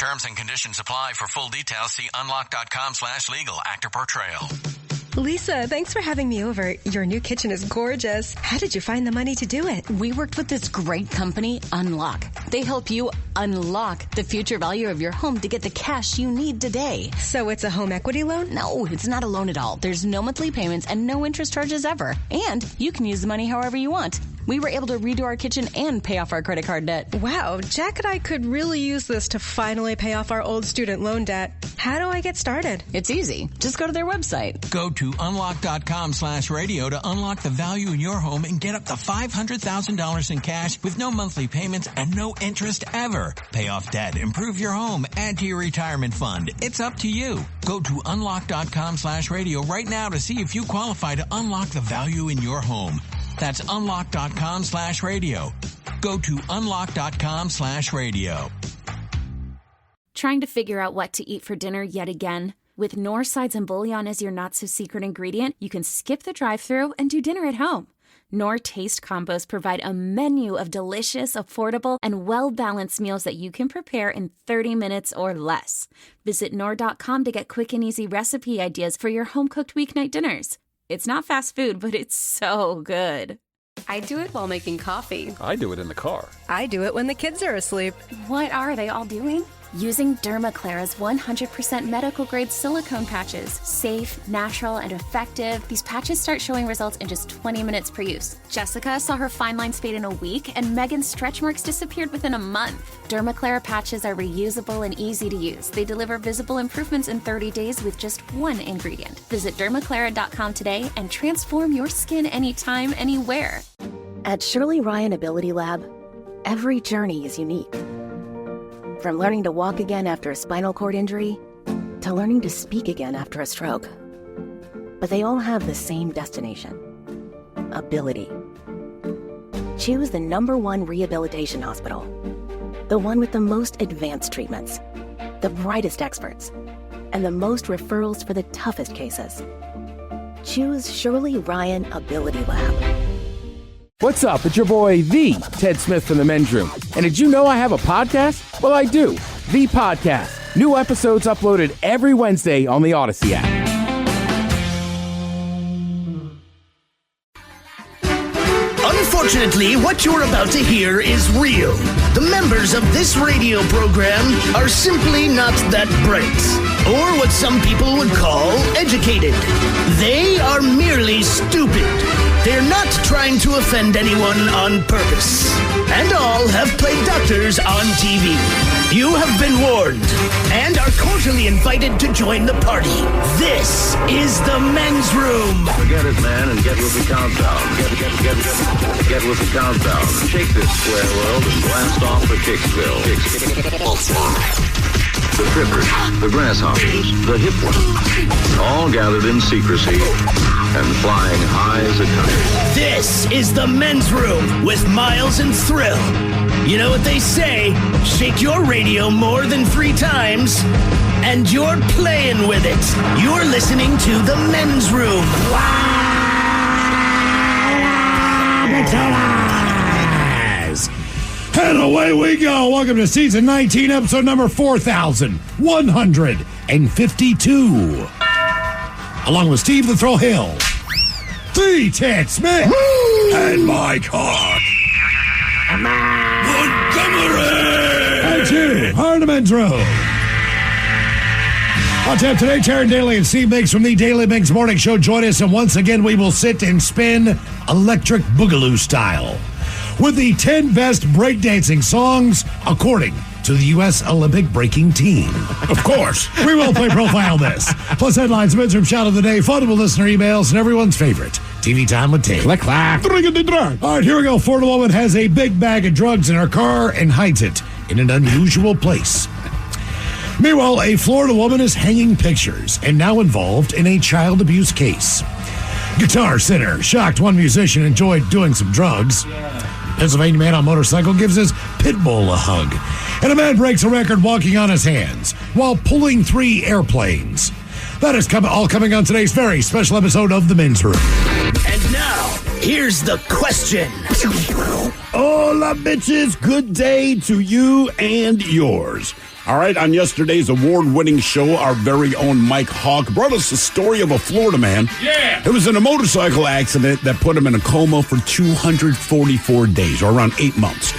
Terms and conditions apply. For full details, see unlock.com/legal. Actor portrayal. Lisa, thanks for having me over. Your new kitchen is gorgeous. How did you find the money to do it? We worked with this great company, Unlock. They help you unlock the future value of your home to get the cash you need today. So it's a home equity loan? No, it's not a loan at all. There's no monthly payments and no interest charges ever. And you can use the money however you want. We were able to redo our kitchen and pay off our credit card debt. Wow, Jack and I could really use this to finally pay off our old student loan debt. How do I get started? It's easy. Just go to their website. Go to unlock.com/radio to unlock the value in your home and get up to $500,000 in cash with no monthly payments and no interest ever. Pay off debt, improve your home, add to your retirement fund. It's up to you. Go to unlock.com/radio right now to see if you qualify to unlock the value in your home. That's unlock.com/radio. Go to unlock.com/radio. Trying to figure out what to eat for dinner yet again? With Knorr sides and bouillon as your not-so-secret ingredient, you can skip the drive-thru and do dinner at home. Knorr Taste Combos provide a menu of delicious, affordable, and well-balanced meals that you can prepare in 30 minutes or less. Visit Knorr.com to get quick and easy recipe ideas for your home-cooked weeknight dinners. It's not fast food, but it's so good. I do it while making coffee. I do it in the car. I do it when the kids are asleep. What are they all doing? Using Dermaclara's 100% medical-grade silicone patches. Safe, natural, and effective, these patches start showing results in just 20 minutes per use. Jessica saw her fine lines fade in a week, and Megan's stretch marks disappeared within a month. Dermaclara patches are reusable and easy to use. They deliver visible improvements in 30 days with just one ingredient. Visit dermaclara.com today and transform your skin anytime, anywhere. At Shirley Ryan Ability Lab, every journey is unique. From learning to walk again after a spinal cord injury, to learning to speak again after a stroke. But they all have the same destination: ability. Choose the #1 rehabilitation hospital, the one with the most advanced treatments, the brightest experts, and the most referrals for the toughest cases. Choose Shirley Ryan Ability Lab. What's up? It's your boy, The Ted Smith from the Men's Room. And did you know I have a podcast? Well, I do. The Podcast. New episodes uploaded every Wednesday on the Odyssey app. Unfortunately, what you're about to hear is real. The members of this radio program are simply not that bright, or what some people would call educated. They are merely stupid. They're not trying to offend anyone on purpose. And all have played doctors on TV. You have been warned and are cordially invited to join the party. This is the Men's Room. Forget it, man, and get with the countdown. Get with the countdown. Shake this square world and blast off for Kicksville. The trippers, the grasshoppers, the hip ones, all gathered in secrecy and flying high as a kite. This is the Men's Room with Miles and Thrill. You know what they say, shake your radio more than 3 times, and you're playing with it. You're listening to the Men's Room. And away we go. Welcome to season 19, episode number 4152. Along with Steve the Thrill Hill, the Ted Smith, and Mike Hawk. Montgomery! And you are the Men's Room. On tap today, Taryn Daly and Steve Miggs from the Daily Miggs Morning Show join us, and once again we will sit and spin electric boogaloo style with the 10 best breakdancing songs according to the U.S. Olympic breaking team. Of course, we will play Profile This. Plus headlines, Men's Room shout of the day, fundable listener emails, and everyone's favorite TV time with Tate. Click, clack. All right, here we go. Florida woman has a big bag of drugs in her car and hides it in an unusual place. Meanwhile, a Florida woman is hanging pictures and now involved in a child abuse case. Guitar Center shocked one musician enjoyed doing some drugs. Pennsylvania man on motorcycle gives his pit bull a hug. And a man breaks a record walking on his hands while pulling 3 airplanes. That is all coming on today's very special episode of The Men's Room. And now, here's the question. Hola, bitches. Good day to you and yours. All right, on yesterday's award-winning show, our very own Mike Hawk brought us the story of a Florida man. Yeah! It was in a motorcycle accident that put him in a coma for 244 days, or around 8 months.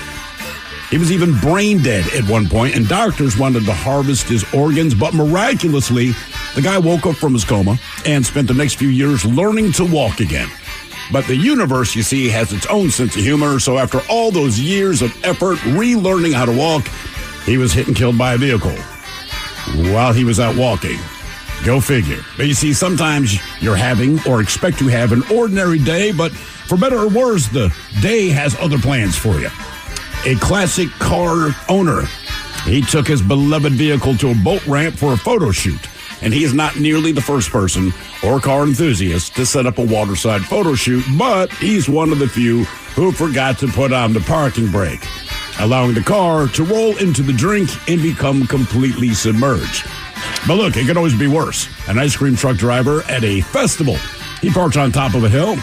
He was even brain dead at one point, and doctors wanted to harvest his organs, but miraculously, the guy woke up from his coma and spent the next few years learning to walk again. But the universe, you see, has its own sense of humor, so after all those years of effort relearning how to walk, he was hit and killed by a vehicle while he was out walking. Go figure. But you see, sometimes you're having or expect to have an ordinary day, but for better or worse, the day has other plans for you. A classic car owner, he took his beloved vehicle to a boat ramp for a photo shoot. And he is not nearly the first person or car enthusiast to set up a waterside photo shoot, but he's one of the few who forgot to put on the parking brake, allowing the car to roll into the drink and become completely submerged. But look, it could always be worse. An ice cream truck driver at a festival. He parked on top of a hill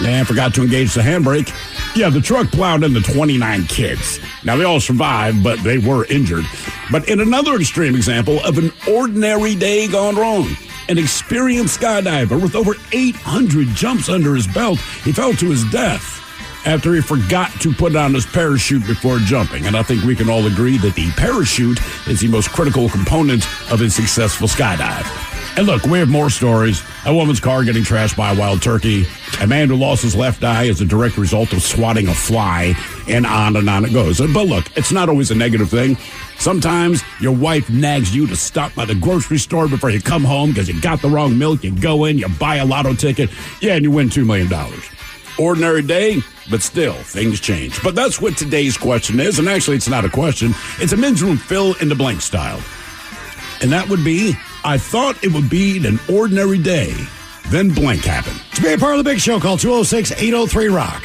and forgot to engage the handbrake. Yeah, the truck plowed into 29 kids. Now, they all survived, but they were injured. But in another extreme example of an ordinary day gone wrong, an experienced skydiver with over 800 jumps under his belt, he fell to his death after he forgot to put on his parachute before jumping. And I think we can all agree that the parachute is the most critical component of a successful skydive. And look, we have more stories. A woman's car getting trashed by a wild turkey. A man who lost his left eye as a direct result of swatting a fly. And on it goes. But look, it's not always a negative thing. Sometimes your wife nags you to stop by the grocery store before you come home because you got the wrong milk. You go in, you buy a lotto ticket. Yeah, and you win $2 million. Ordinary day, but still, things change. But that's what today's question is. And actually, it's not a question. It's a men's room fill-in-the-blank style. And that would be, I thought it would be an ordinary day, then blank happened. To be a part of the big show, call 206-803-ROCK.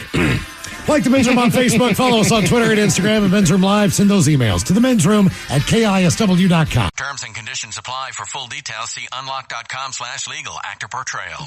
Like the Men's Room on Facebook, follow us on Twitter and Instagram at Men's Room Live. Send those emails to the Men's Room at KISW.com. Terms and conditions apply. For full details, see unlock.com/legal. Actor portrayal.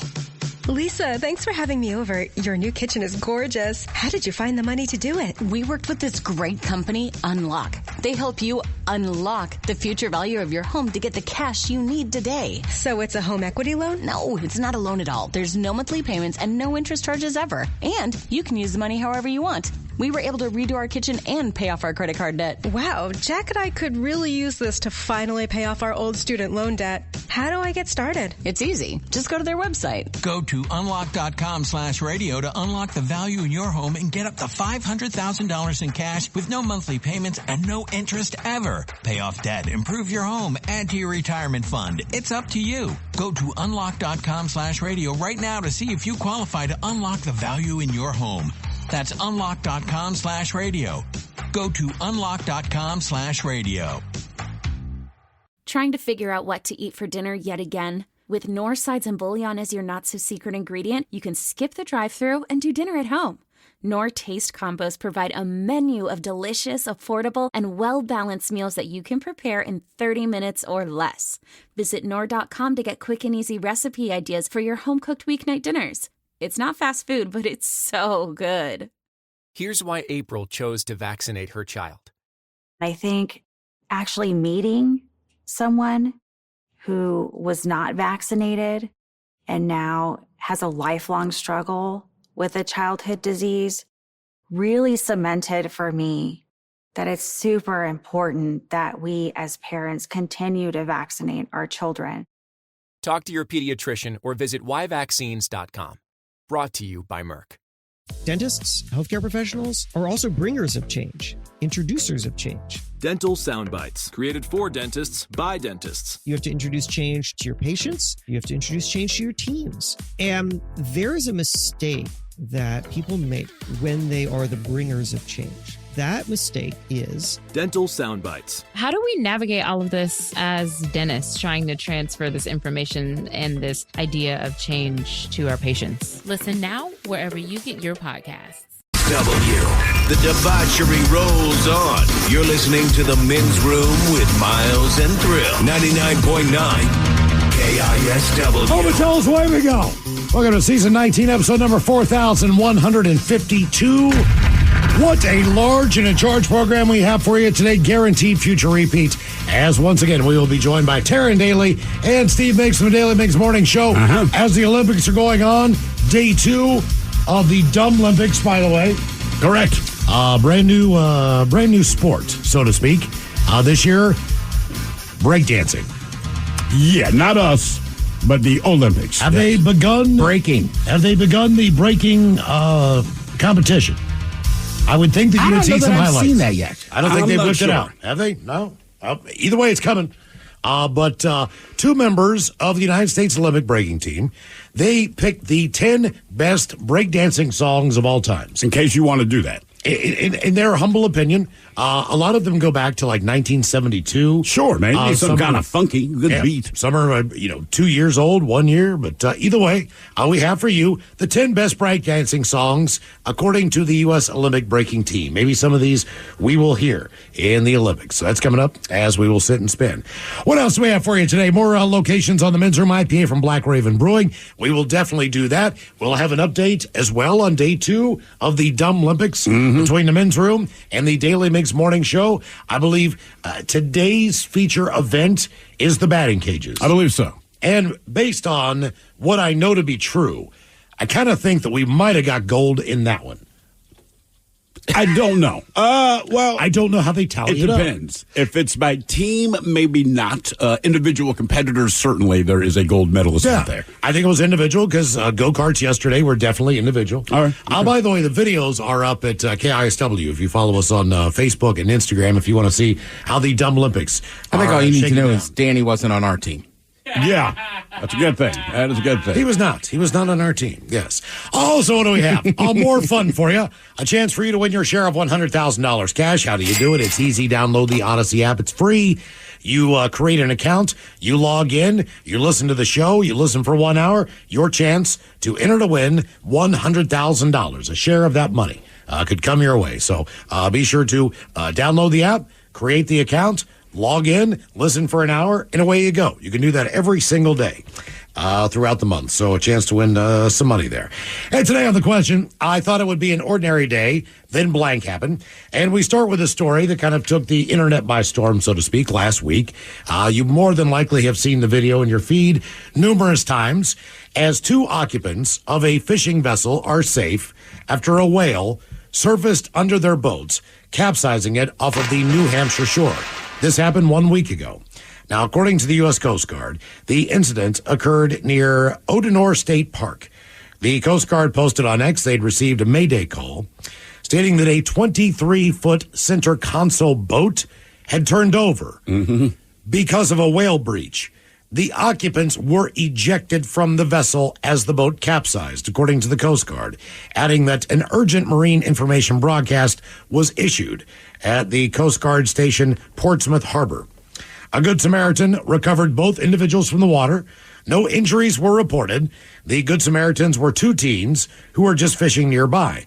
Lisa, thanks for having me over. Your new kitchen is gorgeous. How did you find the money to do it? We worked with this great company, Unlock. They help you unlock the future value of your home to get the cash you need today. So it's a home equity loan? No, it's not a loan at all. There's no monthly payments and no interest charges ever. And you can use the money however you want. We were able to redo our kitchen and pay off our credit card debt. Wow, Jack and I could really use this to finally pay off our old student loan debt. How do I get started? It's easy. Just go to their website. Go to unlock.com/radio to unlock the value in your home and get up to $500,000 in cash with no monthly payments and no interest ever. Pay off debt, improve your home, add to your retirement fund. It's up to you. Go to unlock.com/radio right now to see if you qualify to unlock the value in your home. That's unlock.com/radio. Go to unlock.com/radio. Trying to figure out what to eat for dinner yet again? With Knorr sides and bouillon as your not-so-secret ingredient, you can skip the drive-thru and do dinner at home. Knorr Taste Combos provide a menu of delicious, affordable, and well-balanced meals that you can prepare in 30 minutes or less. Visit Knorr.com to get quick and easy recipe ideas for your home-cooked weeknight dinners. It's not fast food, but it's so good. Here's why April chose to vaccinate her child. I think actually meeting someone who was not vaccinated and now has a lifelong struggle with a childhood disease really cemented for me that it's super important that we as parents continue to vaccinate our children. Talk to your pediatrician or visit yvaccines.com. Brought to you by Merck. Dentists, healthcare professionals are also bringers of change, introducers of change. Dental Soundbites, created for dentists by dentists. You have to introduce change to your patients. You have to introduce change to your teams. And there is a mistake that people make when they are the bringers of change. That mistake is Dental Soundbites. How do we navigate all of this as dentists trying to transfer this information and this idea of change to our patients? Listen now wherever you get your podcasts. The debauchery rolls on. You're listening to The Men's Room with Miles and Thrill. 99.9 KISW. Home and tell us away we go. Welcome to season 19, episode number 4152. What a large and in charge program we have for you today. Guaranteed future repeat. As once again, we will be joined by Taryn Daly and Steve Miggs from the Daily Miggs Morning Show. As the Olympics are going on, day 2 of the Dumb Olympics, by the way. Correct. Brand new sport, so to speak. This year, breakdancing. Yeah, not us, but the Olympics. Have they begun breaking? Have they begun the breaking competition? I would think that you would see some highlights. I haven't seen that yet. I don't think they've whipped it out. Have they? No. Either way, it's coming. But 2 members of the United States Olympic breaking team, they picked the 10 best breakdancing songs of all time. In case you want to do that. In their humble opinion, a lot of them go back to like 1972. Sure, man. Some kind of funky, good beat. Some are, 2 years old, 1 year. But either way, we have for you the 10 best breakdancing songs according to the U.S. Olympic breaking team. Maybe some of these we will hear in the Olympics. So that's coming up as we will sit and spin. What else do we have for you today? More locations on the Men's Room IPA from Black Raven Brewing. We will definitely do that. We'll have an update as well on day 2 of the Dumb Olympics. Between the Men's Room and the Daily Mix Morning Show. I believe today's feature event is the batting cages. I believe so. And based on what I know to be true, I kind of think that we might have got gold in that one. I don't know. Well, I don't know how they tally it up. It depends. If it's by team, maybe not. Individual competitors, certainly there is a gold medalist out there. I think it was individual because go-karts yesterday were definitely individual. All right. By the way, the videos are up at KISW. If you follow us on Facebook and Instagram, if you want to see how the Dumb Olympics I think all you need to know is Danny wasn't on our team. Yeah, that's a good thing. That is a good thing. He was not. He was not on our team. Yes. Also, what do we have? More fun for you. A chance for you to win your share of $100,000 cash. How do you do it? It's easy. Download the Odyssey app. It's free. You create an account. You log in. You listen to the show. You listen for 1 hour. Your chance to enter to win $100,000. A share of that money could come your way. So be sure to download the app, create the account, log in, listen for an hour, and away you go. You can do that every single day throughout the month. So a chance to win some money there. And today on the question, I thought it would be an ordinary day, then blank happened. And we start with a story that kind of took the internet by storm, so to speak, last week. You more than likely have seen the video in your feed numerous times as 2 occupants of a fishing vessel are safe after a whale surfaced under their boats, capsizing it off of the New Hampshire shore. This happened 1 week ago. Now, according to the U.S. Coast Guard, the incident occurred near Odenor State Park. The Coast Guard posted on X they'd received a Mayday call stating that a 23-foot center console boat had turned over because of a whale breach. The occupants were ejected from the vessel as the boat capsized, according to the Coast Guard, adding that an urgent marine information broadcast was issued at the Coast Guard station Portsmouth Harbor. A Good Samaritan recovered both individuals from the water. No injuries were reported. The Good Samaritans were 2 teens who were just fishing nearby.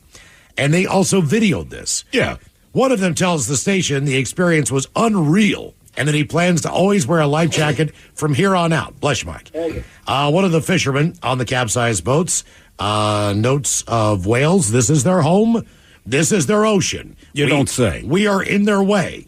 And they also videoed this. Yeah. One of them tells the station the experience was unreal and that he plans to always wear a life jacket from here on out. Bless you, Mike. One of the fishermen on the capsized boats notes of whales. This is their home. This is their ocean. You don't say. We are in their way.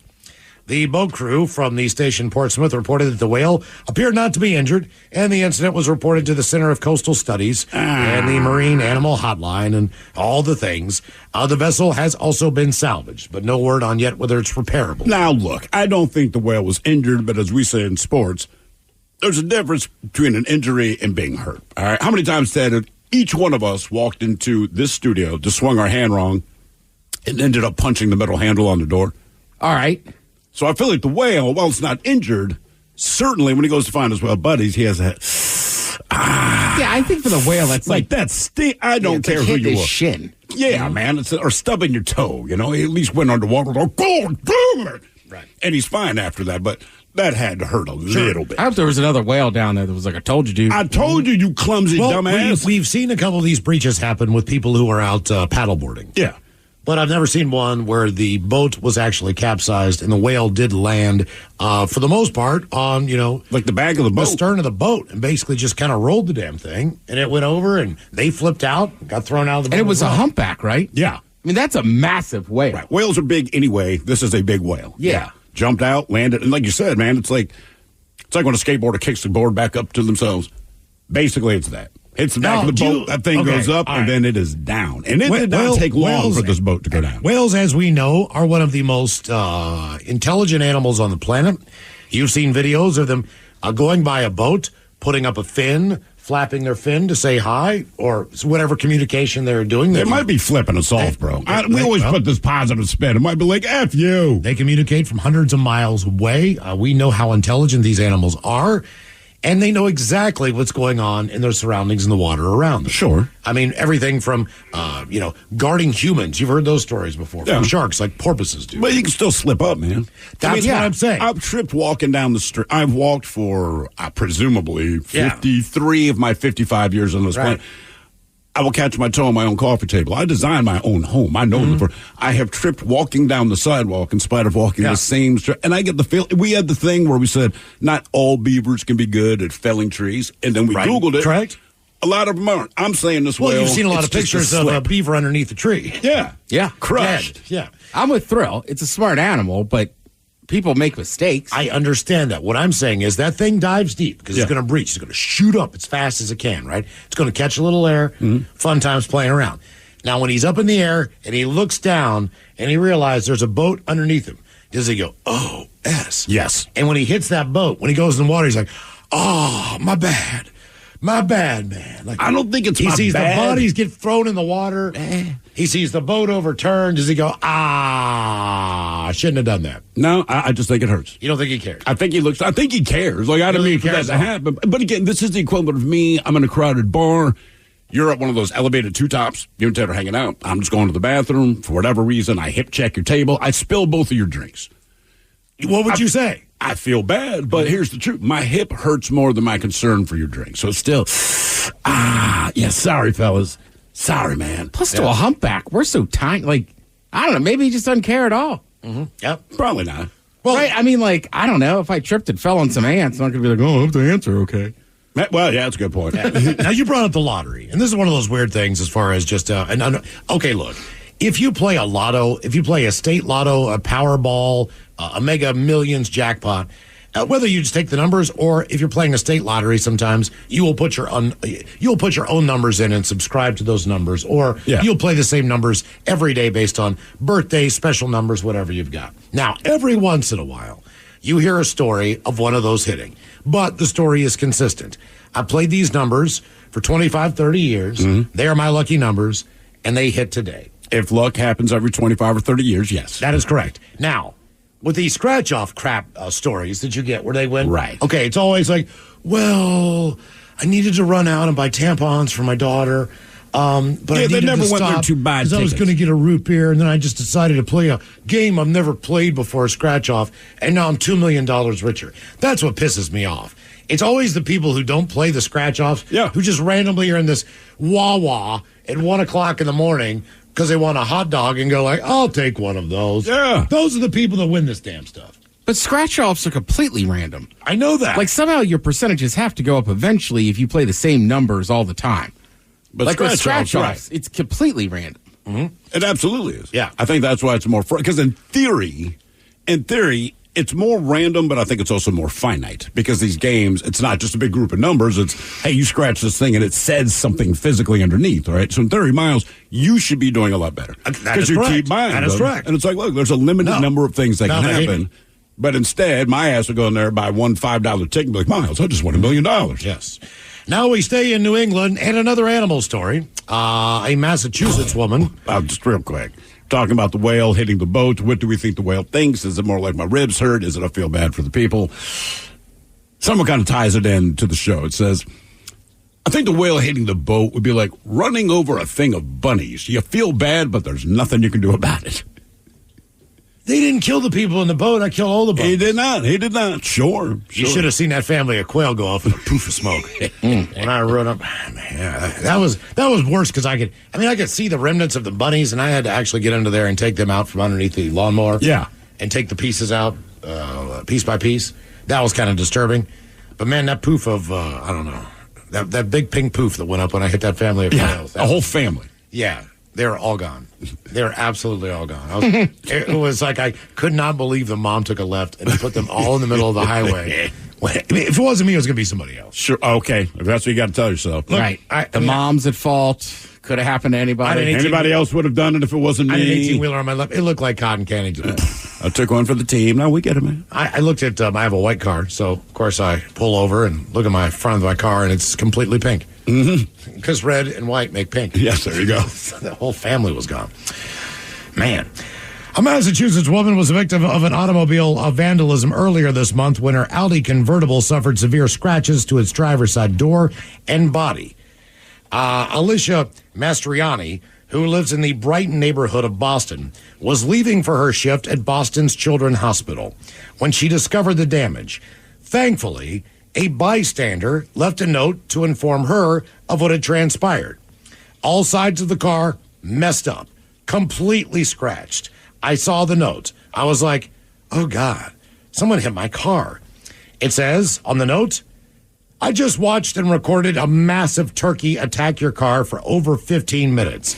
The boat crew from the station Portsmouth reported that the whale appeared not to be injured, and the incident was reported to the Center of Coastal Studies and the Marine Animal Hotline and all the things. The vessel has also been salvaged, but no word on yet whether it's repairable. Now, look, I don't think the whale was injured, but as we say in sports, there's a difference between an injury and being hurt. All right, how many times, Ted, each one of us walked into this studio, just swung our hand wrong, and ended up punching the metal handle on the door? All right. So I feel like the whale, while it's not injured, certainly when he goes to find his whale buddies, he has a... Yeah, I think for the whale, that's like that I don't care who you are. Shin. Yeah, man. Or stubbing your toe, He at least went underwater. Oh, God damn it! Right. And he's fine after that, but that had to hurt a little bit. I hope there was another whale down there that was like, I told you, dude. I told you, you clumsy dumbass. We've seen a couple of these breaches happen with people who are out paddleboarding. Yeah. But I've never seen one where the boat was actually capsized and the whale did land, for the most part, on, like the back of the boat. The stern of the boat, and basically just kind of rolled the damn thing. And it went over, and they flipped out, got thrown out of the boat. And it was a humpback, right? Yeah. mean, that's a massive whale. Right. Whales are big anyway. This is a big whale. Yeah. Jumped out, landed, and like you said, man, it's like when a skateboarder kicks the board back up to themselves. Basically, it's that. Hits the back of the boat, that thing goes up, and then it is down. And it did not take long for this boat to go down. Whales, as we know, are one of the most intelligent animals on the planet. You've seen videos of them going by a boat, putting up a fin, flapping their fin to say hi, or whatever communication they're doing. They might be flipping us off, bro. We always put this positive spin. It might be like, F you. They communicate from hundreds of miles away. We know how intelligent these animals are. And they know exactly what's going on in their surroundings in the water around them. Sure. I mean, everything from, guarding humans. You've heard those stories before. From sharks, like porpoises do. But you can still slip up, man. That's what I'm saying. I've tripped walking down the street. I've walked for, presumably, 53 of my 55 years on this planet. I will catch my toe on my own coffee table. I designed my own home. I know I have tripped walking down the sidewalk in spite of walking the same street. And I get the feel. We had the thing where we said not all beavers can be good at felling trees. And then we Googled it. Correct. A lot of them aren't. I'm saying this way. Well, you've seen a lot of pictures of a beaver underneath a tree. Yeah. Yeah. Crushed. Dead. Yeah. I'm with Thrill. It's a smart animal, but people make mistakes. I understand that. What I'm saying is that thing dives deep because it's going to breach. It's going to shoot up as fast as it can, right? It's going to catch a little air. Fun times playing around. Now, when he's up in the air and he looks down and he realizes there's a boat underneath him, does he go, oh, S? Yes. And when he hits that boat, when he goes in the water, he's like, oh, my bad. My bad, man. Like, I don't think it's he my sees bad. the bodies get thrown in the water. He sees the boat overturned. Does he go, I shouldn't have done that? No, I just think it hurts. You don't think he cares? I think he cares. Like, I don't mean for that to happen. But again, this is the equivalent of me. I'm in a crowded bar. You're at one of those elevated two tops. You and Ted are hanging out. I'm just going to the bathroom. For whatever reason, I hip check your table. I spill both of your drinks. What would you say? I feel bad, but here's the truth. My hip hurts more than my concern for your drink. So still, sorry, fellas. Sorry, man. Plus, to a humpback, we're so tiny. Like, I don't know. Maybe he just doesn't care at all. Yep. Probably not. Well, right? I mean, like, I don't know. If I tripped and fell on some ants, I'm not going to be like, oh, I hope the ants are okay. Well, yeah, that's a good point. Now, you brought up the lottery, and this is one of those weird things as far as just, okay, look. If you play a lotto, if you play a state lotto, a Powerball, a Mega Millions jackpot, whether you just take the numbers or if you're playing a state lottery, sometimes you will put your own numbers in and subscribe to those numbers, or you'll play the same numbers every day based on birthdays, special numbers, whatever you've got. Now, every once in a while, you hear a story of one of those hitting, but the story is consistent. I played these numbers for 25, 30 years. They are my lucky numbers, and they hit today. If luck happens every 25 or 30 years, yes. That is correct. Now, with these scratch-off crap stories that you get where they win. Right. Okay, it's always like, well, I needed to run out and buy tampons for my daughter, but I needed they never to went stop there to buy because I was going to get a root beer, and then I just decided to play a game I've never played before, scratch-off, and now I'm $2 million richer. That's what pisses me off. It's always the people who don't play the scratch-offs who just randomly are in this Wawa at 1 o'clock in the morning because they want a hot dog and go like, I'll take one of those. Yeah. Those are the people that win this damn stuff. But scratch-offs are completely random. I know that. Like, somehow your percentages have to go up eventually if you play the same numbers all the time. But like with scratch-offs, it's completely random. It absolutely is. Yeah. I think that's why it's more fun. Because in theory, it's more random, but I think it's also more finite. Because these games, it's not just a big group of numbers. It's, hey, you scratch this thing and it says something physically underneath, all right? So in 30 miles, you should be doing a lot better. Because you keep buying them. That is correct. And it's like, look, there's a limited number of things that can happen. But instead, my ass would go in there, buy one $5 ticket and be like, Miles, I just won $1 million. Yes. Now we stay in New England and another animal story. A Massachusetts woman. Just real quick. Talking about the whale hitting the boat. What do we think the whale thinks? Is it more like my ribs hurt? Is it I feel bad for the people? Someone kind of ties it in to the show. It says, I think the whale hitting the boat would be like running over a thing of bunnies. You feel bad, but there's nothing you can do about it. They didn't kill the people in the boat. I killed all the boats. He did not. Sure. You should have seen that family of quail go off in a poof of smoke. When I rode up, that was worse because I could see the remnants of the bunnies, and I had to actually get under there and take them out from underneath the lawnmower. Yeah. And take the pieces out piece by piece. That was kind of disturbing. But man, that poof of, I don't know, that big pink poof that went up when I hit that family of quails. A whole family. Yeah. They're all gone. They're absolutely all gone. It was like I could not believe the mom took a left and put them all in the middle of the highway. If it wasn't me, it was going to be somebody else. Sure. Okay. If that's what you got to tell yourself. Look, right. The mom's at fault. Could have happened to anybody. Anybody else would have done it if it wasn't me. I had an 18-wheeler on my left. It looked like cotton candy to me. I took one for the team. No, we get it, man. I looked at, I have a white car, so of course I pull over and look at my front of my car, and it's completely pink. Because red and white make pink. Yes, there you go. The whole family was gone. Man. A Massachusetts woman was a victim of an automobile vandalism earlier this month when her Audi convertible suffered severe scratches to its driver's side door and body. Alicia Mastriani, who lives in the Brighton neighborhood of Boston, was leaving for her shift at Boston's Children's Hospital when she discovered the damage. Thankfully, a bystander left a note to inform her of what had transpired. All sides of the car messed up, completely scratched. I saw the note. I was like, oh, God, someone hit my car. It says on the note, I just watched and recorded a massive turkey attack your car for over 15 minutes.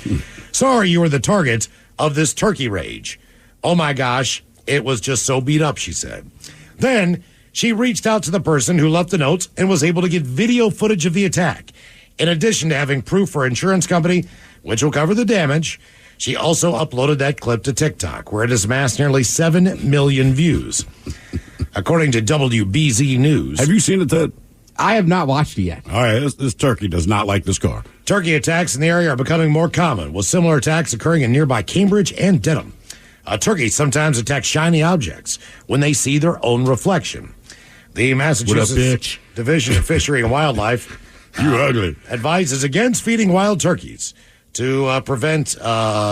Sorry you were the target of this turkey rage. Oh, my gosh, it was just so beat up, she said. Then she reached out to the person who left the note and was able to get video footage of the attack. In addition to having proof for her insurance company, which will cover the damage, she also uploaded that clip to TikTok, where it has amassed nearly 7 million views. According to WBZ News. Have you seen it, Ted? I have not watched it yet. All right, this turkey does not like this car. Turkey attacks in the area are becoming more common, with similar attacks occurring in nearby Cambridge and Dedham. Turkeys sometimes attack shiny objects when they see their own reflection. The Massachusetts Division of Fishery and Wildlife advises against feeding wild turkeys to prevent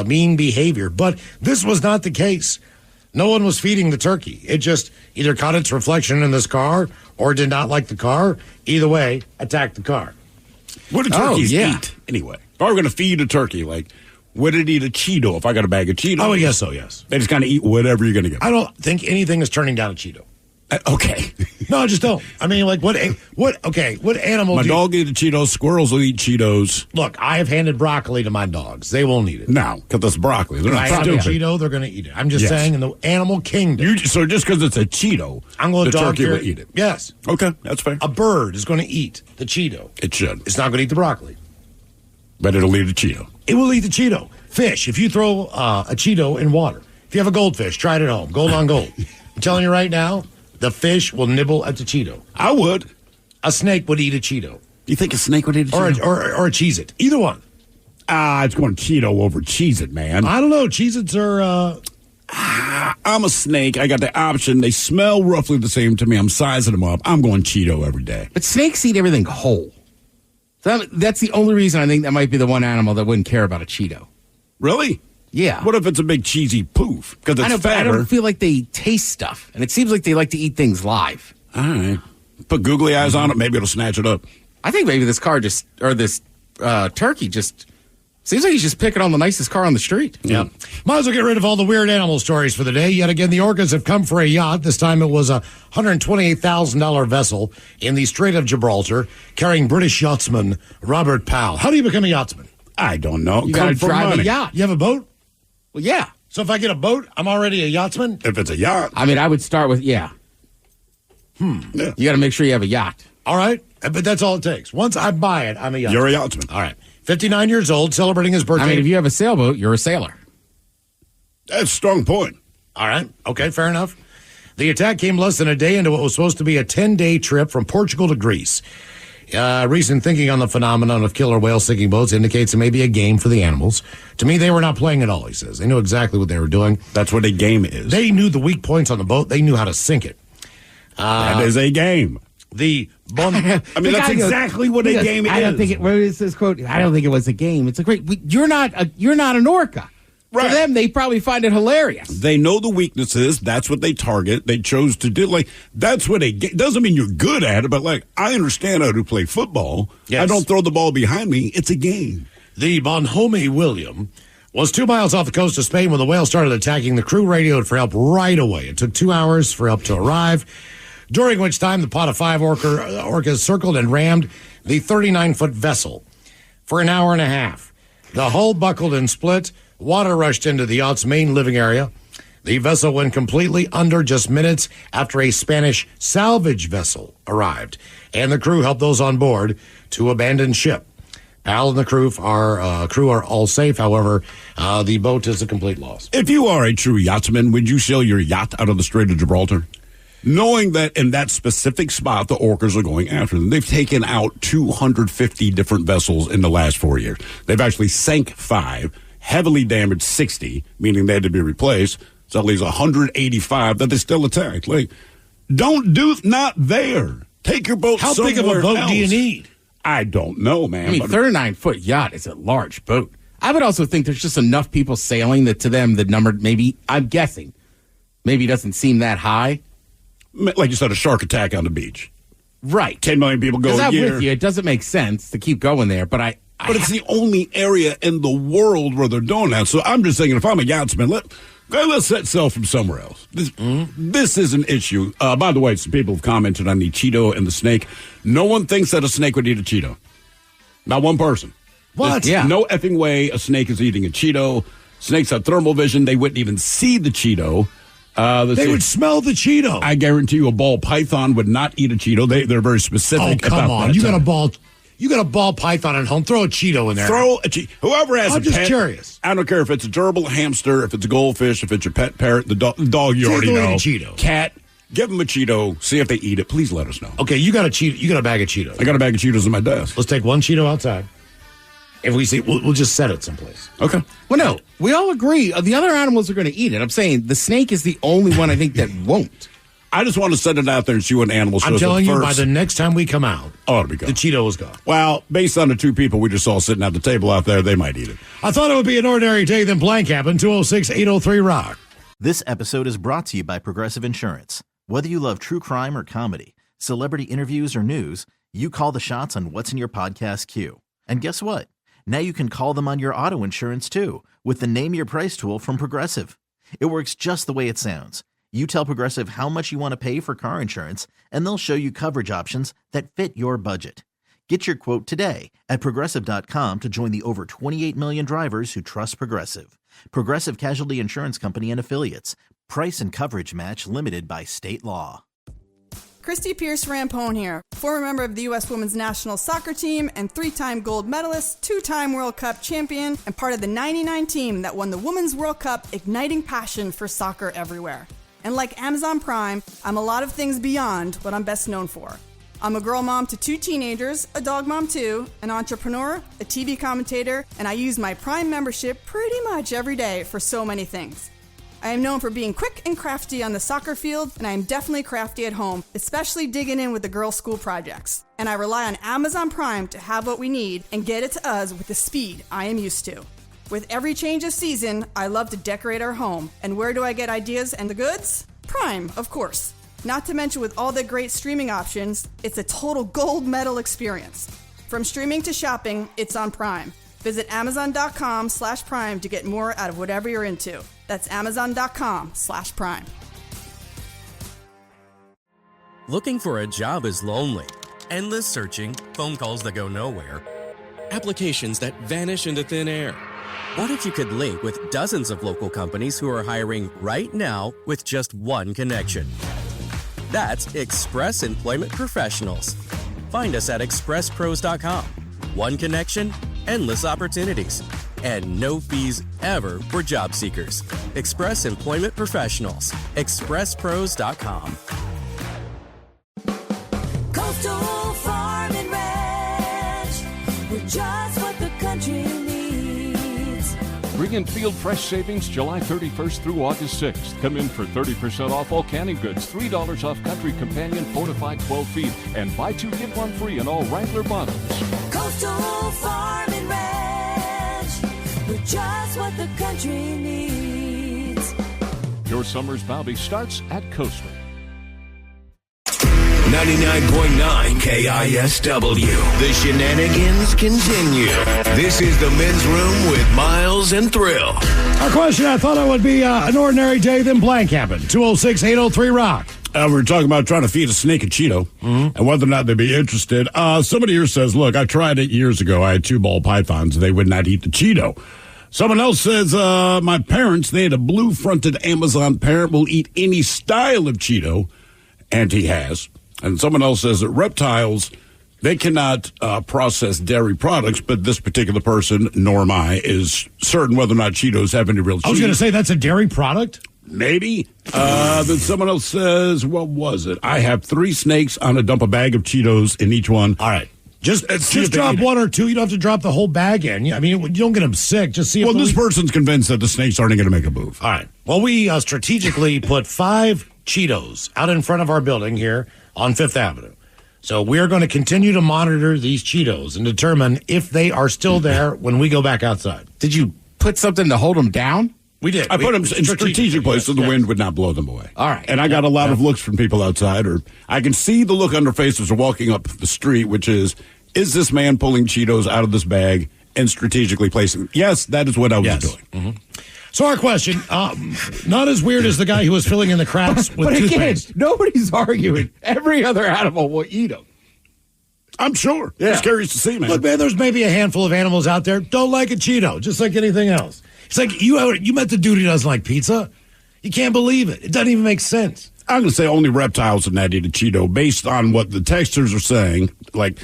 mean behavior. But this was not the case. No one was feeding the turkey. It just either caught its reflection in this car or did not like the car. Either way, attacked the car. What do turkeys eat, anyway? If I were going to feed a turkey, like, would it eat a Cheeto if I got a bag of Cheetos? Oh, I guess so, yes. They just kind of eat whatever you're going to give them. I don't think anything is turning down a Cheeto. Okay. No, I just don't. I mean, like, what animal My dog eats Cheetos. Squirrels will eat Cheetos. Look, I have handed broccoli to my dogs. They won't eat it. No, because it's broccoli. They're not stupid. If I have a Cheeto, they're going to eat it. I'm just saying in the animal kingdom. So just because it's a Cheeto, the turkey will eat it? Yes. Okay, that's fair. A bird is going to eat the Cheeto. It should. It's not going to eat the broccoli. But it'll eat the Cheeto. It will eat the Cheeto. Fish, if you throw a Cheeto in water, if you have a goldfish, try it at home. Gold on gold. I'm telling you right now, the fish will nibble at the Cheeto. I would. A snake would eat a Cheeto. You think a snake would eat a Cheeto? Or a Cheez-It. Either one. It's going Cheeto over Cheez-It, man. I don't know. Cheez-Its are... I'm a snake. I got the option. They smell roughly the same to me. I'm sizing them up. I'm going Cheeto every day. But snakes eat everything whole. So that's the only reason I think that might be the one animal that wouldn't care about a Cheeto. Really? Yeah. What if it's a big cheesy poof? Because it's fatter. I don't feel like they taste stuff. And it seems like they like to eat things live. All right. Put googly eyes on it. Maybe it'll snatch it up. I think maybe this turkey just seems like he's just picking on the nicest car on the street. Yeah. Might as well get rid of all the weird animal stories for the day. Yet again, the orcas have come for a yacht. This time it was a $128,000 vessel in the Strait of Gibraltar carrying British yachtsman Robert Powell. How do you become a yachtsman? I don't know. You got to drive a yacht. You have a boat? Well, yeah. So if I get a boat, I'm already a yachtsman? If it's a yacht. I mean, I would start with, yeah. You got to make sure you have a yacht. All right. But that's all it takes. Once I buy it, I'm a yachtsman. You're a yachtsman. All right. 59 years old, celebrating his birthday. I mean, if you have a sailboat, you're a sailor. That's a strong point. All right. Okay, fair enough. The attack came less than a day into what was supposed to be a 10-day trip from Portugal to Greece. Recent thinking on the phenomenon of killer whale sinking boats indicates it may be a game for the animals. To me, they were not playing at all, he says. They knew exactly what they were doing. That's what a game is. They knew the weak points on the boat. They knew how to sink it. That is a game. That's exactly what a game is. I don't think what is this quote? I don't think it was a game. It's a great. You're not an orca. Right. For them, they probably find it hilarious. They know the weaknesses. That's what they target. They chose to do. Like, that's what doesn't mean you're good at it, but, like, I understand how to play football. Yes. I don't throw the ball behind me. It's a game. The Bonhomme William was 2 miles off the coast of Spain when the whale started attacking. The crew radioed for help right away. It took 2 hours for help to arrive, during which time the pod of 5 orcas circled and rammed the 39-foot vessel for an hour and a half. The hull buckled and split. Water rushed into the yacht's main living area. The vessel went completely under just minutes after a Spanish salvage vessel arrived, and the crew helped those on board to abandon ship. Al and the crew are all safe. However, the boat is a complete loss. If you are a true yachtsman, would you sail your yacht out of the Strait of Gibraltar? Knowing that in that specific spot, the orcas are going after them. They've taken out 250 different vessels in the last 4 years. They've actually sank 5, heavily damaged 60, meaning they had to be replaced. So at least 185 that they still attacked. Like, not there. Take your boat somewhere else. How big of a boat do you need? I don't know, man. I mean, 39-foot yacht is a large boat. I would also think there's just enough people sailing that to them the number maybe, I'm guessing, maybe doesn't seem that high. Like you said, a shark attack on the beach. Right. 10 million people go a year. With you, it doesn't make sense to keep going there, but But it's the only area in the world where they're doing that. So I'm just thinking, if I'm a yachtsman, let's set sail from somewhere else. This is an issue. By the way, some people have commented on the Cheeto and the snake. No one thinks that a snake would eat a Cheeto. Not one person. What? There's no effing way a snake is eating a Cheeto. Snakes have thermal vision. They wouldn't even see the Cheeto. They would smell the Cheeto. I guarantee you a ball python would not eat a Cheeto. They're very specific. Oh, come on. You got a ball python at home. Throw a Cheeto in there. Whoever has I'm just curious. I don't care if it's a gerbil, hamster, if it's a goldfish, if it's your pet parrot, the dog you already know. Cheeto. Cat. Give them a Cheeto. See if they eat it. Please let us know. Okay, you got a Cheeto. You got a bag of Cheetos. I got a bag of Cheetos in my desk. Let's take one Cheeto outside. If we see, we'll just set it someplace. Okay. Well, no, we all agree. The other animals are going to eat it. I'm saying the snake is the only one I think that won't. I just want to send it out there and see what animal shows I'm telling you, first. by the next time we come out, it'll be gone. The Cheeto is gone. Well, based on the 2 people we just saw sitting at the table out there, they might eat it. I thought it would be an ordinary day than blank happened. 206-803-ROCK. This episode is brought to you by Progressive Insurance. Whether you love true crime or comedy, celebrity interviews or news, you call the shots on what's in your podcast queue. And guess what? Now you can call them on your auto insurance too with the Name Your Price tool from Progressive. It works just the way it sounds. You tell Progressive how much you want to pay for car insurance, and they'll show you coverage options that fit your budget. Get your quote today at Progressive.com to join the over 28 million drivers who trust Progressive. Progressive Casualty Insurance Company and Affiliates. Price and coverage match limited by state law. Christy Pierce-Rampone here, former member of the U.S. Women's National Soccer Team and 3-time gold medalist, 2-time World Cup champion, and part of the 99 team that won the Women's World Cup, igniting passion for soccer everywhere. And like Amazon Prime, I'm a lot of things beyond what I'm best known for. I'm a girl mom to 2 teenagers, a dog mom too, an entrepreneur, a TV commentator, and I use my Prime membership pretty much every day for so many things. I am known for being quick and crafty on the soccer field, and I am definitely crafty at home, especially digging in with the girls' school projects. And I rely on Amazon Prime to have what we need and get it to us with the speed I am used to. With every change of season, I love to decorate our home. And where do I get ideas and the goods? Prime, of course. Not to mention with all the great streaming options, it's a total gold medal experience. From streaming to shopping, it's on Prime. Visit Amazon.com/Prime to get more out of whatever you're into. That's Amazon.com/Prime. Looking for a job is lonely. Endless searching, phone calls that go nowhere, applications that vanish into thin air. What if you could link with dozens of local companies who are hiring right now with just one connection? That's Express Employment Professionals. Find us at expresspros.com. One connection, endless opportunities, and no fees ever for job seekers. Express Employment Professionals. expresspros.com. Coastal Farm and Ranch. We're just what the country needs. Bring in Field Fresh savings July 31st through August 6th. Come in for 30% off all canning goods, $3 off Country Companion Fortified 12 feet, and buy 2 get 1 free in all Wrangler bottoms. Coastal Farm and Ranch. We're just what the country needs. Your summer's bounty starts at Coastal. 99.9 KISW. The shenanigans continue. This is the Men's Room with Miles and Thrill. Our question, I thought it would be an ordinary day, then blank happened. 206-803-ROCK. We were talking about trying to feed a snake a Cheeto and whether or not they'd be interested. Somebody here says, look, I tried it years ago. I had 2 ball pythons. And they would not eat the Cheeto. Someone else says, my parents, they had a blue-fronted Amazon parent, will eat any style of Cheeto, and he has. And someone else says that reptiles, they cannot process dairy products, but this particular person, nor am I, is certain whether or not Cheetos have any real cheese. I was going to say that's a dairy product? Maybe. Then someone else says, what was it? I have 3 snakes on a dump a bag of Cheetos in each one. All right. Just drop 1 or 2. You don't have to drop the whole bag in. I mean, you don't get them sick. Just see if this person's convinced that the snakes aren't going to make a move. All right. Well, we strategically put 5 Cheetos out in front of our building here on 5th Avenue. So we're going to continue to monitor these Cheetos and determine if they are still there when we go back outside. Did you put something to hold them down? We did. I put them in strategic places so the wind would not blow them away. All right. And I got a lot of looks from people outside, or I can see the look on their faces as they're walking up the street, which is this man pulling Cheetos out of this bag and strategically placing them? Yes, that is what I was doing. Mm-hmm. So our question, not as weird as the guy who was filling in the cracks with toothpaste. Again, nobody's arguing. Every other animal will eat them. I'm sure. Yeah. It's curious to see, man. Look, man, there's maybe a handful of animals out there don't like a Cheeto, just like anything else. It's like you met the dude who doesn't like pizza. You can't believe it. It doesn't even make sense. I'm going to say only reptiles would not eat a Cheeto based on what the texters are saying. Like,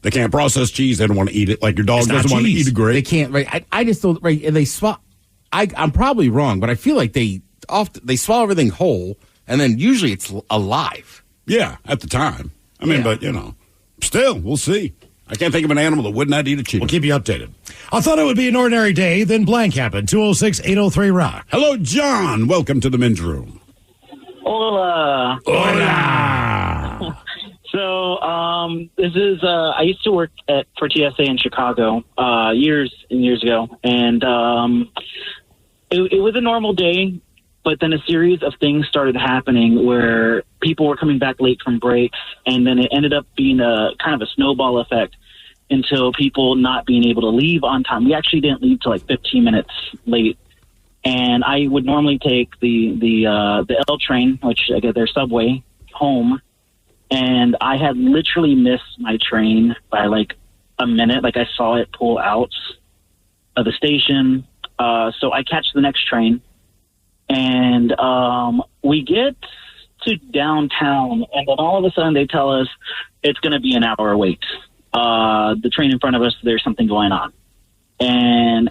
they can't process cheese. They don't want to eat it. Like your dog doesn't want to eat a grape. They can't. Right? I just don't. Right? And they swallow. I'm probably wrong, but I feel like they swallow everything whole, and then usually it's alive. Yeah, at the time. I mean, but still, we'll see. I can't think of an animal that would not eat a Cheeto. We'll keep you updated. I thought it would be an ordinary day, then blank happened. 206-803-ROCK. Hello, John. Welcome to the men's room. Hola. Hola. So, this is, I used to work for TSA in Chicago, years and years ago. And, it was a normal day, but then a series of things started happening where people were coming back late from breaks. And then it ended up being a kind of a snowball effect until people not being able to leave on time. We actually didn't leave till like 15 minutes late. And I would normally take the L train, which I get their subway, home. And I had literally missed my train by like a minute. Like I saw it pull out of the station. So I catch the next train. And we get to downtown. And then all of a sudden they tell us it's going to be an hour wait. The train in front of us, there's something going on. And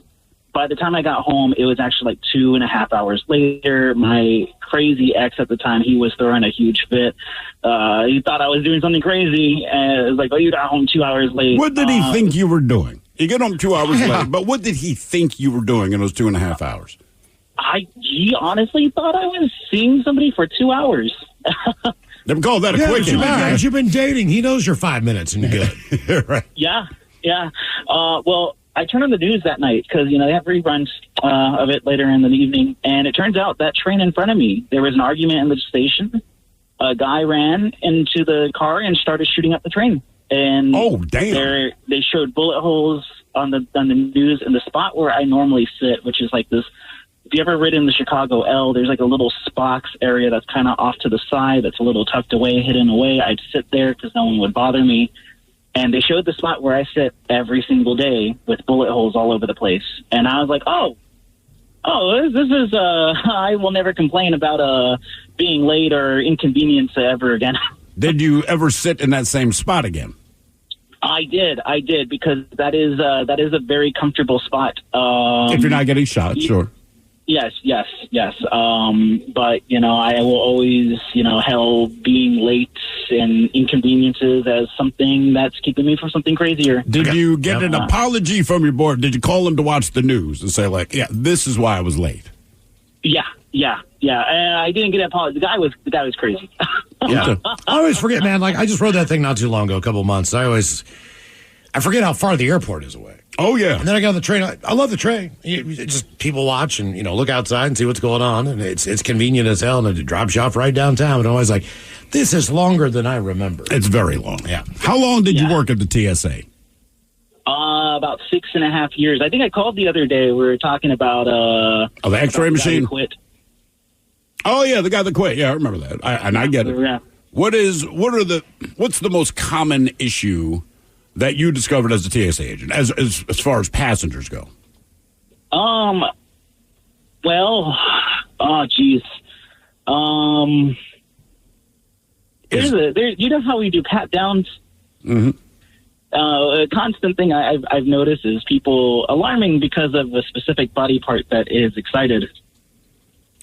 by the time I got home, it was actually like 2.5 hours later. My crazy ex at the time, he was throwing a huge fit. He thought I was doing something crazy. And it was like, oh, you got home 2 hours late. What did he think you were doing? You get home 2 hours late, but what did he think you were doing in those 2.5 hours? He honestly thought I was seeing somebody for 2 hours. Never call that a quick one. You've been dating. He knows you're 5 minutes and good. Right. Yeah. Well, I turned on the news that night because, they have reruns of it later in the evening. And it turns out that train in front of me, there was an argument in the station. A guy ran into the car and started shooting up the train. And oh, damn. They showed bullet holes on the news in the spot where I normally sit, which is like this. If you ever ridden the Chicago L, there's like a little box area that's kind of off to the side that's a little tucked away, hidden away. I'd sit there because no one would bother me. And they showed the spot where I sit every single day with bullet holes all over the place. And I was like, oh, this is, I will never complain about being late or inconvenience ever again. Did you ever sit in that same spot again? I did, because that is a very comfortable spot. If you're not getting shot, sure. Yes. But, I will always, hell being late and inconveniences as something that's keeping me from something crazier. Did you get an apology from your board? Did you call him to watch the news and say, like, yeah, this is why I was late? Yeah. And I didn't get an apology. The guy was crazy. Yeah. I always forget, man. Like, I just rode that thing not too long ago, a couple of months. I forget how far the airport is away. Oh, yeah. And then I got on the train. I love the train. Just people watch and, look outside and see what's going on. And it's convenient as hell. And it drops you off right downtown. And I'm always like, this is longer than I remember. It's very long. Yeah. How long did you work at the TSA? About 6.5 years. I think I called the other day. We were talking about... the x-ray machine? Quit. Oh, yeah, the guy that quit. Yeah, I remember that. I get it. Yeah. What's the most common issue that you discovered as a TSA agent, as far as passengers go? Well, oh, geez. You know how we do pat downs? Mm-hmm. A constant thing I've noticed is people alarming because of a specific body part that is excited.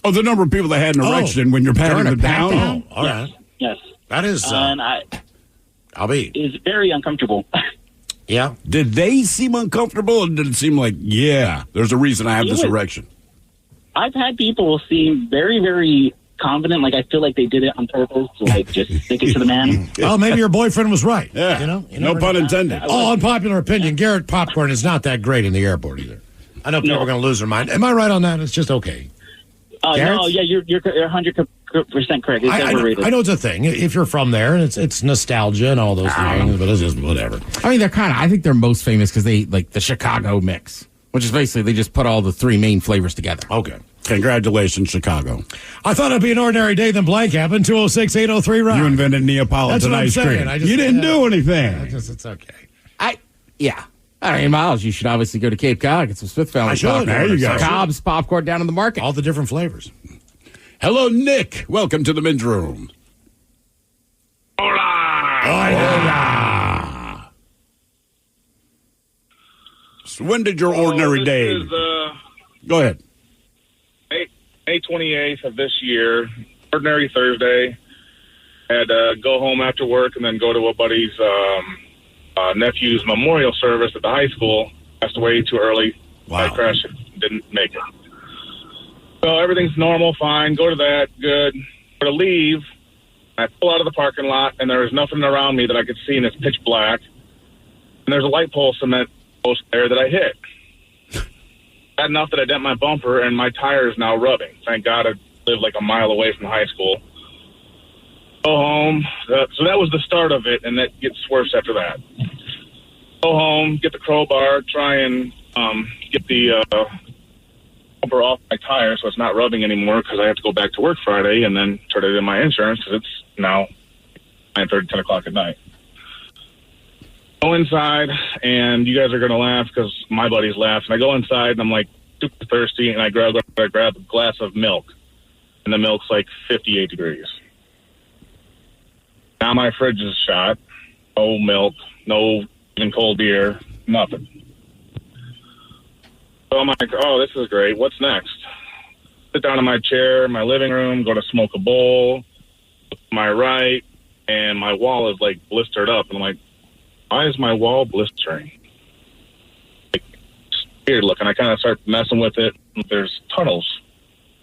Oh, the number of people that had an erection when you're patting them down? Oh, all right. Yes. That is... is very uncomfortable. Yeah. Did they seem uncomfortable, or did it seem like, yeah, there's a reason I have this erection? I've had people seem very, very confident, like I feel like they did it on purpose to like just stick it to the man. Oh, maybe your boyfriend was right. Yeah. You know, no pun intended. Oh, unpopular opinion. Garrett popcorn is not that great in the airport either. I know people are going to lose their mind. Am I right on that? It's just okay. No, yeah, you're 100% correct. It's overrated. I know it's a thing. If you're from there, and it's nostalgia and all those things, but it's just whatever. I mean, I think they're most famous because they like the Chicago mix, which is basically they just put all the three main flavors together. Okay. Congratulations, Chicago. I thought it'd be an ordinary day than blank happened. 206-803-ROCK. You invented Neapolitan ice cream. You didn't do anything. It's okay. I mean, Miles, you should obviously go to Cape Cod, get some Smith Family popcorn. There you go. Cobb's popcorn down in the market. All the different flavors. Hello, Nick. Welcome to the men's room. Hola. So when did your ordinary day... Go ahead. May 28th of this year, ordinary Thursday. Had to go home after work and then go to a buddy's nephew's memorial service at the high school. Passed away too early. Wow. I crashed and didn't make it. So everything's normal, fine. Go to that, good. Go to leave. I pull out of the parking lot, and there was nothing around me that I could see, and it's pitch black. And there's a light pole cement post there that I hit. Bad enough that I dent my bumper, and my tire is now rubbing. Thank God I live like a mile away from high school. Go home. So that was the start of it, and that gets worse after that. Go home, get the crowbar, try and get the bumper off my tire so it's not rubbing anymore because I have to go back to work Friday and then turn it in my insurance because it's now 9:30, 10 o'clock at night. Go inside, and you guys are going to laugh because my buddies laugh. And I go inside, and I'm like super thirsty, and I grab a glass of milk, and the milk's like 58 degrees. Now my fridge is shot. No milk, no even cold beer, nothing. So I'm like, oh, this is great. What's next? Sit down in my chair in my living room, go to smoke a bowl, look to my right, and my wall is like blistered up. And I'm like, why is my wall blistering? Like, it's weird looking. I kind of start messing with it. There's tunnels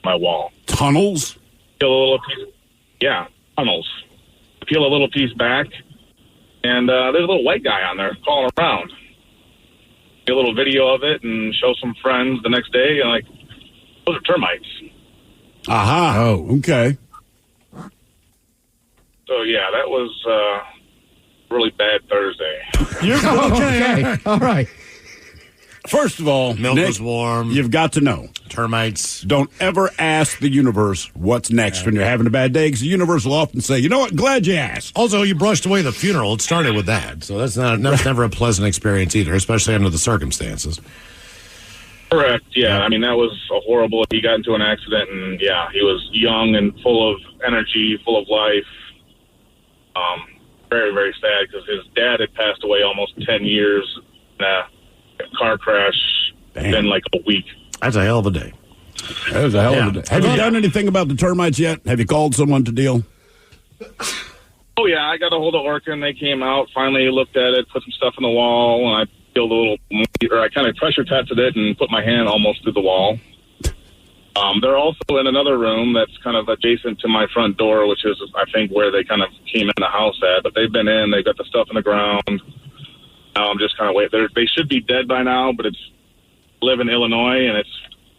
in my wall. Tunnels? Peel a little piece. Yeah, tunnels. Peel a little piece back, and there's a little white guy on there calling around. Get a little video of it and show some friends the next day, and like, those are termites. Aha. Oh, okay. So, yeah, that was really bad Thursday. You're okay. All right. First of all, milk Nick, was warm. You've got to know. Termites. Don't ever ask the universe what's next when you're having a bad day, because the universe will often say, you know what, glad you asked. Also, you brushed away the funeral. It started with that. So that's never a pleasant experience either, especially under the circumstances. Correct, yeah. I mean, that was a horrible... He got into an accident, and, yeah, he was young and full of energy, full of life. Very, very sad, because his dad had passed away almost 10 years in a car crash. In like a week. That's a hell of a day. That was a hell of a day. Have you done anything about the termites yet? Have you called someone to deal? Oh, yeah, I got a hold of Orca, and they came out, finally looked at it, put some stuff on the wall, and I peeled a little... Or I kind of pressure tested it and put my hand almost through the wall. They're also in another room that's kind of adjacent to my front door, which is, I think, where they kind of came in the house at. But they've been in. They've got the stuff in the ground. Now I'm just kind of waiting. They should be dead by now, but it's live in Illinois, and it's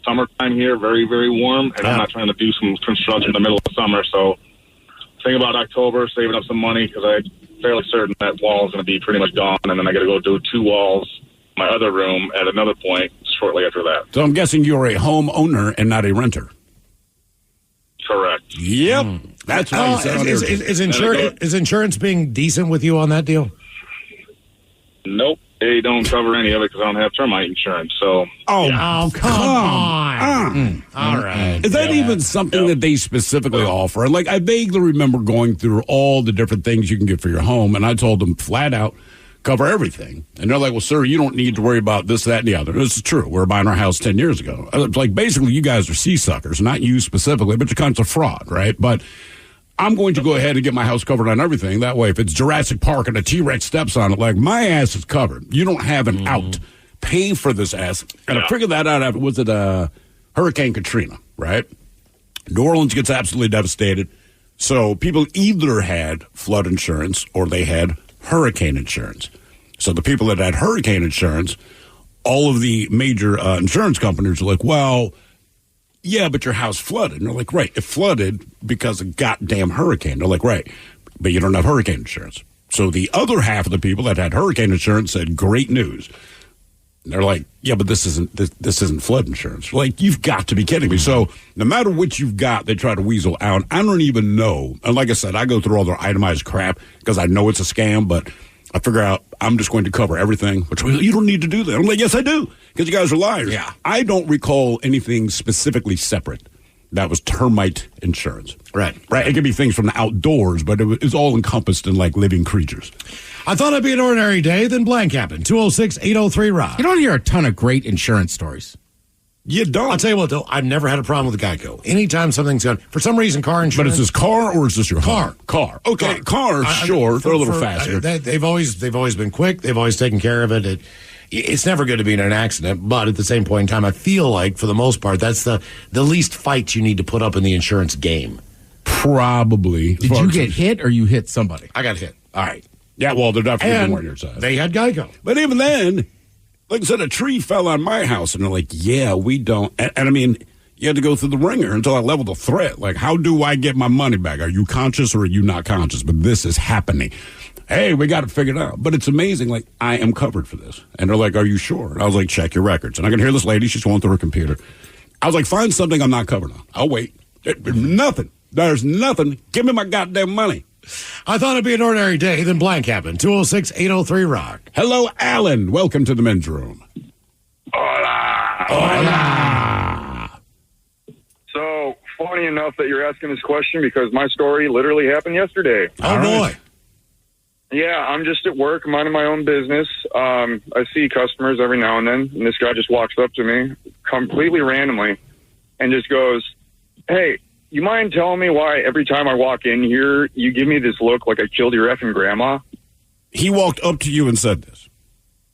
summertime here, very, very warm. And I'm not trying to do some construction in the middle of the summer. So think about October, saving up some money, because I'm fairly certain that wall is going to be pretty much gone. And then I got to go do 2 walls in my other room at another point shortly after that. So I'm guessing you're a homeowner and not a renter. Correct. Yep. That's how is insurance being decent with you on that deal? Nope. They don't cover any of it because I don't have termite insurance. So. Come on. All right. Is that even something that they specifically offer? Like, I vaguely remember going through all the different things you can get for your home, and I told them flat out, cover everything. And they're like, well, sir, you don't need to worry about this, that, and the other. This is true. We were buying our house 10 years ago. It's like, basically, you guys are sea suckers, not you specifically, but you're kind of fraud, right? But I'm going to go ahead and get my house covered on everything. That way, if it's Jurassic Park and a T-Rex steps on it, like, my ass is covered. You don't have an out. Pay for this ass. And I figured that out after, was it Hurricane Katrina, right? New Orleans gets absolutely devastated. So people either had flood insurance or they had hurricane insurance. So the people that had hurricane insurance, all of the major insurance companies are like, well, yeah, but your house flooded. And they're like, right, it flooded because of goddamn hurricane. They're like, right, but you don't have hurricane insurance. So the other half of the people that had hurricane insurance said, great news. And they're like, yeah, but this isn't flood insurance. Like, you've got to be kidding me. So no matter what you've got, they try to weasel out. I don't even know. And like I said, I go through all their itemized crap because I know it's a scam, but I figure out I'm just going to cover everything. Which, you don't need to do that. I'm like, yes, I do, because you guys are liars. Yeah. I don't recall anything specifically separate. That was termite insurance. Right. It could be things from the outdoors, but it was all encompassed in, like, living creatures. I thought it'd be an ordinary day, then blank happened. 206-803-ROCK. You don't hear a ton of great insurance stories. You don't. I'll tell you what, though. I've never had a problem with Geico. Anytime something's gone, for some reason, car insurance. But is this car or is this your home? Car. Okay, car, sure. They're a little faster. They've always been quick. They've always taken care of it. It's never good to be in an accident, but at the same point in time, I feel like, for the most part, that's the least fight you need to put up in the insurance game. Probably. Did you get hit or you hit somebody? I got hit. All right. Yeah, well, they're definitely more on your side. They had Geico. But even then, like I said, a tree fell on my house, and they're like, yeah, we don't. And I mean, you had to go through the ringer until I leveled the threat. Like, how do I get my money back? Are you conscious or are you not conscious? But this is happening. Hey, we got it figured out. But it's amazing. Like, I am covered for this. And they're like, are you sure? And I was like, check your records. And I can hear this lady. She's going through her computer. I was like, find something I'm not covered on. I'll wait. Nothing. There's nothing. Give me my goddamn money. I thought it'd be an ordinary day, then blank happened. 206-803-ROCK. Hello, Alan. Welcome to the men's room. Hola. Hola. So, funny enough that you're asking this question because my story literally happened yesterday. Oh, boy. Yeah, I'm just at work, minding my own business. I see customers every now and then, and this guy just walks up to me completely randomly and just goes, hey, you mind telling me why every time I walk in here, you give me this look like I killed your effing grandma? He walked up to you and said this?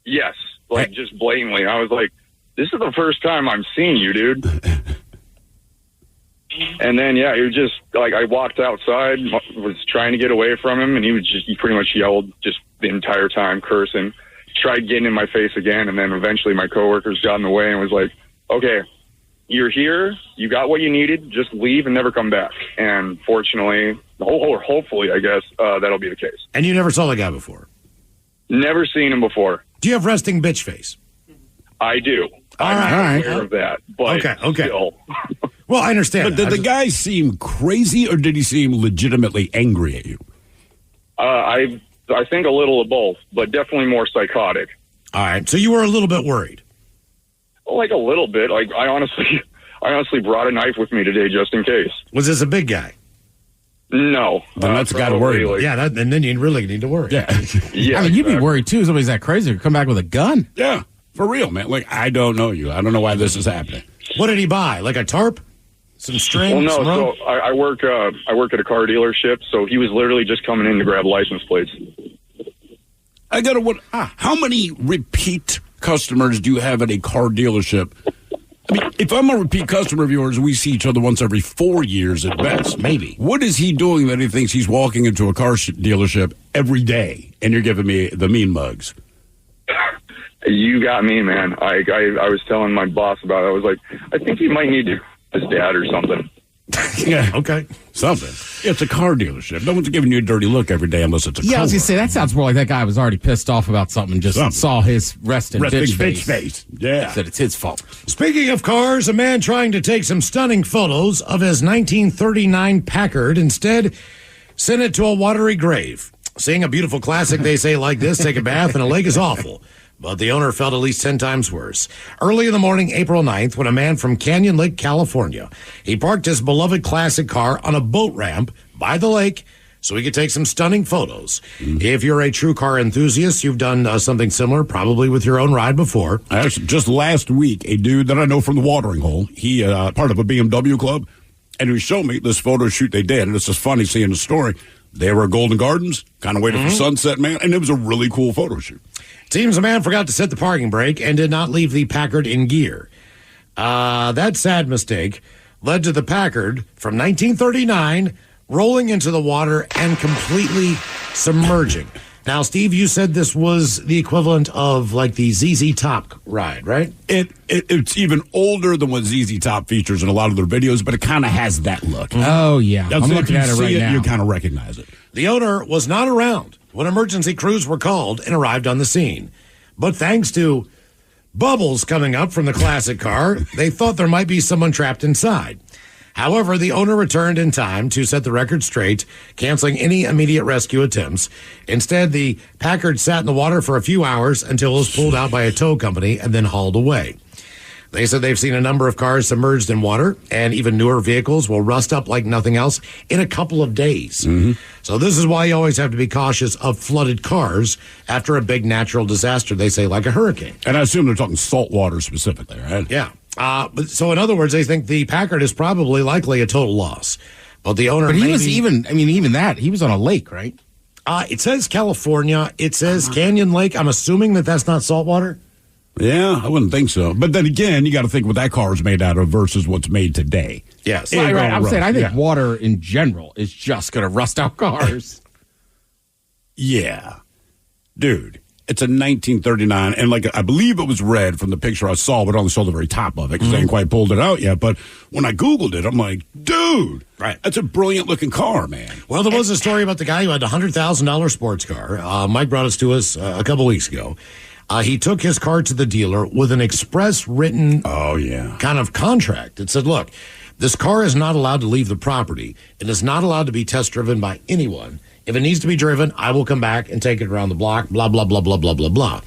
Yes, like just blatantly. I was like, this is the first time I'm seeing you, dude. And then, yeah, he was just, like, I walked outside, was trying to get away from him, and he pretty much yelled just the entire time, cursing. Tried getting in my face again, and then eventually my coworkers got in the way and was like, okay, you're here, you got what you needed, just leave and never come back. And fortunately, or hopefully, I guess, that'll be the case. And you never saw the guy before? Never seen him before. Do you have resting bitch face? I do. I'm aware of that, but okay. Still. Well, I understand. But did the guy seem crazy, or did he seem legitimately angry at you? I think a little of both, but definitely more psychotic. All right, so you were a little bit worried. Like a little bit. Like I honestly brought a knife with me today just in case. Was this a big guy? No. Then that's got to worry. Like, yeah, and then you really need to worry. Yeah. Yeah. I mean, you'd be worried too. Somebody's that crazy to come back with a gun. Yeah, for real, man. Like, I don't know you. I don't know why this is happening. What did he buy? Like a tarp? Some string? Well, no. Some rope? So I work at a car dealership. So he was literally just coming in to grab license plates. I got to. How many repeat customers do you have at a car dealership? I mean, if I'm a repeat customer of yours, we see each other once every 4 years at best. Maybe. What is he doing that he thinks he's walking into a car dealership every day and you're giving me the mean mugs? You got me, man. I was telling my boss about it. I was like, I think he might need his dad or something. Yeah, okay. Something. It's a car dealership. No one's giving you a dirty look every day unless it's a I was going to say, that sounds more like that guy was already pissed off about something and just saw his resting bitch face. Yeah. Said it's his fault. Speaking of cars, a man trying to take some stunning photos of his 1939 Packard instead sent it to a watery grave. Seeing a beautiful classic, they say, like this, take a bath in a lake is awful. But the owner felt at least 10 times worse. Early in the morning, April 9th, when a man from Canyon Lake, California, he parked his beloved classic car on a boat ramp by the lake so he could take some stunning photos. If you're a true car enthusiast, you've done something similar, probably with your own ride before. Actually, just last week, a dude that I know from the watering hole, he part of a BMW club, and he showed me this photo shoot they did, and it's just funny seeing the story. They were at Golden Gardens, kind of waiting for sunset, man, and it was a really cool photo shoot. Seems the man forgot to set the parking brake and did not leave the Packard in gear. That sad mistake led to the Packard from 1939 rolling into the water and completely submerging. Now, Steve, you said this was the equivalent of like the ZZ Top ride, right? It's even older than what ZZ Top features in a lot of their videos, but it kind of has that look. Oh, yeah. I'm looking at it right now. You kind of recognize it. The owner was not around when emergency crews were called and arrived on the scene. But thanks to bubbles coming up from the classic car, they thought there might be someone trapped inside. However, the owner returned in time to set the record straight, canceling any immediate rescue attempts. Instead, the Packard sat in the water for a few hours until it was pulled out by a tow company and then hauled away. They said they've seen a number of cars submerged in water, and even newer vehicles will rust up like nothing else in a couple of days. So this is why you always have to be cautious of flooded cars after a big natural disaster, they say, like a hurricane. And I assume they're talking salt water specifically, right? Yeah. So in other words, they think the Packard is probably likely a total loss. But the owner But he was even that, he was on a lake, right? It says California. It says Canyon Lake. I'm assuming that's not salt water. Yeah, I wouldn't think so. But then again, you got to think what that car is made out of versus what's made today. Yes. Right. I'm saying I think water in general is just going to rust out cars. Yeah. Dude, it's a 1939, and like I believe it was red from the picture I saw, but only saw the very top of it because I ain't quite pulled it out yet. But when I Googled it, I'm like, dude, that's a brilliant-looking car, man. Well, there was a story about the guy who had a $100,000 sports car. Mike brought us to us a couple weeks ago. He took his car to the dealer with an express written kind of contract. It said, look, this car is not allowed to leave the property. It is not allowed to be test driven by anyone. If it needs to be driven, I will come back and take it around the block, blah, blah, blah, blah, blah, blah, blah.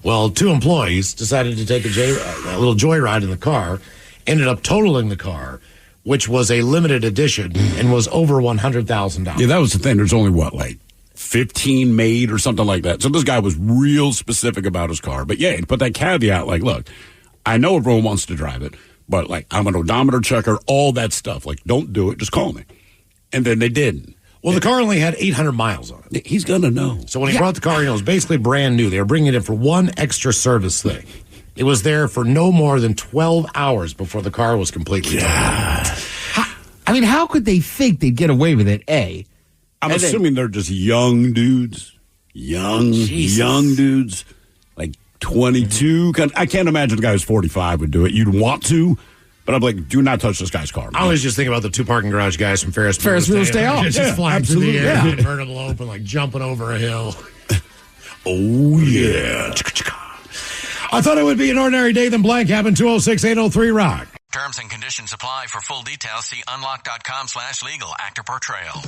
Well, two employees decided to take a little joyride in the car, ended up totaling the car, which was a limited edition and was over $100,000. Yeah, that was the thing. There's only, 15 made or something like that. So this guy was real specific about his car. But yeah, put that caveat, look, I know everyone wants to drive it, but I'm an odometer checker, all that stuff. Don't do it. Just call me. And then they didn't. Well, the car only had 800 miles on it. He's going to know. So when he brought the car, it was basically brand new. They were bringing it in for one extra service thing. It was there for no more than 12 hours before the car was completely totaled. How could they think they'd get away with it, A? I'm assuming they're just young dudes. Young dudes. 22. I can't imagine a guy who's 45 would do it. You'd want to, but I'm like, do not touch this guy's car. I was just thinking about the two parking garage guys from Ferris Bueller's Day Off. Just flying through the air, convertible open, jumping over a hill. Oh, yeah. I thought it would be an ordinary day than blank happened 206-803-ROCK. Terms and conditions apply. For full details, see unlock.com/legal. Actor portrayal.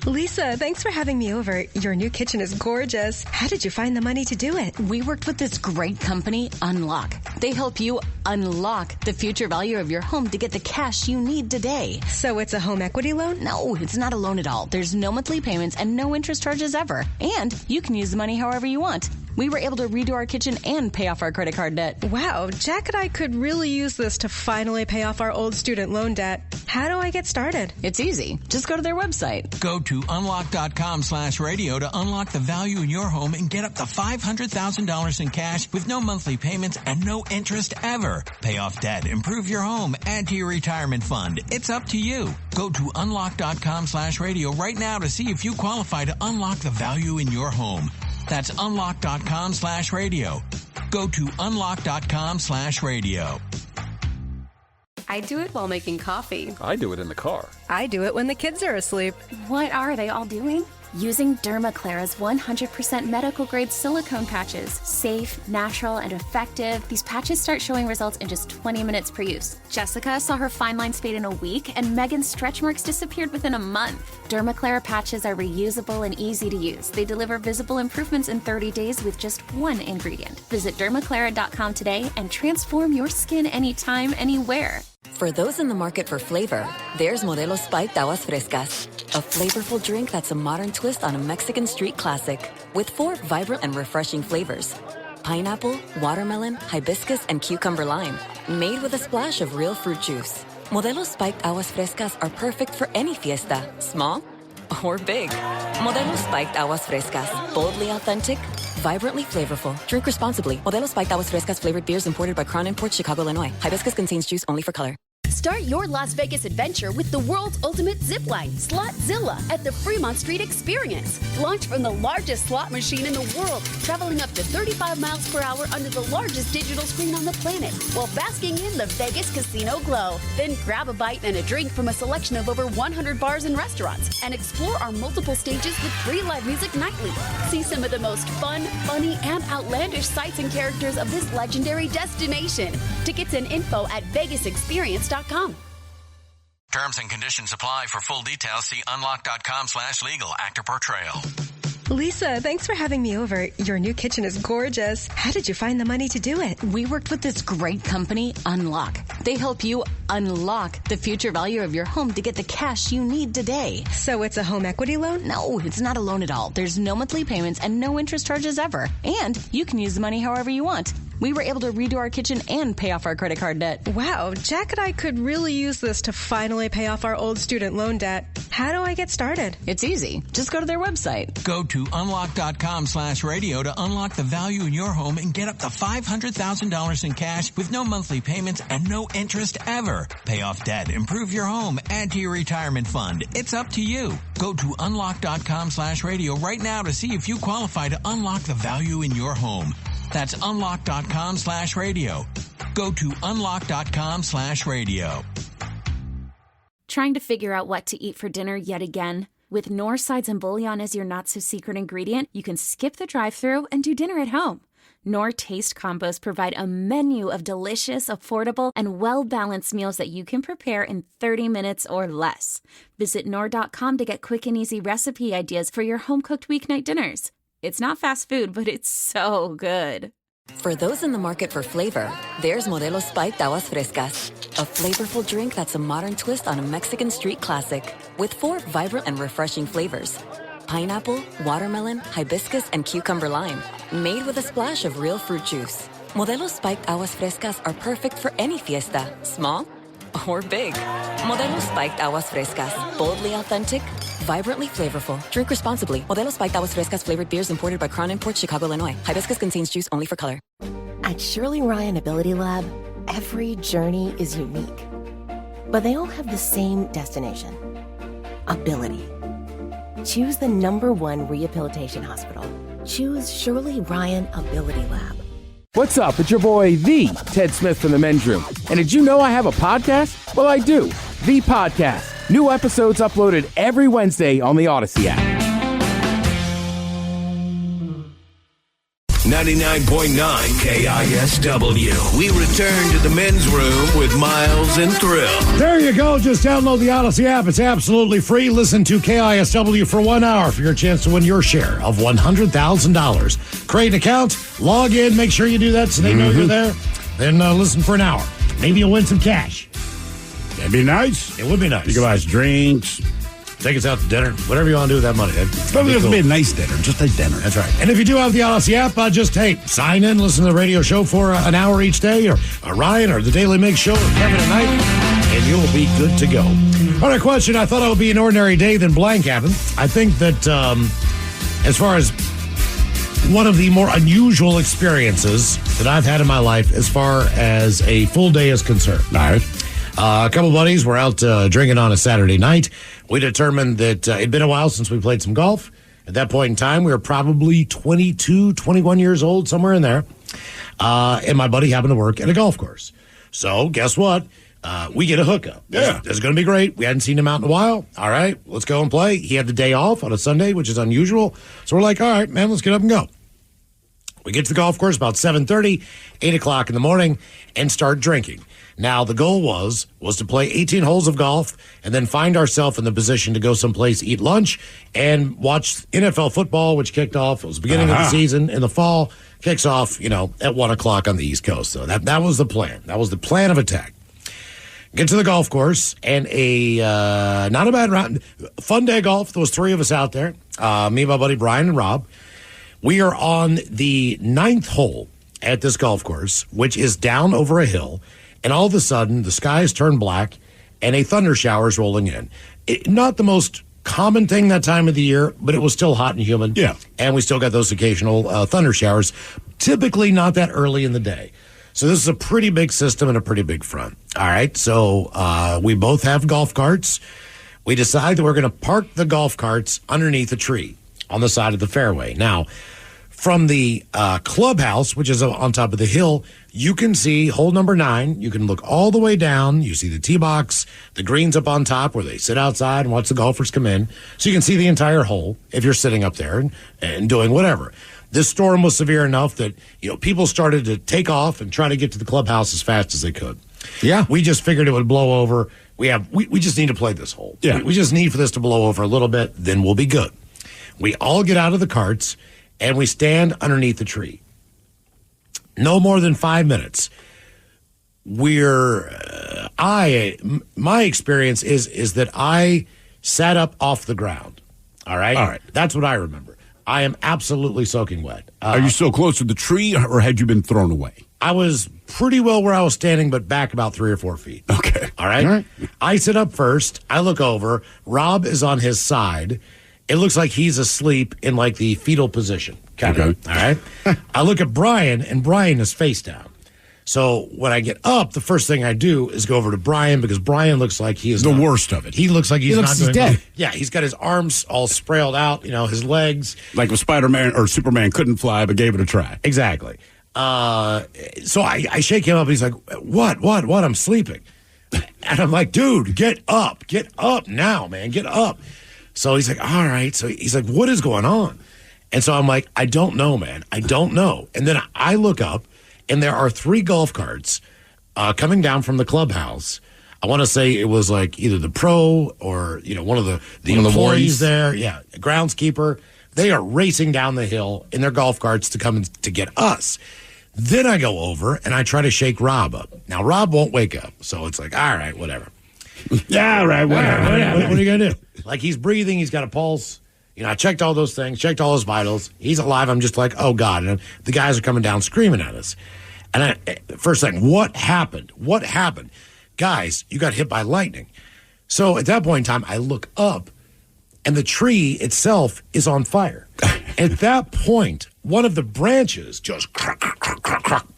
Lisa, thanks for having me over. Your new kitchen is gorgeous. How did you find the money to do it? We worked with this great company, Unlock. They help you unlock the future value of your home to get the cash you need today. So it's a home equity loan? No, it's not a loan at all. There's no monthly payments and no interest charges ever. And you can use the money however you want. We were able to redo our kitchen and pay off our credit card debt. Wow, Jack and I could really use this to finally pay off our old student loan debt. How do I get started? It's easy. Just go to their website. Go to unlock.com/radio to unlock the value in your home and get up to $500,000 in cash with no monthly payments and no interest ever. Pay off debt, improve your home, add to your retirement fund. It's up to you. Go to unlock.com/radio right now to see if you qualify to unlock the value in your home. That's unlock.com/radio. Go to unlock.com/radio. I do it while making coffee. I do it in the car. I do it when the kids are asleep. What are they all doing? Using Dermaclara's 100% medical-grade silicone patches. Safe, natural, and effective, these patches start showing results in just 20 minutes per use. Jessica saw her fine lines fade in a week, and Megan's stretch marks disappeared within a month. Dermaclara patches are reusable and easy to use. They deliver visible improvements in 30 days with just one ingredient. Visit dermaclara.com today and transform your skin anytime, anywhere. For those in the market for flavor, there's Modelo Spiked Aguas Frescas, a flavorful drink that's a modern twist on a Mexican street classic, with 4 vibrant and refreshing flavors: pineapple, watermelon, hibiscus, and cucumber lime, made with a splash of real fruit juice. Modelo Spiked Aguas Frescas are perfect for any fiesta, small or big. Modelo Spiked Aguas Frescas, boldly authentic, vibrantly flavorful. Drink responsibly. Modelo Spiked Aguas Frescas flavored beers imported by Crown Imports, Chicago, Illinois. Hibiscus contains juice only for color. Start your Las Vegas adventure with the world's ultimate zipline, Slotzilla, at the Fremont Street Experience. Launch from the largest slot machine in the world, traveling up to 35 miles per hour under the largest digital screen on the planet, while basking in the Vegas casino glow. Then grab a bite and a drink from a selection of over 100 bars and restaurants, and explore our multiple stages with free live music nightly. See some of the most fun, funny, and outlandish sights and characters of this legendary destination. Tickets and info at vegasexperience.com. Terms and conditions apply. For full details, see unlock.com/legal. Actor portrayal. Lisa, thanks for having me over. Your new kitchen is gorgeous. How did you find the money to do it? We worked with this great company, Unlock. They help you unlock the future value of your home to get the cash you need today. So it's a home equity loan? No, it's not a loan at all. There's no monthly payments and no interest charges ever. And you can use the money however you want. We were able to redo our kitchen and pay off our credit card debt. Wow, Jack and I could really use this to finally pay off our old student loan debt. How do I get started? It's easy. Just go to their website. Go to unlock.com/radio to unlock the value in your home and get up to $500,000 in cash with no monthly payments and no interest ever. Pay off debt, improve your home, add to your retirement fund. It's up to you. Go to unlock.com/radio right now to see if you qualify to unlock the value in your home. That's unlock.com/radio. Go to unlock.com/radio. Trying to figure out what to eat for dinner yet again? With Knorr sides and bouillon as your not-so-secret ingredient, you can skip the drive-thru and do dinner at home. Knorr Taste Combos provide a menu of delicious, affordable, and well-balanced meals that you can prepare in 30 minutes or less. Visit Knorr.com to get quick and easy recipe ideas for your home-cooked weeknight dinners. It's not fast food, but it's so good. For those in the market for flavor, there's Modelo Spiked Aguas Frescas, a flavorful drink that's a modern twist on a Mexican street classic, with 4 vibrant and refreshing flavors: pineapple, watermelon, hibiscus, and cucumber lime, made with a splash of real fruit juice. Modelo Spiked Aguas Frescas are perfect for any fiesta, small or big. Modelo Spiked Aguas Frescas, boldly authentic, vibrantly flavorful. Drink responsibly. Modelo Spiked Aguas Frescas flavored beers imported by Crown Imports, Chicago, Illinois. Hibiscus contains juice only for color. At Shirley Ryan Ability Lab, every journey is unique, but they all have the same destination: ability. Choose the #1 rehabilitation hospital. Choose Shirley Ryan Ability Lab. What's up? It's your boy, the Ted Smith from the Men's Room. And did you know I have a podcast? Well, I do. The Podcast. New episodes uploaded every Wednesday on the Odyssey app. 99.9 KISW. We return to the Men's Room with Miles and Thrill. There you go. Just download the Odyssey app. It's absolutely free. Listen to KISW for 1 hour for your chance to win your share of $100,000. Create an account, log in, make sure you do that so they know you're there. Then listen for an hour. Maybe you'll win some cash. That'd be nice. It would be nice. You can buy us drinks. Take us out to dinner. Whatever you want to do with that money. It doesn't be a nice dinner, just a dinner. That's right. And if you do have the Odyssey app, just, sign in, listen to the radio show for an hour each day, or Ryan, or the Daily Mix Show, or Kevin at night, and you'll be good to go. All right, question. I thought it would be an ordinary day, then blank happened. I think that as far as one of the more unusual experiences that I've had in my life as far as a full day is concerned. All right. A couple buddies were out drinking on a Saturday night. We determined that it'd been a while since we played some golf. At that point in time, we were probably 22, 21 years old, somewhere in there. And my buddy happened to work at a golf course. So guess what? we get a hookup. Yeah. This is going to be great. We hadn't seen him out in a while. All right, let's go and play. He had the day off on a Sunday, which is unusual. So we're like, all right, man, let's get up and go. We get to the golf course about 7:30, 8 o'clock in the morning, and start drinking. Now, the goal was to play 18 holes of golf and then find ourselves in the position to go someplace, eat lunch, and watch NFL football, which kicked off. It was the beginning of the season in the fall. Kicks off, at 1 o'clock on the East Coast. So that was the plan. That was the plan of attack. Get to the golf course, and not a bad round. Fun day of golf. There was 3 of us out there. Me, my buddy Brian, and Rob. We are on the 9th hole at this golf course, which is down over a hill. And all of a sudden, the skies turn black, and a thunder shower is rolling in. Not the most common thing that time of the year, but it was still hot and humid. Yeah. And we still got those occasional thunder showers, typically not that early in the day. So this is a pretty big system and a pretty big front. All right, so we both have golf carts. We decide that we're going to park the golf carts underneath a tree on the side of the fairway. Now, from the clubhouse, which is on top of the hill, you can see hole number 9. You can look all the way down. You see the tee box, the greens up on top where they sit outside and watch the golfers come in. So you can see the entire hole if you're sitting up there and doing whatever. This storm was severe enough that people started to take off and try to get to the clubhouse as fast as they could. Yeah. We just figured it would blow over. We just need to play this hole. Yeah. We just need for this to blow over a little bit, then we'll be good. We all get out of the carts, and we stand underneath the tree. No more than 5 minutes. My experience is that I sat up off the ground. All right? All right. That's what I remember. I am absolutely soaking wet. Are you so close to the tree, or had you been thrown away? I was pretty well where I was standing, but back about 3 or 4 feet. Okay. All right? I sit up first. I look over. Rob is on his side. It looks like he's asleep in like the fetal position. Kind of. All right? I look at Brian, and Brian is face down. So when I get up, the first thing I do is go over to Brian, because Brian looks like he is the worst of it. He looks like he's not doing dead. well. Yeah, he's got his arms all sprayled out, his legs. Like if Spider-Man or Superman couldn't fly, but gave it a try. Exactly. So I shake him up. He's like, what? I'm sleeping. And I'm like, dude, get up now, man, get up. So he's like, all right. So he's like, what is going on? And so I'm like, I don't know, man. I don't know. And then I look up, and there are 3 golf carts coming down from the clubhouse. I want to say it was like either the pro or, one of the employees there. Yeah, a groundskeeper. They are racing down the hill in their golf carts to come to get us. Then I go over, and I try to shake Rob up. Now, Rob won't wake up, so it's like, all right, whatever. Yeah, all right, whatever. What are you going to do? Like, he's breathing. He's got a pulse. I checked all those things, checked all his vitals. He's alive. I'm just like, oh, God. And the guys are coming down screaming at us. And first thing, what happened? What happened? Guys, you got hit by lightning. So at that point in time, I look up, and the tree itself is on fire. At that point, one of the branches just crack,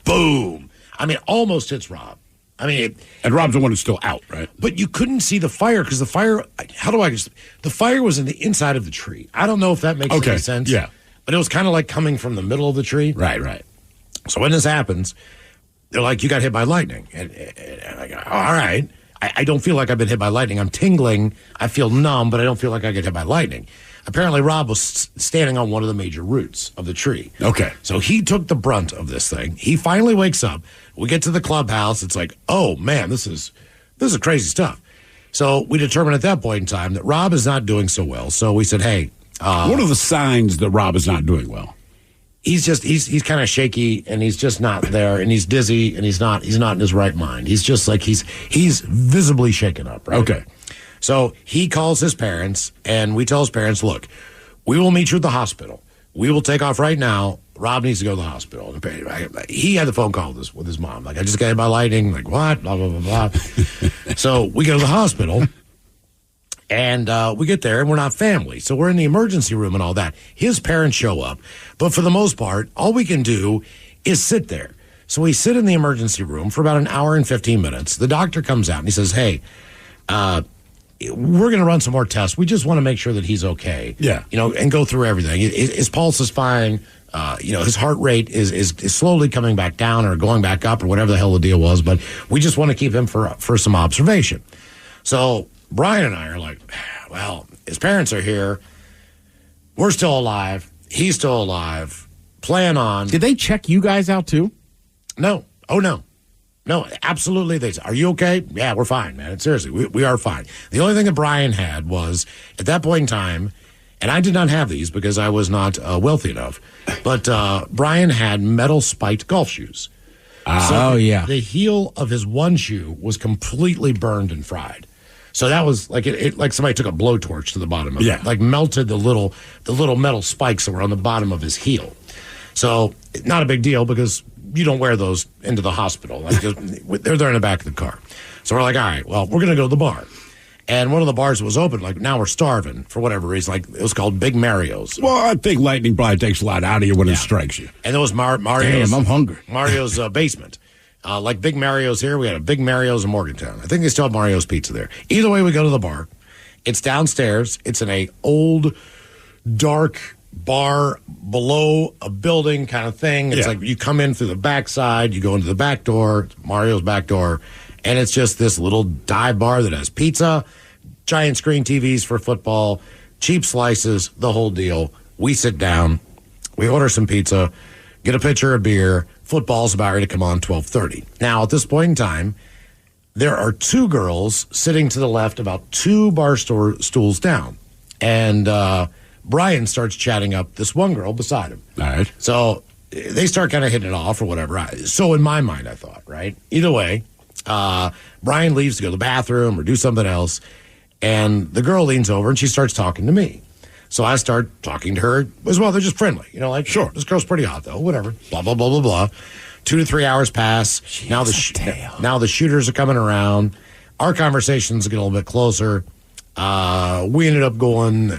boom. I mean, almost hits Rob. And Rob's the one who's still out, right? But you couldn't see the fire because the fire, the fire was in the inside of the tree. I don't know if that makes any sense. Yeah. But it was kind of like coming from the middle of the tree. Right. So when this happens, they're like, you got hit by lightning. And I go, all right. I don't feel like I've been hit by lightning. I'm tingling. I feel numb, but I don't feel like I get hit by lightning. Apparently, Rob was standing on one of the major roots of the tree. Okay. So he took the brunt of this thing. He finally wakes up. We get to the clubhouse. It's like, oh, man, this is crazy stuff. So we determined at that point in time that Rob is not doing so well. So we said, hey. What are the signs that Rob is not doing well? He's kind of shaky, and he's just not there, and he's dizzy, and he's not in his right mind. He's just like he's visibly shaken up, right? Okay. So he calls his parents, and we tell his parents, look, we will meet you at the hospital. We will take off right now. Rob needs to go to the hospital. He had the phone call with his mom. Like, I just got hit by lightning. Like, what? Blah, blah, blah, blah. So we go to the hospital, and we get there, and we're not family. So we're in the emergency room and all that. His parents show up. But for the most part, all we can do is sit there. So we sit in the emergency room for about an hour and 15 minutes. The doctor comes out, and he says, hey, we're going to run some more tests. We just want to make sure that he's okay. Yeah. And go through everything. His pulse is fine. his heart rate is slowly coming back down or going back up or whatever the hell the deal was, but we just want to keep him for some observation. So Brian and I are like, well, his parents are here. We're still alive. He's still alive. Plan on. Did they check you guys out too? No. Oh, no. No, absolutely. They said, are you okay? Yeah, we're fine, man. Seriously, we are fine. The only thing that Brian had was, at that point in time, and I did not have these because I was not wealthy enough, but Brian had metal spiked golf shoes. Yeah. The heel of his one shoe was completely burned and fried. So that was like it like somebody took a blowtorch to the bottom of it, like melted the little metal spikes that were on the bottom of his heel. So not a big deal because you don't wear those into the hospital. Like they're in the back of the car. So we're like, all right, well, we're going to go to the bar. And one of the bars was open. Like, now we're starving for whatever reason. Like, it was called Big Mario's. Well, I think lightning probably takes a lot out of you when it strikes you. And it was Mario's. Damn, I'm hungry. Mario's basement. Like Big Mario's here, we had a Big Mario's in Morgantown. I think they still have Mario's Pizza there. Either way, we go to the bar. It's downstairs. It's in a old, dark bar below a building kind of thing. It's like you come in through the backside, you go into the back door, Mario's back door, and it's just this little dive bar that has pizza, giant screen TVs for football, cheap slices, the whole deal. We sit down, we order some pizza, get a pitcher of beer. Football's about ready to come on 12:30. Now, at this point in time, there are two girls sitting to the left about two bar stools down. And Brian starts chatting up this one girl beside him. All right. So they start kind of hitting it off or whatever. So in my mind, I thought, right? Either way, Brian leaves to go to the bathroom or do something else. And the girl leans over and she starts talking to me. So I start talking to her as well. They're just friendly. You know, like, sure, this girl's pretty hot, though. Whatever. Blah, blah, blah, blah, blah. 2 to 3 hours pass. Now the shooters are coming around. Our conversations get a little bit closer. We ended up going,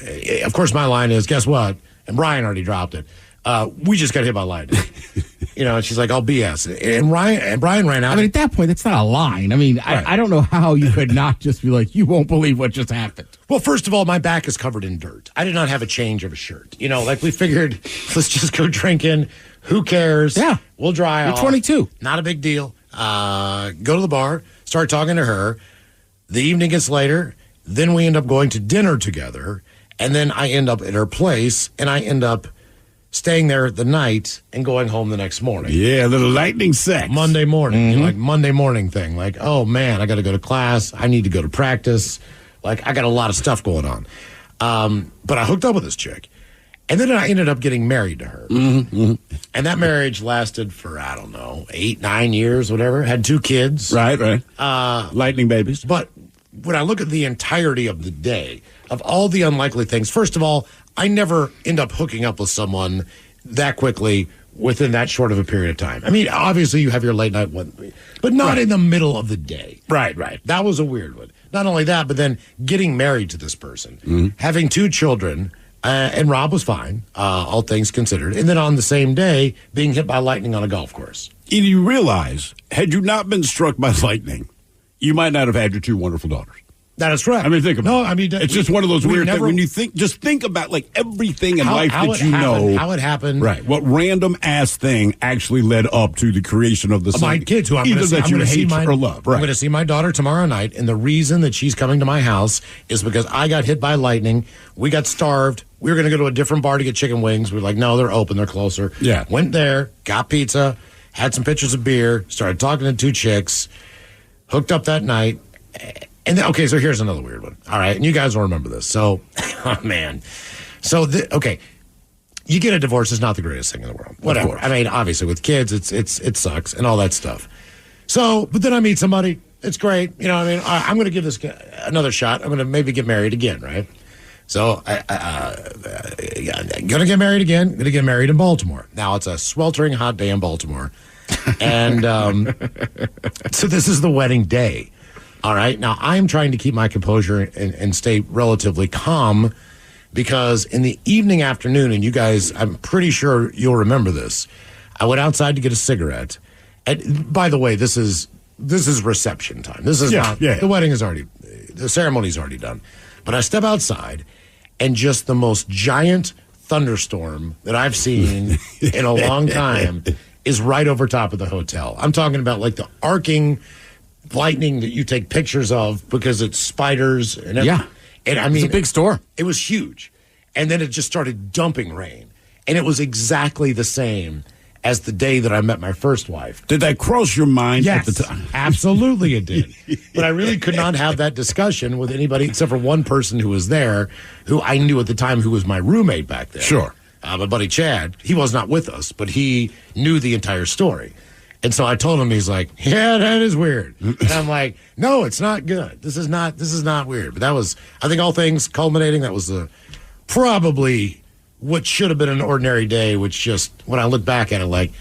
of course, my line is, guess what? And Brian already dropped it. We just got hit by lightning. You know, and she's like, "I'll BS." And Brian ran out. I mean, at that point, that's not a line. I mean, right. I don't know how you could not just be like, "You won't believe what just happened." Well, first of all, my back is covered in dirt. I did not have a change of a shirt. You know, like we figured, let's just go drinking. Who cares? Yeah, we'll dry You're off. 22. Not a big deal. Go to the bar, start talking to her. The evening gets later. Then we end up going to dinner together, and then I end up at her place, and I end up staying there the night and going home the next morning. Yeah, a little lightning sex. Monday morning. You know, like Monday morning thing. Like, oh, man, I got to go to class. I need to go to practice. Like, I got a lot of stuff going on. But I hooked up with this chick. And then I ended up getting married to her. And that marriage lasted for, I don't know, 8, 9 years, whatever. Had 2 kids. Right. Lightning babies. But when I look at the entirety of the day, of all the unlikely things, first of all, I never end up hooking up with someone that quickly within that short of a period of time. I mean, obviously you have your late night one, but not in the middle of the day. Right. That was a weird one. Not only that, but then getting married to this person, having 2 children, and Rob was fine, all things considered. And then on the same day, being hit by lightning on a golf course. And you realize, had you not been struck by lightning, you might not have had your 2 wonderful daughters. That is correct. I mean, think about it. No, I mean, it's just one of those weird things. When you think about like everything in life that you know. How it happened. Right. What random ass thing actually led up to the creation of the son. My kids, who I'm going to see or love. Right. I'm going to see my daughter tomorrow night, and the reason that she's coming to my house is because I got hit by lightning. We got starved. We were going to go to a different bar to get chicken wings. We were like, no, they're open. They're closer. Yeah. Went there, got pizza, had some pitchers of beer, started talking to 2 chicks, hooked up that night. And then, okay, so here's another weird one. All right, and you guys will remember this. So, oh, man. So, okay, you get a divorce is not the greatest thing in the world. Whatever. I mean, obviously, with kids, it sucks and all that stuff. So, but then I meet somebody. It's great. You know what I mean? I'm going to give this another shot. I'm going to maybe get married again, right? So, I'm going to get married again. I'm going to get married in Baltimore. Now, it's a sweltering hot day in Baltimore. And so this is the wedding day. All right. Now, I'm trying to keep my composure and stay relatively calm because in the evening, afternoon, and you guys, I'm pretty sure you'll remember this, I went outside to get a cigarette. And by the way, this is reception time. This is not, the wedding is already, the ceremony is already done. But I step outside and just the most giant thunderstorm that I've seen in a long time is right over top of the hotel. I'm talking about like the arcing lightning that you take pictures of because it's spiders. And Yeah. And I mean, It's a big storm. It was huge. And then it just started dumping rain. And it was exactly the same as the day that I met my first wife. Did that cross your mind Yes, at the time? absolutely it did. But I really could not have that discussion with anybody except for one person who was there, who I knew at the time who was my roommate back there. Sure. My buddy Chad. He was not with us, but he knew the entire story. And so I told him, he's like, yeah, that is weird. And I'm like, no, it's not good. This is not weird. But that was, I think all things culminating, that was probably what should have been an ordinary day, which just, when I look back at it, like,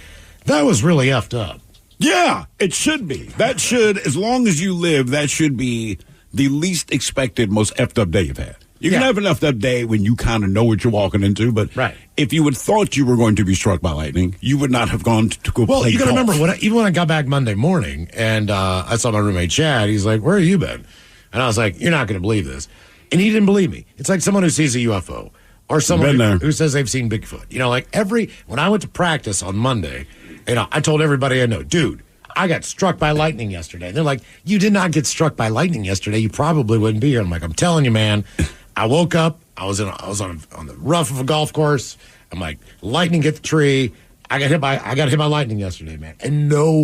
that was really effed up. Yeah, it should be. That should, as long as you live, that should be the least expected, most effed up day you've had. You can have an effed up day when you kind of know what you're walking into, but if you had thought you were going to be struck by lightning, you would not have gone to go play Well, you got to golf. remember, even when I got back Monday morning and I saw my roommate Chad, he's like, where have you been? And I was like, you're not going to believe this. And he didn't believe me. It's like someone who sees a UFO or someone who says they've seen Bigfoot. You know, like when I went to practice on Monday, you know, I told everybody I know, dude, I got struck by lightning yesterday. And they're like, you did not get struck by lightning yesterday. You probably wouldn't be here. I'm like, I'm telling you, man. I woke up. I was on the rough of a golf course. I'm like, lightning hit the tree. I got hit by lightning yesterday, man. And no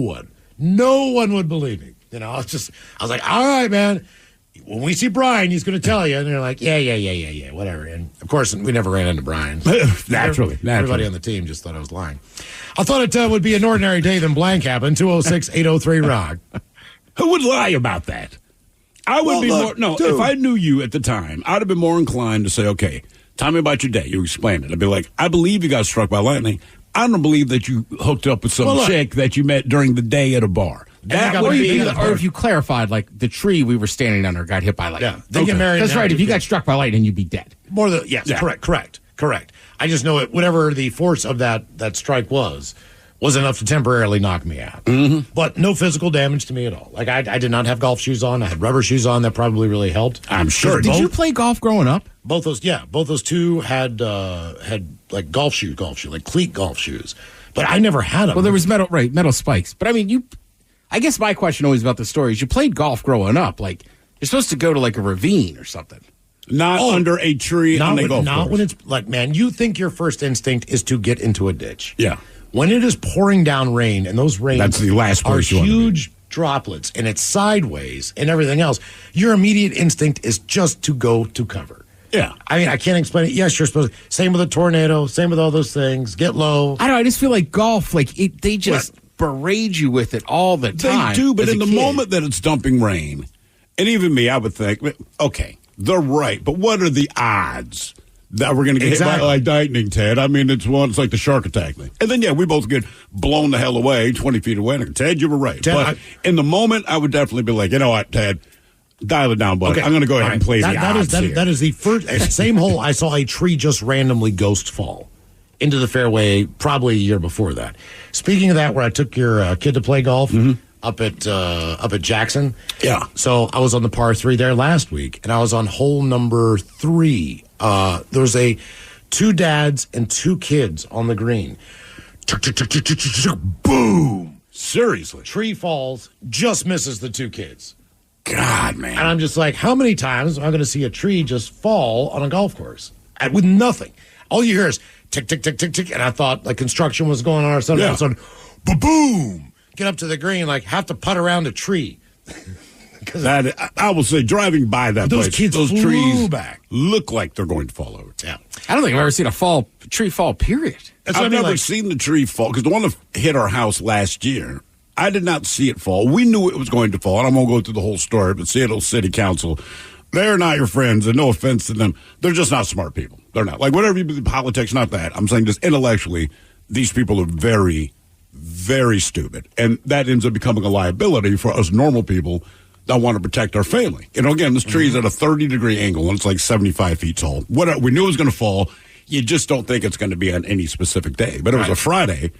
one would believe me. You know, I was like, all right, man. When we see Brian, he's going to tell you. And they're like, yeah, whatever. And of course, we never ran into Brian. Naturally. Everybody on the team just thought I was lying. I thought it would be an ordinary day than blank happened. 206-803-ROCK. Who would lie about that? I would be more. No, if I knew you at the time, I'd have been more inclined to say, okay, tell me about your day. You explain it. I'd be like, I believe you got struck by lightning. I don't believe that you hooked up with some chick that you met during the day at a bar. That would be, or if you clarified, like the tree we were standing under got hit by lightning. Yeah, they get married. That's right. If you got struck by lightning, you'd be dead. Correct. I just know it. Whatever the force of that strike was enough to temporarily knock me out. Mm-hmm. But no physical damage to me at all. Like I did not have golf shoes on. I had rubber shoes on. That probably really helped. I'm sure. Did you play golf growing up? Both those two had like golf shoes, like cleat golf shoes. But I never had them. Well, there was metal spikes. But I mean, I guess my question always about the story is you played golf growing up. Like you're supposed to go to like a ravine or something. Not under a tree on a golf course. Not when it's like, man, you think your first instinct is to get into a ditch. Yeah. When it is pouring down rain, and those rains That's the last are place you want to be. huge droplets, and it's sideways and everything else, your immediate instinct is just to go to cover. Yeah. I mean, I can't explain it. Yes, you're supposed to. Same with a tornado, same with all those things. Get low. I don't know. I just feel like golf, like they just berate you with it all the time. They do, but in the moment that it's dumping rain, and even me, I would think, okay, they're right, but what are the odds that we're going to get hit by like lightning, Ted? I mean, it's like the shark attack thing. And then, we both get blown the hell away, 20 feet away. Ted, you were right. Ted, but in the moment, I would definitely be like, you know what, Ted, dial it down, buddy. Okay. I'm going to go ahead and play the odds here. That is the first, same hole, I saw a tree just randomly ghost fall into the fairway probably a year before that. Speaking of that, where I took your kid to play golf up at Jackson. Yeah. So I was on the par 3 there last week, and I was on hole number 3. There was 2 dads and 2 kids on the green. Boom! Seriously. Tree falls, just misses the 2 kids. God, man. And I'm just like, how many times am I going to see a tree just fall on a golf course with nothing? All you hear is tick, tick, tick, tick, tick. And I thought like construction was going on or something. Yeah. So, boom! Get up to the green, like have to putt around a tree. That I will say, driving by that those place, kids those flew trees back. Look like they're going to fall over. Yeah, I don't think I've ever seen a tree fall. Period. I've never seen the tree fall because the one that hit our house last year, I did not see it fall. We knew it was going to fall. And I won't go through the whole story, but Seattle City Council, they're not your friends, and no offense to them, they're just not smart people. They're not. Like whatever you do, politics, not that. I'm saying just intellectually, these people are very, very stupid, and that ends up becoming a liability for us normal people that want to protect our family. You know, again, this tree is at a 30-degree angle, and it's like 75 feet tall. We knew it was going to fall. You just don't think it's going to be on any specific day. But it was a Friday,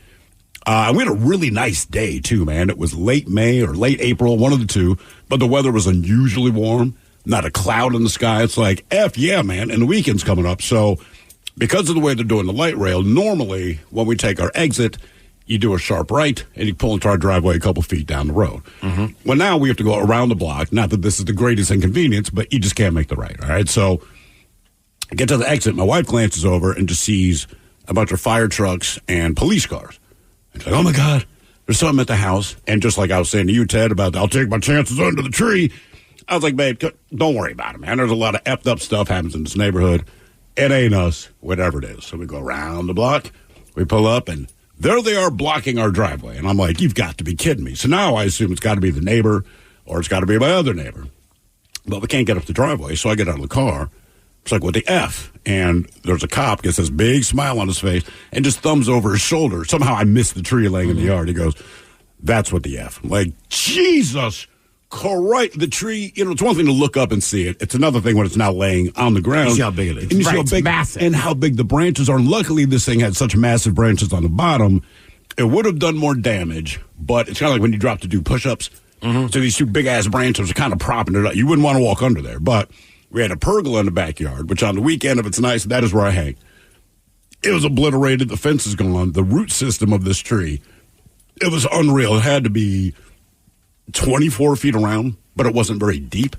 and we had a really nice day, too, man. It was late May or late April, one of the two, but the weather was unusually warm, not a cloud in the sky. It's like, F yeah, man, and the weekend's coming up, so because of the way they're doing the light rail, normally when we take our exit, you do a sharp right, and you pull into our driveway a couple feet down the road. Well, now we have to go around the block. Not that this is the greatest inconvenience, but you just can't make the right, all right? So I get to the exit. My wife glances over and just sees a bunch of fire trucks and police cars. And she's like, oh, my God, there's something at the house. And just like I was saying to you, Ted, about I'll take my chances under the tree, I was like, babe, don't worry about it, man. There's a lot of effed up stuff happens in this neighborhood. It ain't us, whatever it is. So we go around the block. We pull up, and there they are blocking our driveway. And I'm like, you've got to be kidding me. So now I assume it's got to be the neighbor or it's got to be my other neighbor. But we can't get up the driveway, so I get out of the car. It's like, what the F? And there's a cop, gets this big smile on his face, and just thumbs over his shoulder. Somehow I missed the tree laying in the yard. He goes, that's what the F. I'm like, Jesus Christ. The tree, it's one thing to look up and see it. It's another thing when it's now laying on the ground. You see how big it is. And you see how big, massive. And how big the branches are. And luckily, this thing had such massive branches on the bottom, it would have done more damage, but it's kind of like when you drop to do push-ups. So these two big-ass branches are kind of propping it up. You wouldn't want to walk under there, but we had a pergola in the backyard, which on the weekend, if it's nice, that is where I hang. It was obliterated. The fence is gone. The root system of this tree, it was unreal. It had to be 24 feet around, but it wasn't very deep.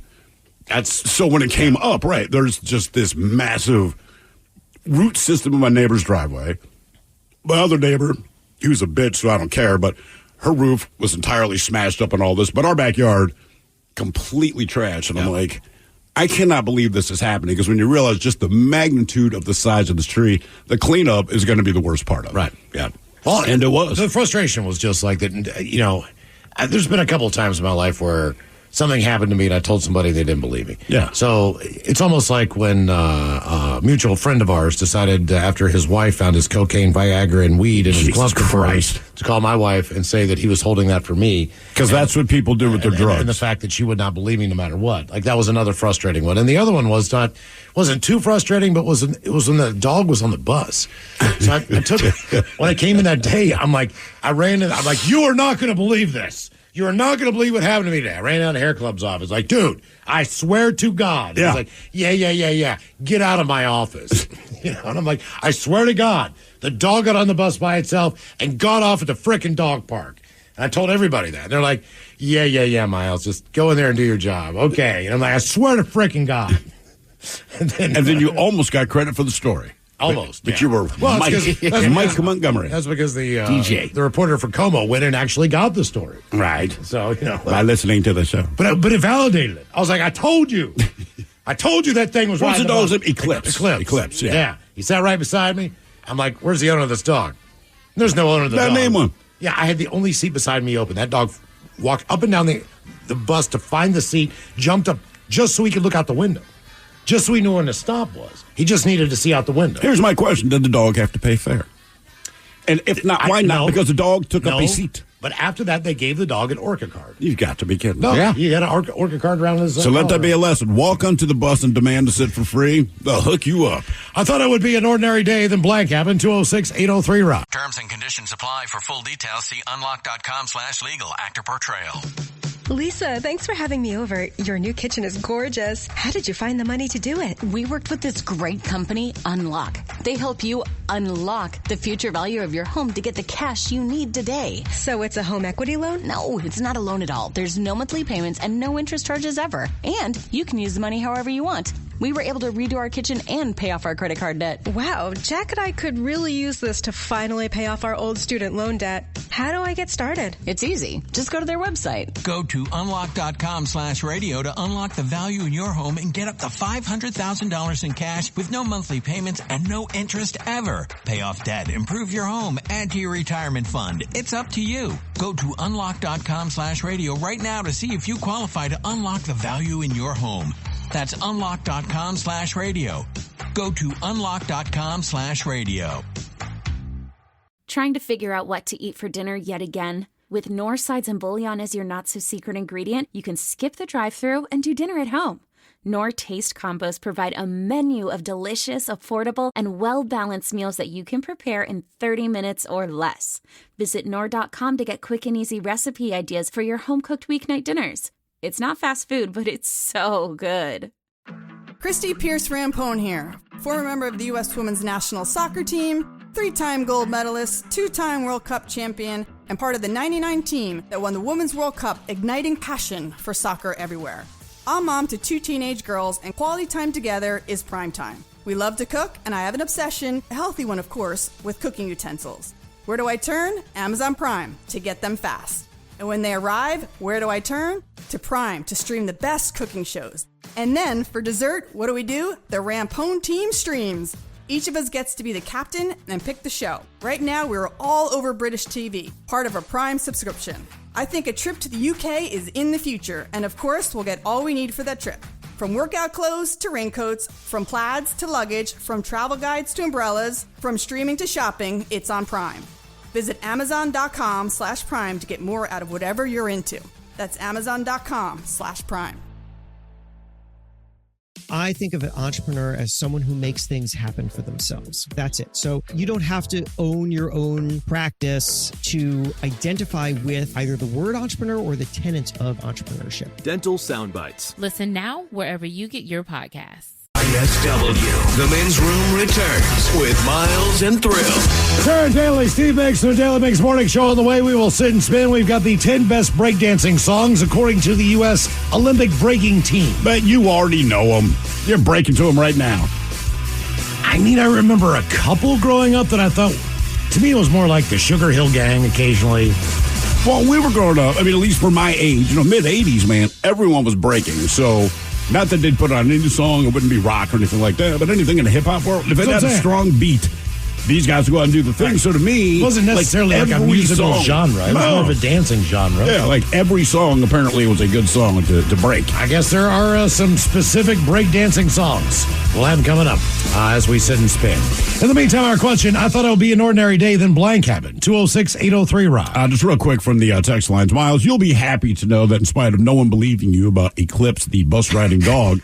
So when it came up, right, there's just this massive root system in my neighbor's driveway. My other neighbor, he was a bitch, so I don't care, but her roof was entirely smashed up and all this, but our backyard completely trashed. And I'm like, I cannot believe this is happening, because when you realize just the magnitude of the size of this tree, the cleanup is going to be the worst part of it. Right. Yeah. Well, and it was. The frustration was just like that, there's been a couple of times in my life where something happened to me and I told somebody they didn't believe me. Yeah. So it's almost like when a mutual friend of ours decided after his wife found his cocaine, Viagra, and weed in his glove compartment to call my wife and say that he was holding that for me. Because that's what people do with their drugs. And the fact that she would not believe me no matter what. Like, that was another frustrating one. And the other one wasn't too frustrating, but it was when the dog was on the bus. So I took it. When I came in that day, I'm like, you are not going to believe this. You are not going to believe what happened to me today. I ran down to Hair Club's office. Like, dude, I swear to God. Yeah. He's like, yeah. Get out of my office. And I'm like, I swear to God, the dog got on the bus by itself and got off at the frickin' dog park. And I told everybody that. And they're like, yeah, Miles, just go in there and do your job. Okay. And I'm like, I swear to frickin' God. And then you almost got credit for the story. Almost. But you were Mike Montgomery. That's because the DJ. The reporter for Como went and actually got the story. Right. So, by listening to the show. But it validated it. I was like, I told you. I told you that thing was What's right. the dog's name? Eclipse, yeah. Yeah. He sat right beside me. I'm like, where's the owner of this dog? There's no owner of the dog. Name one. Yeah, I had the only seat beside me open. That dog walked up and down the bus to find the seat, jumped up just so he could look out the window. Just so he knew when the stop was. He just needed to see out the window. Here's my question. Did the dog have to pay fare? And if not, why not? Because the dog took up a seat. But after that, they gave the dog an Orca card. You've got to be kidding. No, he had an Orca card around his So let that be a lesson. Walk onto the bus and demand to sit for free. They'll hook you up. I thought it would be an ordinary day, then blank happened. 206-803-ROCK. Terms and conditions apply. For full details, see unlock.com/legal. Actor portrayal. Lisa, thanks for having me over. Your new kitchen is gorgeous. How did you find the money to do it? We worked with this great company, Unlock. They help you unlock the future value of your home to get the cash you need today. So it's a home equity loan? No, it's not a loan at all. There's no monthly payments and no interest charges ever. And you can use the money however you want. We were able to redo our kitchen and pay off our credit card debt. Wow, Jack and I could really use this to finally pay off our old student loan debt. How do I get started? It's easy. Just go to their website. Go to unlock.com/radio to unlock the value in your home and get up to $500,000 in cash with no monthly payments and no interest ever. Pay off debt, improve your home, add to your retirement fund. It's up to you. Go to unlock.com/radio right now to see if you qualify to unlock the value in your home. That's unlock.com/radio. Go to unlock.com/radio. Trying to figure out what to eat for dinner yet again? With Knorr sides and bouillon as your not-so-secret ingredient, you can skip the drive-thru and do dinner at home. Knorr Taste Combos provide a menu of delicious, affordable, and well-balanced meals that you can prepare in 30 minutes or less. Visit Knorr.com to get quick and easy recipe ideas for your home-cooked weeknight dinners. It's not fast food, but it's so good. Christy Pierce Rampone here, former member of the U.S. Women's National Soccer Team, 3-time gold medalist, 2-time World Cup champion, and part of the 99 team that won the Women's World Cup, igniting passion for soccer everywhere. I'm mom to 2 teenage girls, and quality time together is prime time. We love to cook, and I have an obsession, a healthy one of course, with cooking utensils. Where do I turn? Amazon Prime, to get them fast. And when they arrive, where do I turn? To Prime, to stream the best cooking shows. And then, for dessert, what do? The Rampone team streams. Each of us gets to be the captain and pick the show. Right now, we're all over British TV, part of a Prime subscription. I think a trip to the UK is in the future, and of course, we'll get all we need for that trip. From workout clothes to raincoats, from plaids to luggage, from travel guides to umbrellas, from streaming to shopping, it's on Prime. Visit Amazon.com/Prime to get more out of whatever you're into. That's Amazon.com/Prime. I think of an entrepreneur as someone who makes things happen for themselves. That's it. So you don't have to own your own practice to identify with either the word entrepreneur or the tenets of entrepreneurship. Dental Sound Bites. Listen now wherever you get your podcasts. ISW. The Men's Room returns with Miles and Thrill. Sarah Daly, Steve Mix, the Daily Mix Morning Show on the way. We will sit and spin. We've got the 10 best breakdancing songs according to the U.S. Olympic breaking team. But you already know them. You're breaking to them right now. I mean, I remember a couple growing up that I thought, to me, it was more like the Sugar Hill Gang occasionally. Well, we were growing up, I mean, at least for my age, mid-'80s, man, everyone was breaking. So, not that they'd put on any song, it wouldn't be rock or anything like that, but anything in the hip-hop world, if it had a strong beat, these guys would go out and do the thing. Right. So to me, it wasn't necessarily like a musical genre. It was more of a dancing genre. Yeah, like every song apparently was a good song to break. I guess there are some specific breakdancing songs. We'll have them coming up as we sit and spin. In the meantime, our question, I thought it would be an ordinary day, then blank happened. 206-803-ROCK. Just real quick from the text lines. Miles, you'll be happy to know that in spite of no one believing you about Eclipse, the bus-riding dog,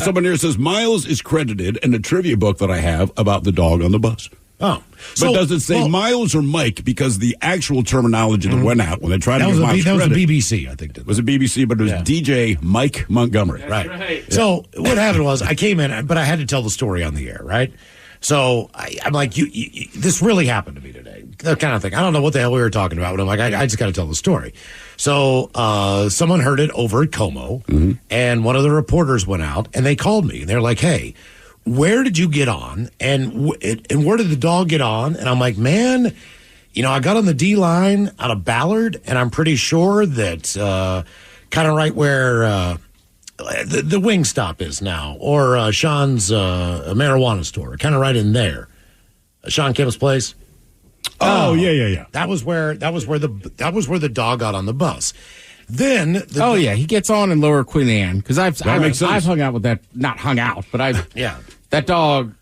someone here says, Miles is credited in a trivia book that I have about the dog on the bus. Oh. But does it say Miles or Mike? Because the actual terminology that went out when they tried to give Miles that was credit. a BBC, I think. It was a BBC, but it was DJ Mike Montgomery. Right. Yeah. So what happened was I came in, but I had to tell the story on the air, right? So I'm like, you, this really happened to me today. That kind of thing. I don't know what the hell we were talking about, but I'm like, I just got to tell the story. So someone heard it over at Como, and one of the reporters went out, and they called me. And they're like, hey, where did you get on? And where did the dog get on? And I'm like, man, I got on the D line out of Ballard, and I'm pretty sure that kind of right where the wing stop is now, or Sean's marijuana store, kind of right in there. Sean Kim's place. Oh, yeah. That was where the dog got on the bus. Then, he gets on in Lower Queen Anne because I've hung out with that. Not hung out, but that dog.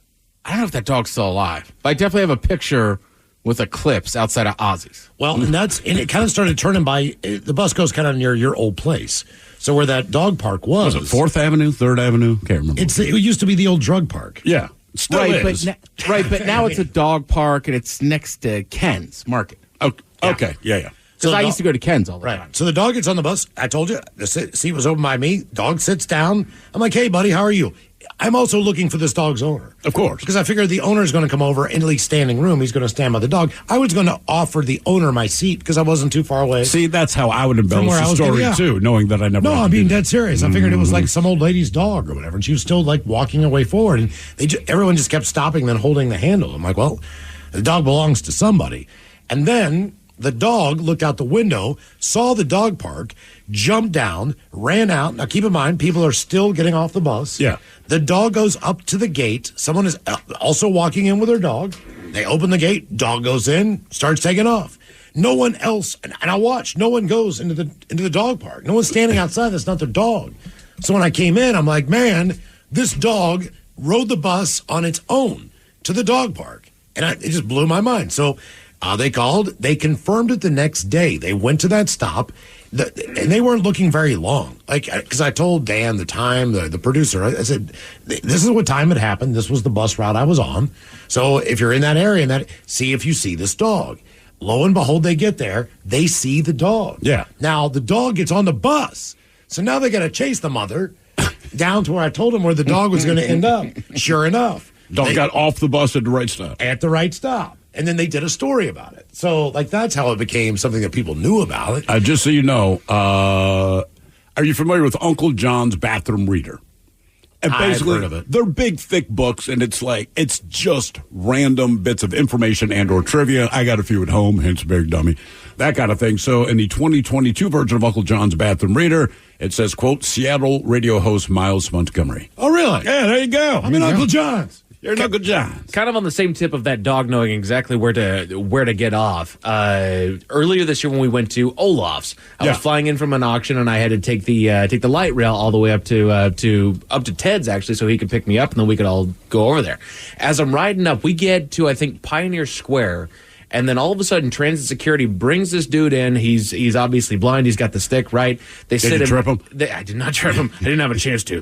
I don't know if that dog's still alive, but I definitely have a picture with Eclipse outside of Ozzy's. Well, and it kind of started turning by. The bus goes kind of near your old place, so where that dog park was it 4th Avenue, 3rd Avenue? Can't remember. It used to be the old drug park. Yeah, it still is. But now it's a dog park and it's next to Ken's Market. Okay, yeah. Because I used to go to Ken's all the time. So the dog gets on the bus. I told you, the seat was open by me. Dog sits down. I'm like, hey, buddy, how are you? I'm also looking for this dog's owner. Of course. Because I figured the owner's going to come over in at least standing room. He's going to stand by the dog. I was going to offer the owner my seat because I wasn't too far away. See, that's how I would embellish the story, too, knowing that I never... No, I'm being dead serious. I figured it was like some old lady's dog or whatever, and she was still, like, walking her way forward. And everyone just kept stopping, then holding the handle. I'm like, well, the dog belongs to somebody. And then... the dog looked out the window, saw the dog park, jumped down, ran out. Now, keep in mind, people are still getting off the bus. Yeah. The dog goes up to the gate. Someone is also walking in with their dog. They open the gate. Dog goes in, starts taking off. No one else, and I watched, no one goes into the dog park. No one's standing outside. That's not their dog. So when I came in, I'm like, man, this dog rode the bus on its own to the dog park. And it just blew my mind. So... they called. They confirmed it the next day. They went to that stop, and they weren't looking very long. Because I told Dan the time, the producer, I said, this is what time it happened. This was the bus route I was on. So if you're in that area, see if you see this dog. Lo and behold, they get there. They see the dog. Yeah. Now, the dog gets on the bus. So now they got to chase the mother down to where I told him where the dog was going to end up. Sure enough. Dog got off the bus at the right stop. At the right stop. And then they did a story about it. So, like, that's how it became something that people knew about it. Just so you know, are you familiar with Uncle John's Bathroom Reader? And basically, I've heard of it. They're big, thick books, and it's just random bits of information and or trivia. I got a few at home, hence big dummy, that kind of thing. So in the 2022 version of Uncle John's Bathroom Reader, it says, quote, Seattle radio host Miles Montgomery. Oh, really? Yeah, there you go. I'm in Uncle John's. You're an Uncle John's. Kind of on the same tip of that dog knowing exactly where to get off. Earlier this year when we went to Olaf's, I was flying in from an auction and I had to take the light rail all the way up to Ted's actually, so he could pick me up and then we could all go over there. As I'm riding up, we get to I think Pioneer Square. And then all of a sudden, transit security brings this dude in. He's obviously blind. He's got the stick, right? Did you trip him? I did not trip him. I didn't have a chance to.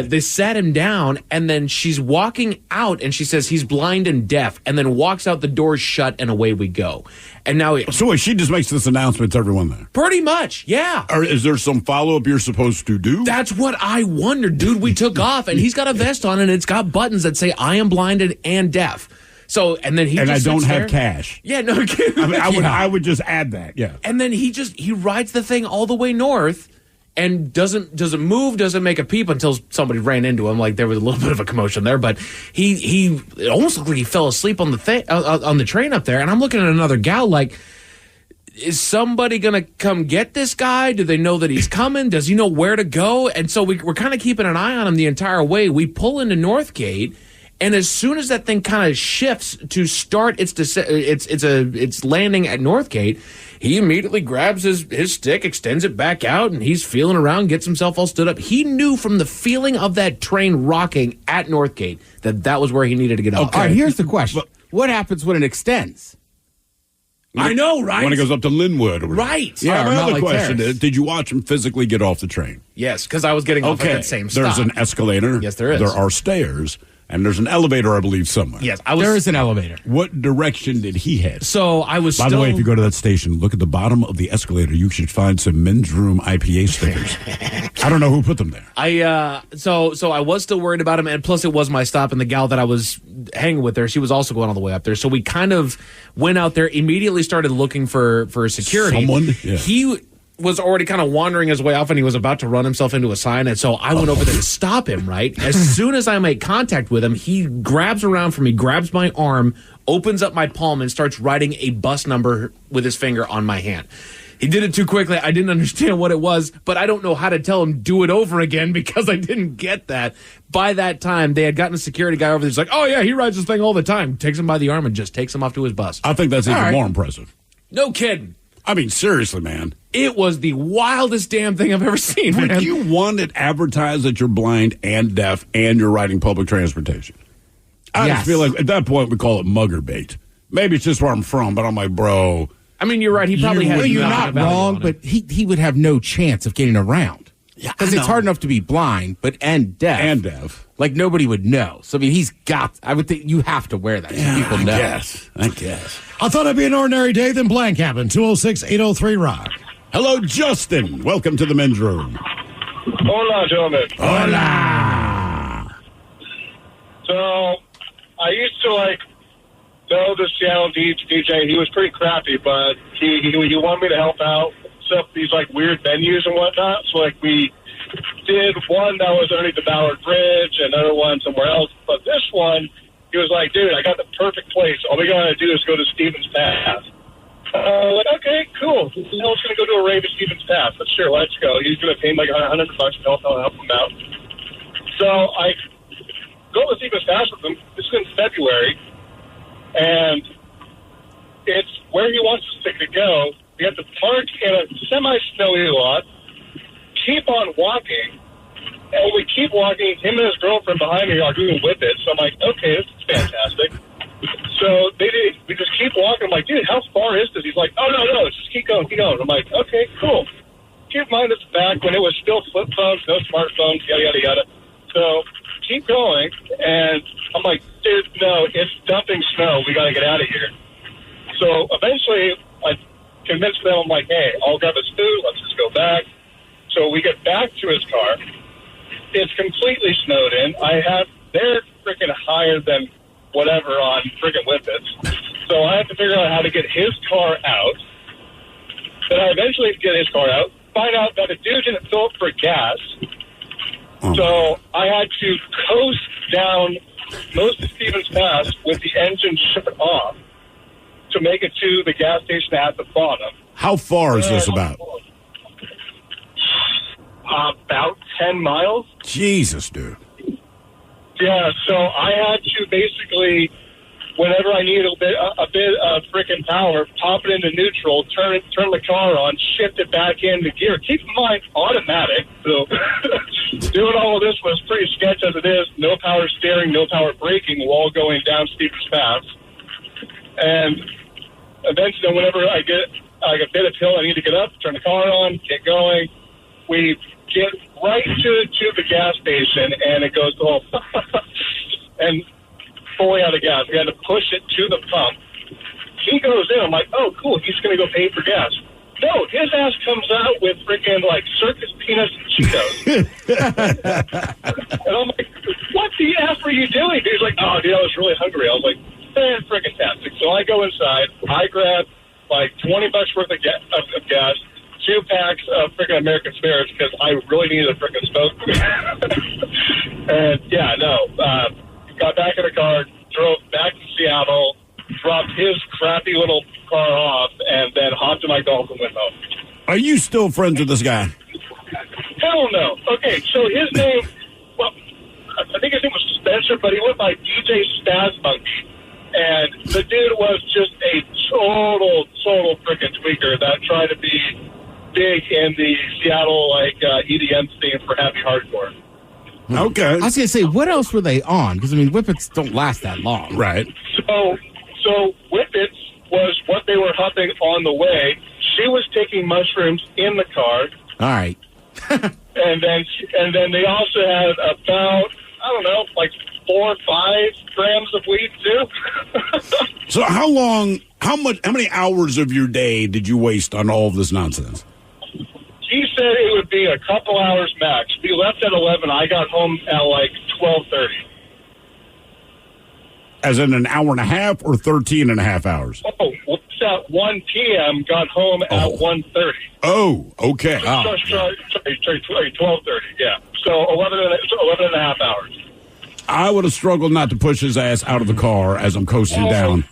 They sat him down, and then she's walking out, and she says he's blind and deaf, and then walks out, the doors shut, and away we go. And now... So wait, she just makes this announcement to everyone there? Pretty much, yeah. Or is there some follow-up you're supposed to do? That's what I wondered, dude. We took off, and he's got a vest on, and it's got buttons that say, I am blinded and deaf. So, and then he and just I don't sits have there. cash. Yeah, no. I would just add that. Yeah. And then he rides the thing all the way north and doesn't move, doesn't make a peep until somebody ran into him. Like there was a little bit of a commotion there, but he it almost looked like he fell asleep on the train up there. And I'm looking at another gal like, is somebody going to come get this guy? Do they know that he's coming? Does he know where to go? And so we're kind of keeping an eye on him the entire way. We pull into Northgate. And as soon as that thing kind of shifts to start its landing at Northgate, he immediately grabs his stick, extends it back out, and he's feeling around, gets himself all stood up. He knew from the feeling of that train rocking at Northgate that was where he needed to get off. Okay. All right, here's the question. What happens when it extends? I know, right? When it goes up to Linwood. Or right. Yeah, my other question is, did you watch him physically get off the train? Yes, because I was getting off at that same stop. There's an escalator. Yes, there is. There are stairs. And there's an elevator, I believe, somewhere. Yes, there is an elevator. What direction did he head? So I was By the way, if you go to that station, look at the bottom of the escalator. You should find some Men's Room IPA stickers. I don't know who put them there. So I was still worried about him, and plus it was my stop, and the gal that I was hanging with there, she was also going all the way up there. So we kind of went out there, immediately started looking for security. Someone? Yeah. He was already kind of wandering his way off, and he was about to run himself into a sign, and so I went over there to stop him, right? As soon as I make contact with him, he grabs around for me, grabs my arm, opens up my palm, and starts writing a bus number with his finger on my hand. He did it too quickly. I didn't understand what it was, but I don't know how to tell him do it over again because I didn't get that. By that time, they had gotten a security guy over there. He's like, oh, yeah, he rides this thing all the time. Takes him by the arm and just takes him off to his bus. I think that's even more impressive. No kidding. I mean, seriously, man. It was the wildest damn thing I've ever seen, man. Would you want it advertised that you're blind and deaf and you're riding public transportation? I just feel like at that point we call it mugger bait. Maybe it's just where I'm from, but I'm like, bro. I mean, you're right. He probably has. You're not wrong, but he would have no chance of getting around. Yeah, because it's hard enough to be blind, and deaf. And deaf. Like nobody would know. So I mean, I would think you have to wear that. So people know. I guess. I thought it'd be an ordinary day, then blank happened. 206-803-ROCK. Hello, Justin. Welcome to the Men's Room. Hola, gentlemen. Hola. So, I used to, know the Seattle DJ. He was pretty crappy, but he wanted me to help out, set up these, weird venues and whatnot. So, we did one that was underneath the Ballard Bridge, another one somewhere else. But this one, he was like, dude, I got the perfect place. All we got to do is go to Stevens Pass. Okay, cool. Who's going to go to a rave at Stevens Pass? But sure, let's go. He's going to pay him $100 to help him out. So I go to Stevens Pass with him. This is in February. And it's where he wants us to go. We have to park in a semi-snowy lot, keep on walking, and we keep walking. Him and his girlfriend behind me are doing whippets. So I'm like, okay, this is fantastic. So we just keep walking. I'm like, dude, how far is this? He's like, oh, no, just keep going. I'm like, okay, cool. Keep in mind, it's back when it was still flip phones, no smartphones, yada, yada, yada. So keep going, and I'm like, dude, no, it's dumping snow. We got to get out of here. So eventually I convinced them. I'm like, hey, I'll grab his food. Let's just go back. So we get back to his car, it's completely snowed in. They're freaking higher than whatever on freaking Whippets. So I have to figure out how to get his car out. Then I eventually get his car out, find out that the dude didn't fill up for gas. So I had to coast down most of Stevens Pass with the engine shut off to make it to the gas station at the bottom. How far is this about? About 10 miles. Jesus, dude. Yeah, so I had to basically, whenever I needed a bit of freaking power, pop it into neutral, turn the car on, shift it back into gear. Keep in mind, automatic. So doing all of this was pretty sketch as it is. No power steering, no power braking while going down Stevens Pass. And eventually, whenever I get like a bit of hill, I need to get up, turn the car on, get going. We get right to the gas station, and it goes, and fully out of gas. We had to push it to the pump. He goes in. I'm like, oh, cool. He's going to go pay for gas. No, his ass comes out with freaking, like, circus peanuts and Cheetos. And I'm like, what the F are you doing? He's like, oh, dude, I was really hungry. I was like, fan-freaking-tastic. So I go inside. I grab, like, $20 worth of gas, 2 packs of freaking American Spirits because I really needed a freaking smoke. And, yeah, got back in the car, drove back to Seattle, dropped his crappy little car off, and then hopped in my Golf and went home. Are you still friends with this guy? Hell no. Okay, so his name, well, I think his name was Spencer, but he went by DJ Spaz Monkey. And the dude was just a total freaking tweaker that tried to be big in the Seattle, EDM scene for happy hardcore. Okay. I was going to say, what else were they on? Because, I mean, Whippets don't last that long. Right. So Whippets was what they were huffing on the way. She was taking mushrooms in the car. All right. And then they also had about, I don't know, like 4 or 5 grams of weed too. So how many hours of your day did you waste on all of this nonsense? He said it would be a couple hours max. We left at 11. I got home at like 12:30. As in an hour and a half or 13 and a half hours? Oh, it's at 1 p.m. Got home at 1:30. Oh, okay. Sorry, 12:30, yeah. So 11 and a half hours. I would have struggled not to push his ass out of the car as I'm coasting down.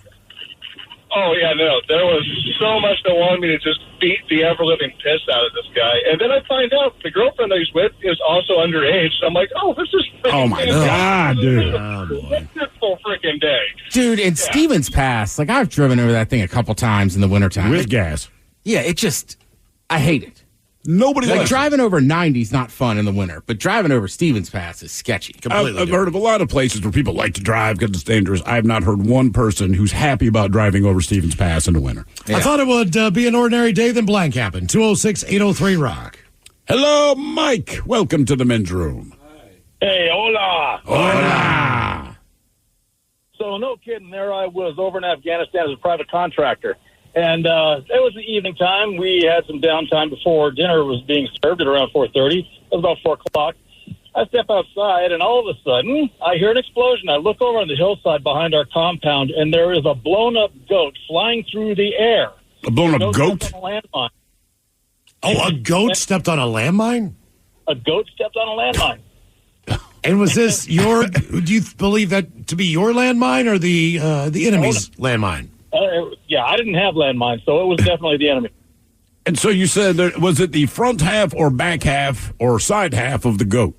Oh, yeah, no. There was so much that wanted me to just beat the ever-living piss out of this guy. And then I find out the girlfriend that he's with is also underage. So I'm like, oh, this is freaking oh, my God, dude. Wonderful freaking day. Dude, in Stevens Pass, like, I've driven over that thing a couple times in the wintertime. With gas. Yeah, I hate it. Nobody likes driving over 90 is not fun in the winter, but driving over Stevens Pass is sketchy. I've heard of a lot of places where people like to drive because it's dangerous. I have not heard one person who's happy about driving over Stevens Pass in the winter. Yeah. I thought it would be an ordinary day than blank happened. 206-803-ROCK. Hello, Mike. Welcome to the men's room. Hey, hola. Hola. So, no kidding, there I was over in Afghanistan as a private contractor. And it was the evening time. We had some downtime before dinner was being served at around 4:30. It was about 4 o'clock. I step outside, and all of a sudden, I hear an explosion. I look over on the hillside behind our compound, and there is a blown-up goat flying through the air. A blown-up goat? On a landmine. Oh, a goat stepped on a landmine? A goat stepped on a landmine. And was this do you believe that to be your landmine or the enemy's landmine? Yeah, I didn't have landmines, so it was definitely the enemy. And so you said, was it the front half or back half or side half of the goat?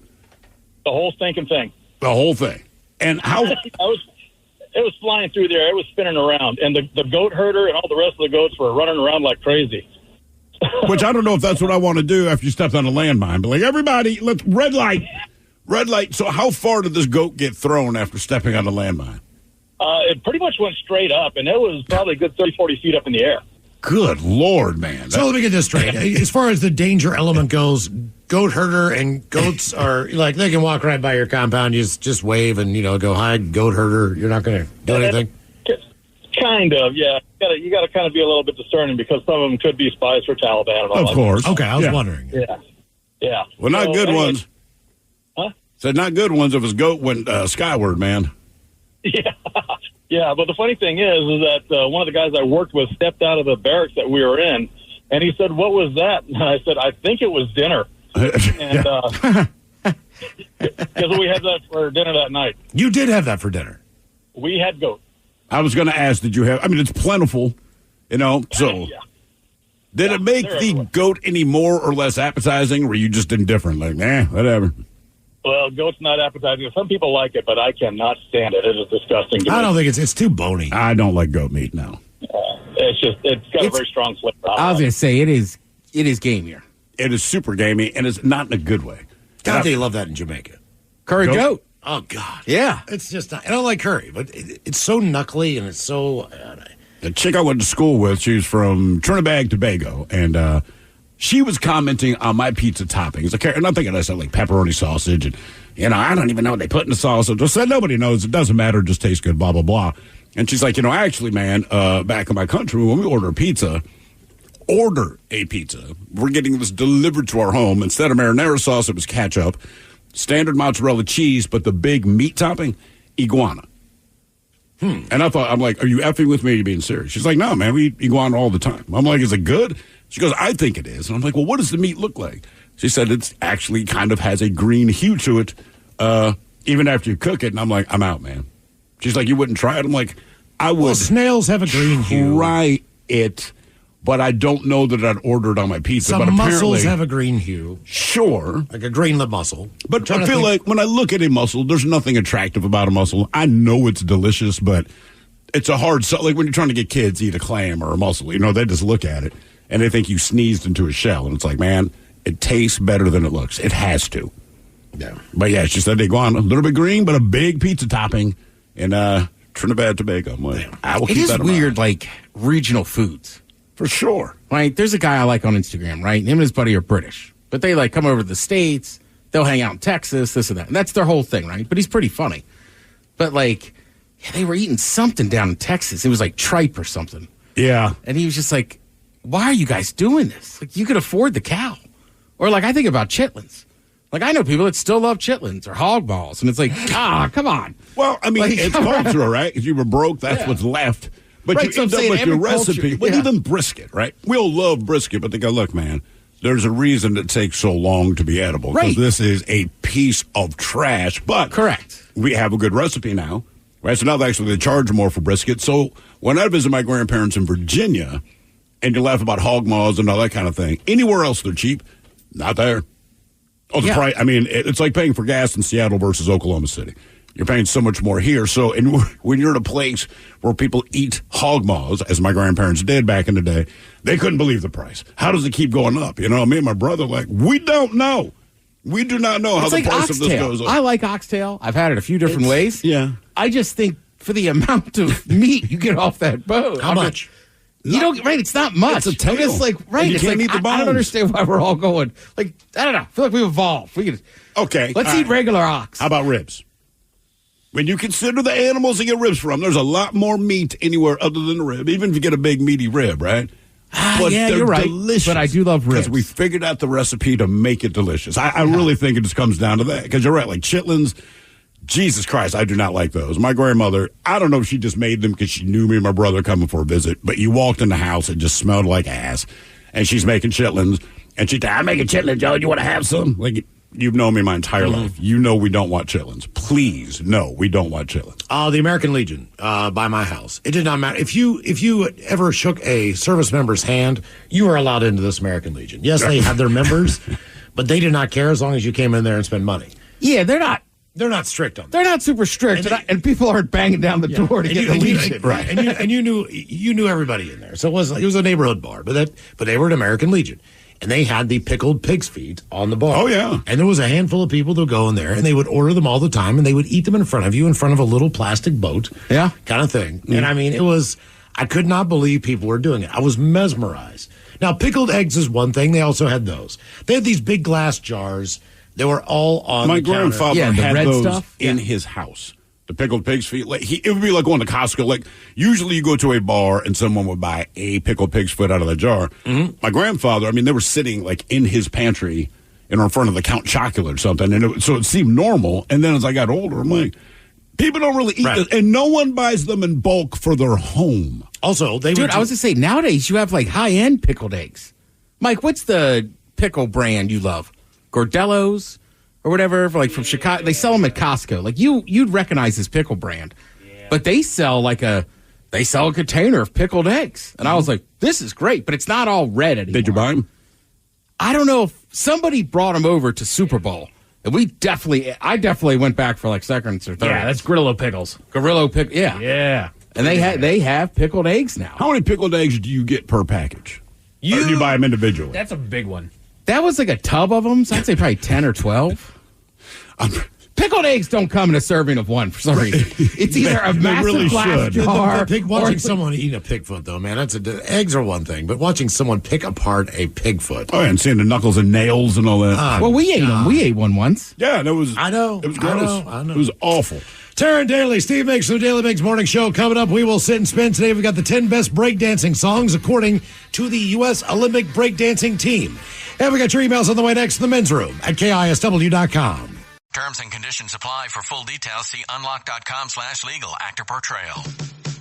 The whole stinking thing. The whole thing. And how? It was flying through there. It was spinning around. And the goat herder and all the rest of the goats were running around like crazy. Which I don't know if that's what I want to do after you stepped on a landmine. But like, everybody, let's red light. Red light. So how far did this goat get thrown after stepping on a landmine? It pretty much went straight up, and it was probably a good 30, 40 feet up in the air. Good Lord, man. So let me get this straight. As far as the danger element goes, goat herder and goats are, like, they can walk right by your compound. You just wave and, go, hi, goat herder. You're not going to do anything? Kind of, yeah. You got to kind of be a little bit discerning because some of them could be spies for Taliban. And all of course. Okay, I was wondering. Yeah. Well, not good ones. Huh? Said not good ones if his goat went skyward, man. Yeah. Yeah, but the funny thing is that one of the guys I worked with stepped out of the barracks that we were in, and he said, "What was that?" And I said, "I think it was dinner." And because we had that for dinner that night. You did have that for dinner. We had goat. I was going to ask, did you have? I mean, it's plentiful, So, yeah. Did it make the goat any more or less appetizing, or were you just indifferent? Like, whatever. Well, goat's not appetizing. Some people like it, but I cannot stand it. It is disgusting to me. I don't think it's too bony. I don't like goat meat, no. It's got a very strong flavor. I was going to say, it is gamier. It is super gamey, and it's not in a good way. God, they love that in Jamaica. Curry goat. Oh, God. Yeah. It's just not, I don't like curry, but it's so knuckly and it's so... The chick I went to school with, she was from Trinidad and Tobago, and she was commenting on my pizza toppings. And I'm thinking I said, like, pepperoni sausage, and, I don't even know what they put in the sausage. I said, nobody knows. It doesn't matter. It just tastes good, blah, blah, blah. And she's like, actually, man, back in my country, when we order a pizza, we're getting this delivered to our home. Instead of marinara sauce, it was ketchup, standard mozzarella cheese, but the big meat topping, iguana. And I'm like, are you effing with me or are you being serious? She's like, no, man, we eat iguana all the time. I'm like, is it good? She goes, I think it is. And I'm like, well, what does the meat look like? She said it's actually kind of has a green hue to it, even after you cook it. And I'm like, I'm out, man. She's like, you wouldn't try it? I'm like, I would. Well, snails have a green hue. Try it, but I don't know that I'd order it on my pizza. Some but mussels have a green hue. Sure. Like a green lip mussel. But I feel like when I look at a mussel, there's nothing attractive about a mussel. I know it's delicious, but it's a hard sell. Like when you're trying to get kids to eat a clam or a mussel, they just look at it and they think you sneezed into a shell. And it's like, man, it tastes better than it looks. It has to. Yeah. But yeah, she said iguana, a little bit green, but a big pizza topping in Trinidad and Tobago. I'm like, I will keep that in mind. It is weird, like regional foods. For sure. Right? There's a guy I like on Instagram, right? Him and his buddy are British. But they, come over to the States. They'll hang out in Texas, this and that. And that's their whole thing, right? But he's pretty funny. But, they were eating something down in Texas. It was like tripe or something. Yeah. And he was just like, why are you guys doing this? Like, you could afford the cow. Or, I think about chitlins. I know people that still love chitlins or hog balls. And it's like, come on. Well, I mean, it's cultural, right? If you were broke, that's what's left. But you end up with your recipe. But even brisket, right? We all love brisket, but they go, look, man, there's a reason it takes so long to be edible. Because this is a piece of trash. But correct. We have a good recipe now. Right? So now actually they charge more for brisket. So when I visit my grandparents in Virginia, and you laugh about hog maws and all that kind of thing, anywhere else they're cheap, not there. Oh, the price. I mean, it's like paying for gas in Seattle versus Oklahoma City. You're paying so much more here. So when you're in a place where people eat hog maws, as my grandparents did back in the day, they couldn't believe the price. How does it keep going up? Me and my brother, we don't know. We do not know how the price of this goes up. I like oxtail. I've had it a few different ways. Yeah. I just think for the amount of meat you get off that bone. How much? It's not much. It's a tail. It's You can't eat the bones. I don't understand why we're all going, I don't know. I feel like we've evolved. Let's eat regular ox. How about ribs? When you consider the animals you get ribs from, there's a lot more meat anywhere other than the rib, even if you get a big meaty rib, right? But yeah, they're you're right. delicious. But I do love ribs. Because we figured out the recipe to make it delicious. I really think it just comes down to that. Because you're right, like chitlins, Jesus Christ, I do not like those. My grandmother, I don't know if she just made them because she knew me and my brother coming for a visit, but you walked in the house, it just smelled like ass. And she's making chitlins. And she's like, I'm making chitlins, Joe. You want to have some? You've known me my entire life. You know we don't want chitlins. Please, no, we don't want chitlins. The American Legion by my house. It did not matter. If you ever shook a service member's hand, you were allowed into this American Legion. Yes, they had their members, but they did not care as long as you came in there and spent money. Yeah, they're not strict on that. They're not super strict, and people aren't banging down the door to get the Legion. Right. And you knew everybody in there. So it was a neighborhood bar, but they were an American Legion. And they had the pickled pig's feet on the bar. Oh, yeah. And there was a handful of people that would go in there, and they would order them all the time, and they would eat them in front of you, in front of a little plastic boat. Yeah. Kind of thing. And I mean, I could not believe people were doing it. I was mesmerized. Now, pickled eggs is one thing. They also had those. They had these big glass jars. They were all on my the counter. grandfather had red those stuff in his house. The pickled pig's feet. It would be like going to Costco. Usually you go to a bar and someone would buy a pickled pig's foot out of the jar. Mm-hmm. My grandfather, they were sitting in his pantry in front of the Count Chocula or something. And so it seemed normal. And then as I got older, I'm like, people don't really eat this. And no one buys them in bulk for their home. Also, I was going to say, nowadays you have like high-end pickled eggs. Mike, what's the pickle brand you love? Gordello's or whatever, like from Chicago. They sell them at Costco. Like you'd recognize this pickle brand, but they sell a container of pickled eggs, and I was like, this is great, but it's not all red anymore. Did you buy them? I don't know if somebody brought them over to Super Bowl, and I definitely went back for like seconds or thirds. Yeah, that's Grillo pickles. Yeah, yeah, and they have pickled eggs now. How many pickled eggs do you get per package? Or do you buy them individually? That's a big one. That was like a tub of them, so I'd say probably 10 or 12. Pickled eggs don't come in a serving of one for some reason. It's either a massive glass jar. Watching someone eat a pig foot, though, man, eggs are one thing, but watching someone pick apart a pig foot. Oh, and seeing the knuckles and nails and all that. Well, we ate them. We ate one once. Yeah, that was. I know. It was gross. I know. It was awful. Tara and Daly, Steve Mix from the Daily Mix Morning Show coming up. We will sit and spin today. We've got the 10 best breakdancing songs according to the U.S. Olympic breakdancing team. And we got your emails on the way next in the men's room at KISW.com. Terms and conditions apply. For full details, see unlock.com/legal. Actor portrayal.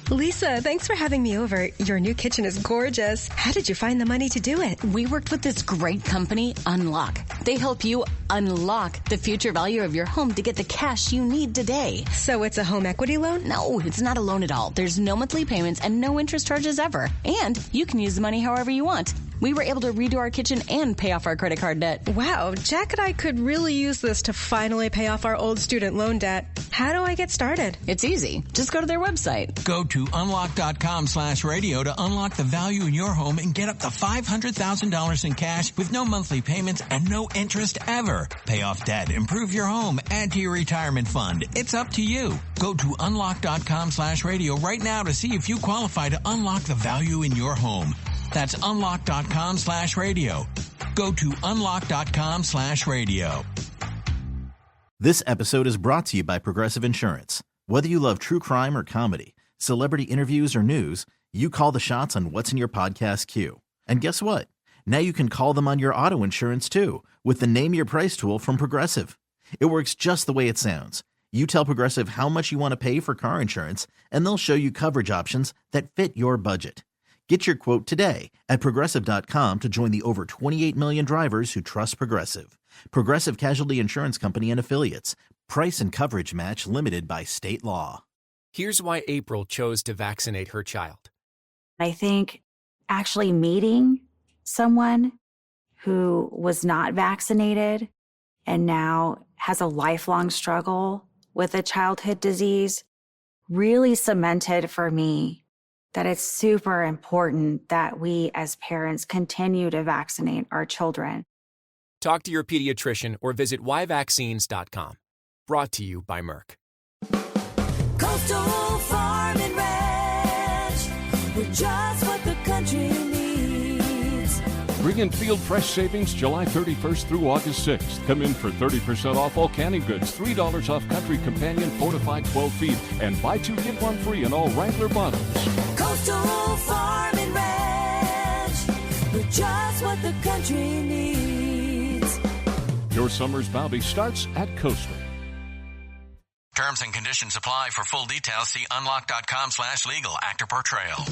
Lisa, thanks for having me over. Your new kitchen is gorgeous. How did you find the money to do it? We worked with this great company, Unlock. They help you unlock the future value of your home to get the cash you need today. So it's a home equity loan? No, it's not a loan at all. There's no monthly payments and no interest charges ever. And you can use the money however you want. We were able to redo our kitchen and pay off our credit card debt. Wow, Jack and I could really use this to finally pay off our old student loan debt. How do I get started? It's easy. Just go to their website. Go to unlock.com/radio to unlock the value in your home and get up to $500,000 in cash with no monthly payments and no interest ever. Pay off debt, improve your home, add to your retirement fund. It's up to you. Go to unlock.com/radio right now to see if you qualify to unlock the value in your home. That's unlock.com/radio. Go to unlock.com/radio. This episode is brought to you by Progressive Insurance. Whether you love true crime or comedy, celebrity interviews or news, you call the shots on what's in your podcast queue. And guess what? Now you can call them on your auto insurance too with the Name Your Price tool from Progressive. It works just the way it sounds. You tell Progressive how much you want to pay for car insurance, and they'll show you coverage options that fit your budget. Get your quote today at Progressive.com to join the over 28 million drivers who trust Progressive. Progressive Casualty Insurance Company and Affiliates. Price and coverage match limited by state law. Here's why April chose to vaccinate her child. I think actually meeting someone who was not vaccinated and now has a lifelong struggle with a childhood disease really cemented for me that it's super important that we as parents continue to vaccinate our children. Talk to your pediatrician or visit yvaccines.com. Brought to you by Merck. Coastal Farm and Ranch, we're just what the country needs. Bring in Field Fresh savings July 31st through August 6th. Come in for 30% off all canning goods, $3 off Country Companion fortified 12 feet, and buy two, get one free in all Wrangler bottles. Coastal Farm and Ranch, we're just what the country needs. Your summer's bounty starts at Coastal. Terms and conditions apply. For full details, see unlock.com/legal. Actor portrayal.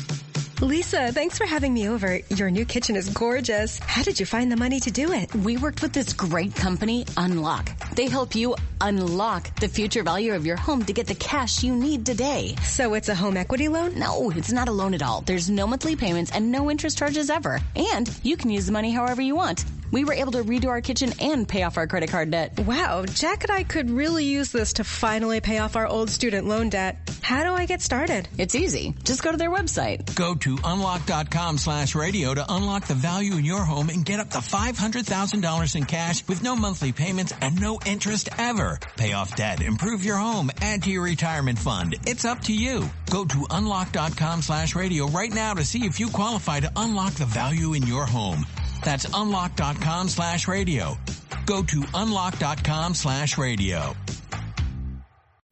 Lisa, thanks for having me over. Your new kitchen is gorgeous. How did you find the money to do it? We worked with this great company, Unlock. They help you unlock the future value of your home to get the cash you need today. So it's a home equity loan? No, it's not a loan at all. There's no monthly payments and no interest charges ever. And you can use the money however you want. We were able to redo our kitchen and pay off our credit card debt. Wow, Jack and I could really use this to finally pay off our old student loan debt. How do I get started? It's easy. Just go to their website. Go to unlock.com/radio to unlock the value in your home and get up to $500,000 in cash with no monthly payments and no interest ever. Pay off debt, improve your home, add to your retirement fund. It's up to you. Go to unlock.com/radio right now to see if you qualify to unlock the value in your home. That's unlock.com/radio. Go to unlock.com/radio.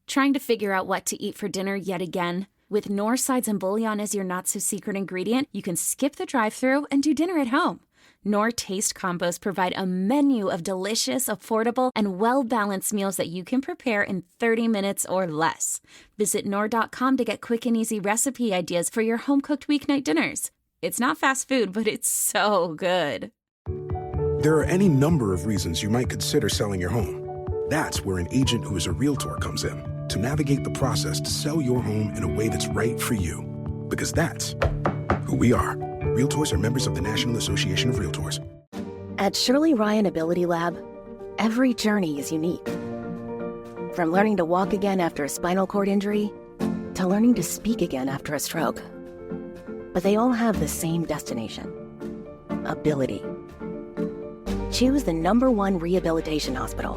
Trying to figure out what to eat for dinner yet again? With Knorr sides and bouillon as your not-so-secret ingredient, you can skip the drive-thru and do dinner at home. Knorr Taste Combos provide a menu of delicious, affordable, and well-balanced meals that you can prepare in 30 minutes or less. Visit Knorr.com to get quick and easy recipe ideas for your home-cooked weeknight dinners. It's not fast food, but it's so good. There are any number of reasons you might consider selling your home. That's where an agent who is a realtor comes in to navigate the process to sell your home in a way that's right for you. Because that's who we are. Realtors are members of the National Association of Realtors. At Shirley Ryan Ability Lab, every journey is unique. From learning to walk again after a spinal cord injury, to learning to speak again after a stroke. But they all have the same destination: ability. Choose the #1 rehabilitation hospital.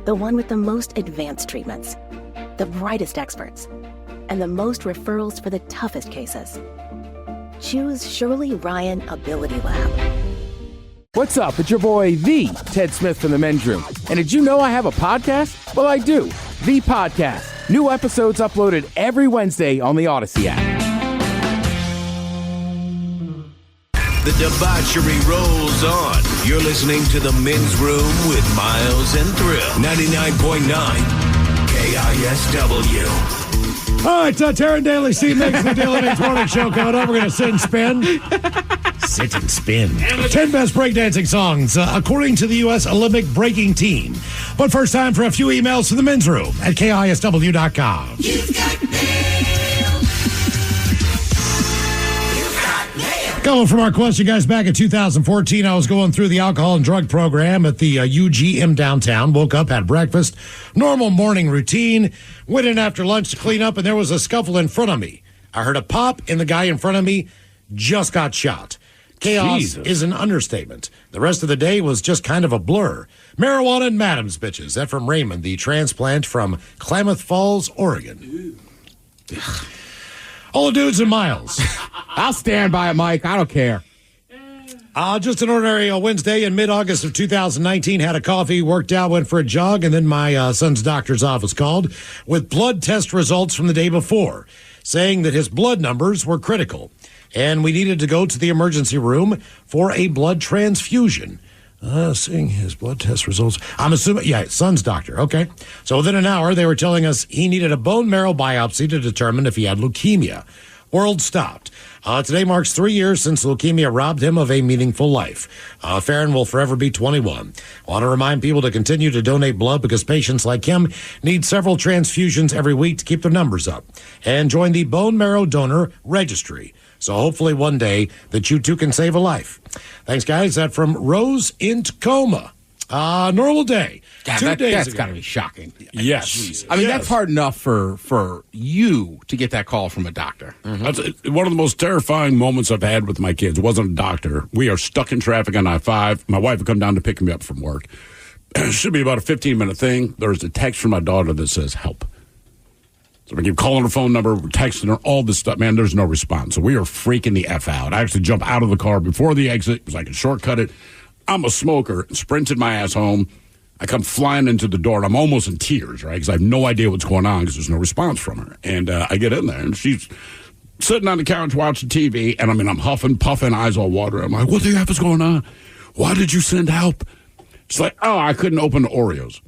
The one with the most advanced treatments, the brightest experts, and the most referrals for the toughest cases. Choose Shirley Ryan Ability Lab. What's up? It's your boy, the Ted Smith from the Men's Room. And did you know I have a podcast? Well, I do. The Podcast. New episodes uploaded every Wednesday on the Odyssey app. The debauchery rolls on. You're listening to the Men's Room with Miles and Thrill. 99.9 KISW. All right, Taryn Daly, Steve Mix, the Daily Mix Morning Show coming up. We're going to sit and spin. Sit and spin. 10 best breakdancing songs, according to the U.S. Olympic breaking team. But first time for a few emails to the Men's Room at KISW.com. You've got mail. You've got mail. Going from our question, guys, back in 2014, I was going through the alcohol and drug program at the UGM downtown. Woke up, had breakfast, normal morning routine. Went in after lunch to clean up, and there was a scuffle in front of me. I heard a pop, and the guy in front of me just got shot. Chaos is an understatement. The rest of the day was just kind of a blur. Marijuana and Madams, bitches. That from Raymond, the transplant from Klamath Falls, Oregon. All the dudes and Miles. I'll stand by it, Mike. I don't care. Just an ordinary Wednesday in mid-August of 2019. Had a coffee, worked out, went for a jog, and then my son's doctor's office called with blood test results from the day before, saying that his blood numbers were critical, and we needed to go to the emergency room for a blood transfusion. Seeing his blood test results. I'm assuming, son's doctor. Okay. So within an hour, they were telling us he needed a bone marrow biopsy to determine if he had leukemia. World stopped. Today marks 3 years since leukemia robbed him of a meaningful life. Farron will forever be 21. I want to remind people to continue to donate blood because patients like him need several transfusions every week to keep their numbers up. And join the Bone Marrow Donor Registry. So hopefully one day that you too can save a life. Thanks, guys. That from Rose in Tacoma. Normal day. God, 2 days that's ago. got to be shocking. Yes. Jesus. I mean, that's hard enough for you to get that call from a doctor. Mm-hmm. That's one of the most terrifying moments I've had with my kids. It wasn't a doctor. We are stuck in traffic on I-5. My wife would come down to pick me up from work. It should be about a 15-minute thing. There's a text from my daughter that says, help. So we keep calling her phone number, we're texting her, all this stuff. Man, there's no response. So we are freaking the F out. I actually jump out of the car before the exit because I can shortcut it. I'm a smoker, sprinted my ass home. I come flying into the door, and I'm almost in tears, right? Because I have no idea what's going on because there's no response from her. And I get in there, and she's sitting on the couch watching TV, and I'm huffing, puffing, eyes all watery. I'm like, what the F is going on? Why did you send help? She's like, oh, I couldn't open the Oreos.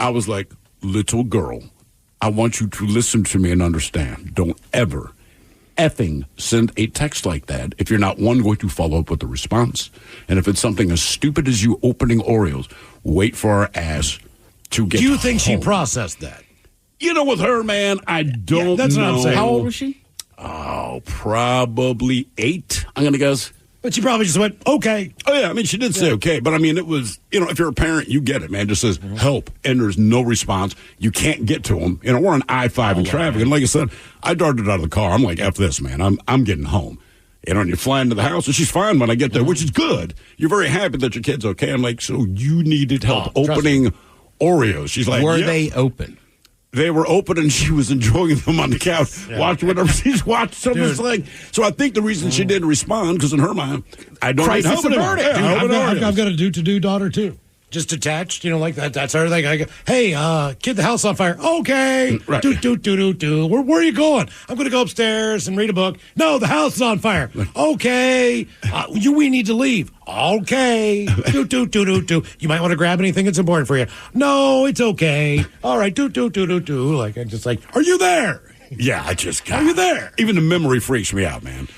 I was like, little girl, I want you to listen to me and understand. Don't ever effing send a text like that if you're not, one, going to follow up with a response. And if it's something as stupid as you opening Oreos, wait for her ass to get Do you think home. she processed that? You know, with her, man, I don't that's know. what I'm saying. How old was she? Oh, probably 8, I'm going to guess. But she probably just went, okay. Oh, yeah. I mean, she did say okay. But, I mean, it was, if you're a parent, you get it, man. It just says help, and there's no response. You can't get to them. We're on I-5 in traffic. And like I said, I darted out of the car. I'm like, F this, man. I'm getting home. And you're flying to the house, and she's fine when I get there, which is good. You're very happy that your kid's okay. I'm like, so you needed help opening Oreos. She's like, Were they open? They were open, and she was enjoying them on the couch, watching whatever she's watching. So I think the reason she didn't respond, because in her mind, I don't need help anymore. I've got a do-to-do daughter, too. just attached, like that. That's everything. I go, hey, kid, the house on fire. Okay. Right. Do. Where are you going? I'm going to go upstairs and read a book. No, the house is on fire. Okay. We need to leave. Okay. Do. You might want to grab anything that's important for you. No, it's okay. All right. Do. Like, I'm just like, are you there? Yeah, I just got. Are you there? Even the memory freaks me out, man.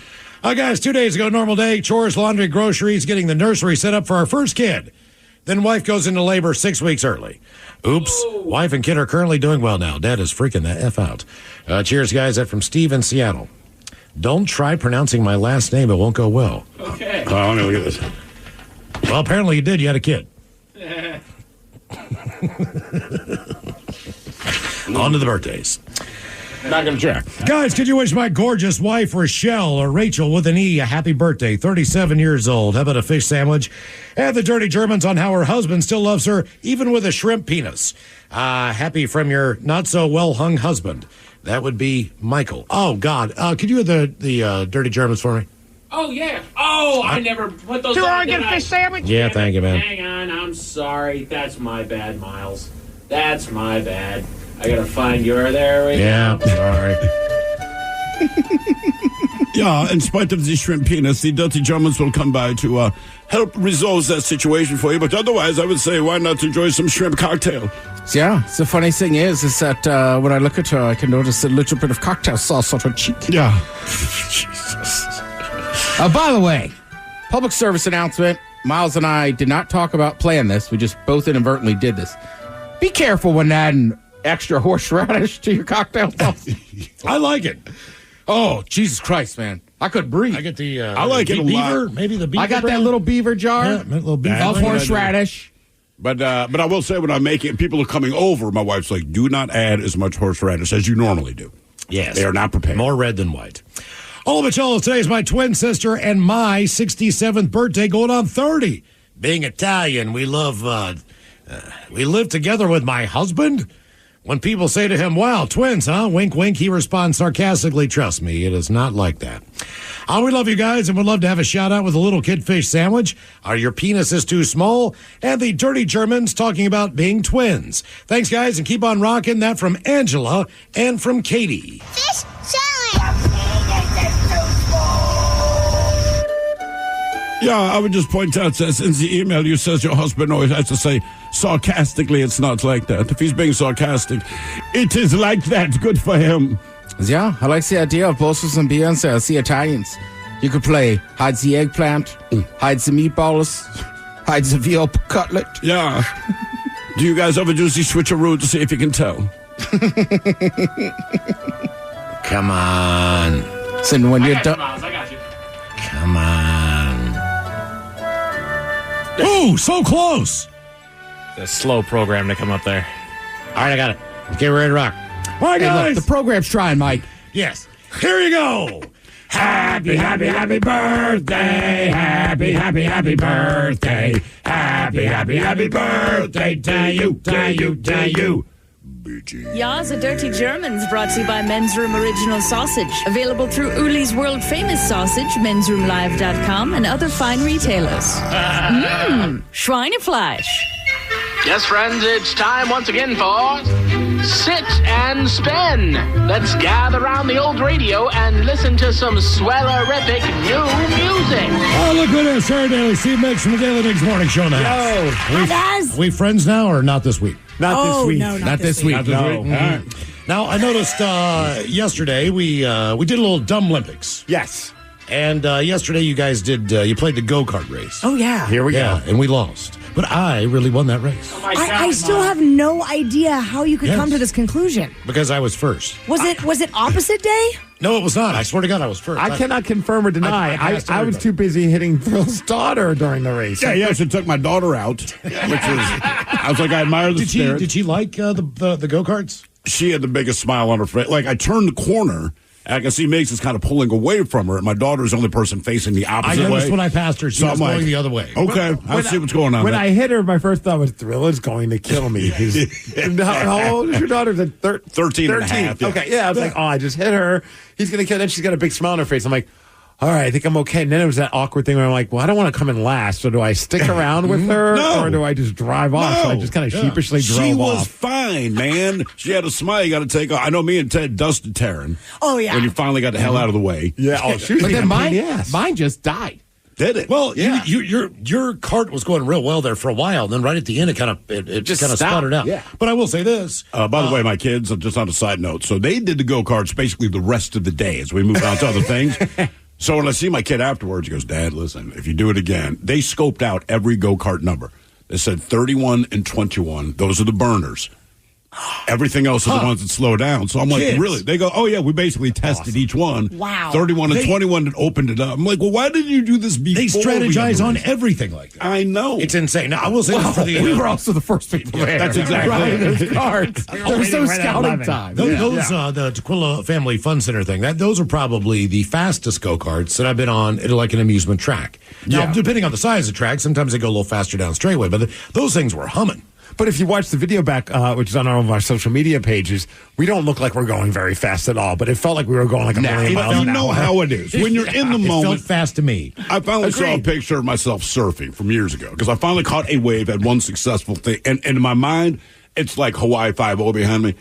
Guys, 2 days ago, normal day, chores, laundry, groceries, getting the nursery set up for our first kid. Then wife goes into labor 6 weeks early. Oops. Wife and kid are currently doing well now. Dad is freaking the F out. Cheers, guys. That's from Steve in Seattle. Don't try pronouncing my last name. It won't go well. Okay. Oh, let me look at this. Well, apparently you did. You had a kid. On to the birthdays. Not going to check. Guys, could you wish my gorgeous wife, Rochelle, or Rachel with an E, a happy birthday, 37 years old. How about a fish sandwich? And the Dirty Germans on how her husband still loves her, even with a shrimp penis. Happy from your not-so-well-hung husband. That would be Michael. Oh, God. Could you have the Dirty Germans for me? Oh, yeah. Oh, I never put those on. Do I get a fish sandwich? Yeah, thank you, man. Hang on. I'm sorry. That's my bad, Miles. That's my bad. I gotta find your there right now. Sorry. Yeah, in spite of the shrimp penis, the Dirty Germans will come by to help resolve that situation for you. But otherwise, I would say, why not enjoy some shrimp cocktail? Yeah, the funny thing is that when I look at her, I can notice a little bit of cocktail sauce on her cheek. Yeah. Jesus. By the way, public service announcement. Miles and I did not talk about playing this. We just both inadvertently did this. Be careful when adding extra horseradish to your cocktail sauce. I like it. Oh, Jesus Christ, man. I couldn't breathe. I get the I like it a beaver, lot. maybe the beaver. I got brand? that little beaver jar Yeah, little beaver of brand. horseradish. But I will say, when I make it, people are coming over, my wife's like, do not add as much horseradish as you normally do. Yes. They are not prepared. More red than white. Ola Macholos, today is my twin sister and my 67th birthday, going on 30. Being Italian, we love, we live together with my husband. When people say to him, wow, twins, huh? Wink, wink, he responds sarcastically, trust me, it is not like that. We love you guys and would love to have a shout out with a little kid fish sandwich. Your penis is too small. And the Dirty Germans talking about being twins. Thanks, guys, and keep on rocking. That from Angela and from Katie. Fish challenge. Yeah, I would just point out that in the email you says your husband always has to say sarcastically, it's not like that. If he's being sarcastic, it is like that. Good for him. Yeah, I like the idea of both and Beyonce as the Italians. You could play hide the eggplant, hide the meatballs, hide the veal cutlet. Yeah. Do you guys ever do the switcheroo to see if you can tell? Come on. So when you're done. Miles, I got you. Come on. Ooh, so close. The slow program to come up there. All right, I got it. Get ready to rock. All right, Hey, guys. look, the program's trying, Mike. Yes. Here you go. Happy, happy, happy birthday. Happy, happy, happy birthday. Happy, happy, happy birthday to you, to you, to you. Ya's a Dirty Germans brought to you by Men's Room Original Sausage. Available through Uli's World Famous Sausage, mensroomlive.com, and other fine retailers. Schweinefleisch. Yes, friends, it's time once again for Sit and Spin. Let's gather around the old radio and listen to some swellerific new music. Oh, look at this. Sarah Daly, Steve Mix from the Daily Diggs Morning Show in the house. Yo. Hi, guys. Are we friends now or not this week? Not this week. No, not this week. Not this week. All right. Now, I noticed yesterday we did a little Dumb Olympics. Yes. And yesterday you guys did, you played the go-kart race. Oh, yeah. Here we go. And we lost. But I really won that race. I still have no idea how you could come to this conclusion. Because I was first. Was it opposite day? No, it was not. I swear to God, I was first. I cannot confirm or deny. I was too busy hitting Phil's daughter during the race. Yeah, yes, it took my daughter out, which was, I was like, I admire the spirit. Did she like the go-karts? She had the biggest smile on her face. Like, I turned the corner, and I can see Miggs is kind of pulling away from her, and my daughter's the only person facing the opposite way. I noticed when I passed her, she was going the other way. Okay, I'll see what's going on. When I hit her, my first thought was, Thrill is going to kill me. How old is your daughter? 13 and a half. Yeah. Okay, yeah. I was like, oh, I just hit her. He's going to kill her. Then she's got a big smile on her face. I'm like, all right, I think I'm okay. And then it was that awkward thing where I'm like, well, I don't want to come in last. So do I stick around with her or do I just drive off? So I just kind of sheepishly drove off. She was fine, man. She had a smile you got to take off. I know me and Ted dusted Taryn. Oh, yeah. When you finally got the hell out of the way. Yeah. Oh, she was but then mine just died. Did it? Well, your cart was going real well there for a while, and then right at the end, it just kind of sputtered out. Yeah. But I will say this. By the way, my kids, just on a side note, so they did the go-karts basically the rest of the day as we moved on to other things. So when I see my kid afterwards, he goes, Dad, listen, if you do it again, they scoped out every go-kart number. They said 31 and 21. Those are the burners. Everything else are the ones that slow down. So I'm like, really? They go, oh, yeah, we basically tested each one. Wow. 31 and 21 and opened it up. I'm like, well, why did you do this before? They strategize on everything like that. I know. It's insane. Now, I will say this for the... we were also the first people there. That's exactly right. Those cards. There was no scouting time. The Tequila Family Fun Center thing, those are probably the fastest go-karts that I've been on at like an amusement track. Now, depending on the size of the track, sometimes they go a little faster down straightaway, but those things were humming. But if you watch the video back, which is on all of our social media pages, we don't look like we're going very fast at all. But it felt like we were going like a million miles an hour. You know how it is. When you're in the moment. It felt fast to me. I finally saw a picture of myself surfing from years ago because I finally caught a wave at one successful thing. And in my mind, it's like Hawaii 5-0 behind me.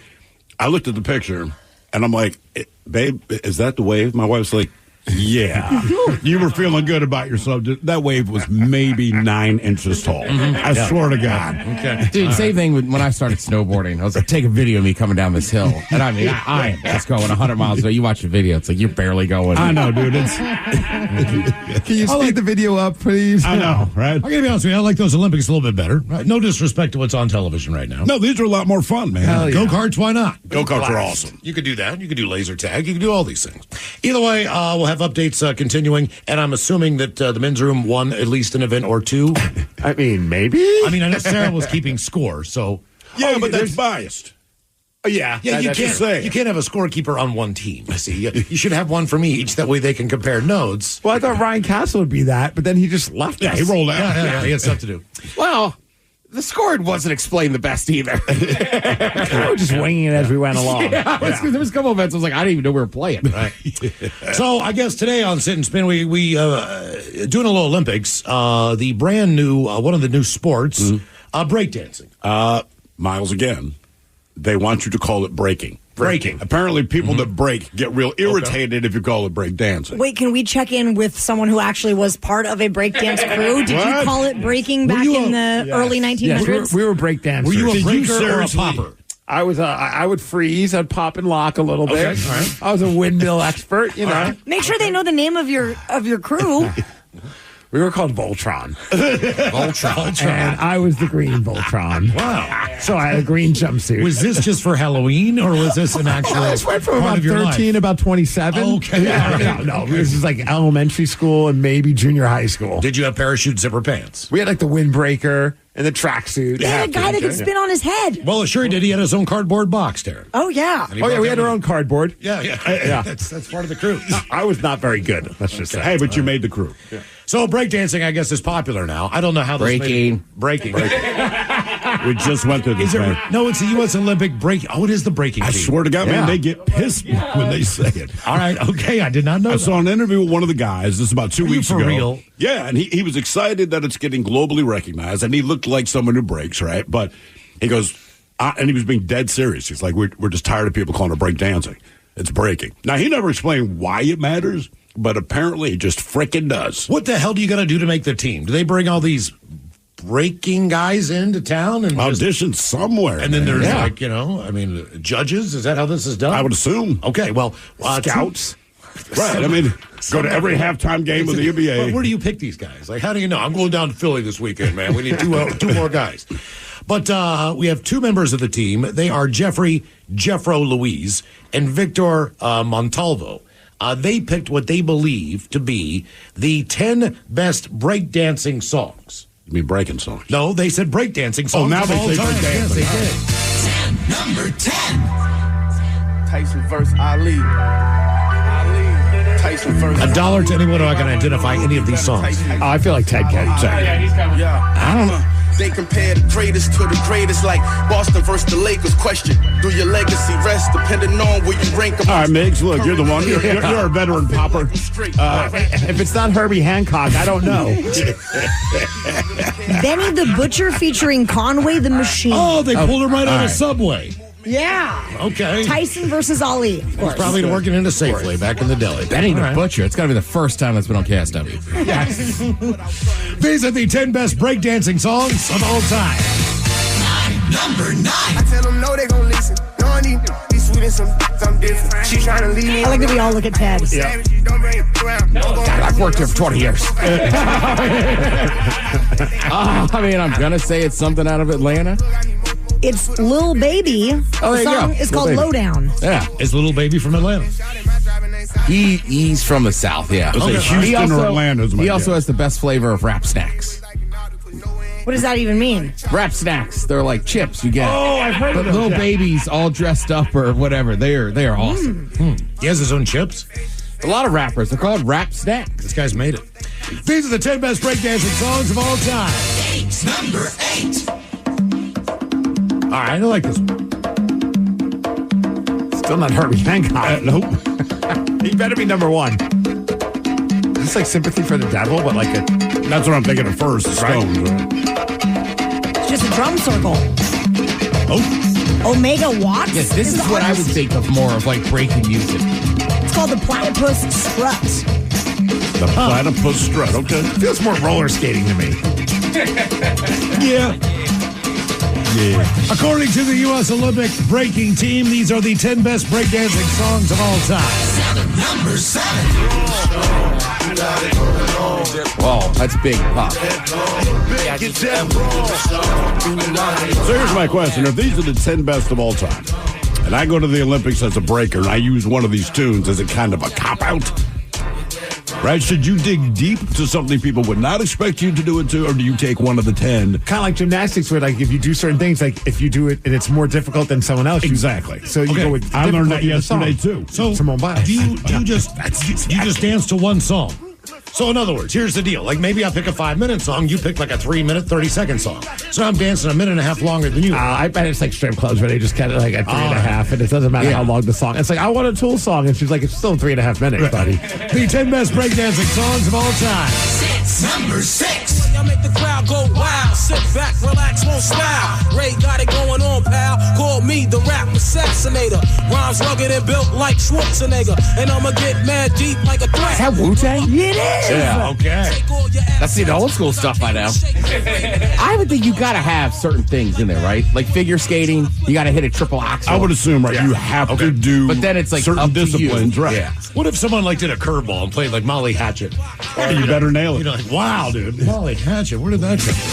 I looked at the picture, and I'm like, babe, is that the wave? My wife's like, yeah. You were feeling good about yourself. That wave was maybe 9 inches tall. I swear to God. Okay. Dude, same thing when I started snowboarding. I was like, take a video of me coming down this hill. And I mean, I am just going 100 miles an hour. You watch the video, it's like you're barely going. I know, dude. Can you speed the video up, please? I know, right? I'm going to be honest with you. I like those Olympics a little bit better. Right? No disrespect to what's on television right now. No, these are a lot more fun, man. Go-karts, why not? Go-karts are awesome. You could do that. You could do laser tag. You could do all these things. Either way, we'll have updates continuing, and I'm assuming that the men's room won at least an event or two. I mean, maybe. I mean, I know Sarah was keeping score, so yeah, but that's biased. Yeah, you can't have a scorekeeper on one team. See, you should have one from each. That way they can compare notes. Well, I thought Ryan Castle would be that, but then he just left. Yeah, he rolled out. Yeah, he had stuff to do. Well, the score wasn't explained the best either. We were just winging it as we went along. There was a couple events I was like, I didn't even know we were playing. Right. So I guess today on Sit and Spin, we doing a little Olympics. The brand new one of the new sports, breakdancing. Miles, again, they want you to call it breaking. Breaking. Apparently, people that break get real irritated if you call it break dancing. Wait, can we check in with someone who actually was part of a breakdance crew? Did you call it breaking back in the early 1900s? Yes, we were breakdancers. Were you a breaker or a popper? I was. I would freeze. I'd pop and lock a little bit. Okay, all right. I was a windmill expert. You know. Right. Make sure they know the name of your crew. We were called Voltron. Voltron. And I was the green Voltron. Wow. So I had a green jumpsuit. Was this just for Halloween, or was this an actual I went from part about of your 13, life? about 27. Okay. Yeah, no. This is like elementary school and maybe junior high school. Did you have parachute zipper pants? We had like the windbreaker and the tracksuit. He had a guy that could spin on his head. Well, sure he did. He had his own cardboard box there. Oh, yeah. Oh, yeah, we had our own cardboard. Yeah. That's part of the crew. I was not very good, let's just say. Hey, but you made the crew. Yeah. So breakdancing, I guess, is popular now. I don't know how this breaking. We just went through this. No, it's the U.S. Olympic break. Oh, it is the breaking team. I swear to God, man, they get pissed when they say it. All right, okay, I did not know. I saw an interview with one of the guys. This is about 2 weeks ago. For real? Yeah, and he was excited that it's getting globally recognized, and he looked like someone who breaks, right? But he goes, and he was being dead serious. He's like, we're just tired of people calling it break dancing. It's breaking. Now, he never explained why it matters, but apparently it just frickin' does. What the hell do you got to do to make the team? Do they bring all these breaking guys into town and audition somewhere? And then there's judges? Is that how this is done? I would assume. Okay, well, scouts. Right. I mean, go to every halftime game of the NBA. Well, where do you pick these guys? Like, how do you know? I'm going down to Philly this weekend, man. We need two more guys. But we have two members of the team. They are Jeffro Louise and Victor Montalvo. They picked what they believe to be the 10 best breakdancing songs. You mean breaking songs? No, they said breakdancing songs. Oh, now they say breakdancing. Yes, they did. 10, number 10. Tyson versus Ali. Tyson versus $1 to anyone who can identify any of these songs. I feel like Ted can. I don't know. They compare the greatest to the greatest, like Boston versus the Lakers. Question, do your legacy rest depending on where you rank them? All right, Migs, look, you're the one. You're a veteran popper. If it's not Herbie Hancock, I don't know. Benny the Butcher featuring Conway the Machine. Oh, they pulled him right out of Subway. Yeah. Okay. Tyson versus Ali, of course. Probably working into Safeway back in the deli. Benny the Butcher. It's got to be the first time that's been on KSW. Yes. These are the 10 best breakdancing songs of all time. Number 9. I tell them no, they gon' listen. No, I need be sweet and some different. She trying to leave me. I like that we all look at Ted. Yeah. God, I've worked here for 20 years. I mean, I'm going to say it's something out of Atlanta. It's Lil Baby. Oh, there the you song go. is Lil called Baby. Lowdown. Yeah. Is Little Baby from Atlanta? He's from the South, yeah. Okay. Houston he also, or Atlanta is my He also guess. has the best flavor of Rap Snacks. What does that even mean? Rap Snacks. They're like chips you get. Oh, I've heard of But those, little yeah. babies all dressed up or whatever. They are awesome. He has his own chips. A lot of rappers. They're called Rap Snacks. This guy's made it. These are the 10 best breakdancing songs of all time. Number 8. All right, I like this one. Still not Herbie Hancock. Nope. He better be number 1. Is this like Sympathy for the Devil, but like a... That's what I'm thinking at first. Stones, right? It's just a drum circle. Oh. Omega Watts? Yes, this is the what I would artist. think of more of like breaking music. It's called the Platypus Strut. The Platypus Strut, okay. Feels more roller skating to me. Yeah. According to the U.S. Olympic breaking team, these are the 10 best breakdancing songs of all time. Number 7. Wow, that's big pop. So here's my question. If these are the 10 best of all time, and I go to the Olympics as a breaker, and I use one of these tunes, is it kind of a cop-out? Right? Should you dig deep to something people would not expect you to do it to, or do you take one of the 10? Kind of like gymnastics, where like if you do certain things, like if you do it and it's more difficult than someone else, Exactly. So you go with. I learned that difficulty of the yesterday, song. too. So Simone Biles. do you just dance to one song? So in other words, here's the deal. Like maybe I pick a 5-minute song, you pick like a 3-minute, 30-second song. So I'm dancing a minute and a half longer than you. I bet it's like strip clubs where they just get it like at 3.5, and it doesn't matter how long the song. It's like I want a Tool song, and she's like, it's still 3.5 minutes, buddy. The 10 best breakdancing songs of all time. Number 6. Y'all make the crowd go wild. Sit back, relax, won't style. Ray got it going on, pal. Call me the rap assassinator. Rhymes rugged and built like Schwarzenegger. And I'ma get mad deep like a threat. Is that Wu-Tang? It is. Yeah. Okay. That's the old school stuff by now. I would think you got to have certain things in there, right? Like figure skating, you got to hit a triple axel. I would assume, right, you have to do But then it's like certain up to you. disciplines, right? Yeah. What if someone like did a curveball and played like Molly Hatchet? You better nail it. You know, like, wow, dude. Molly Hatchet, where did that come from?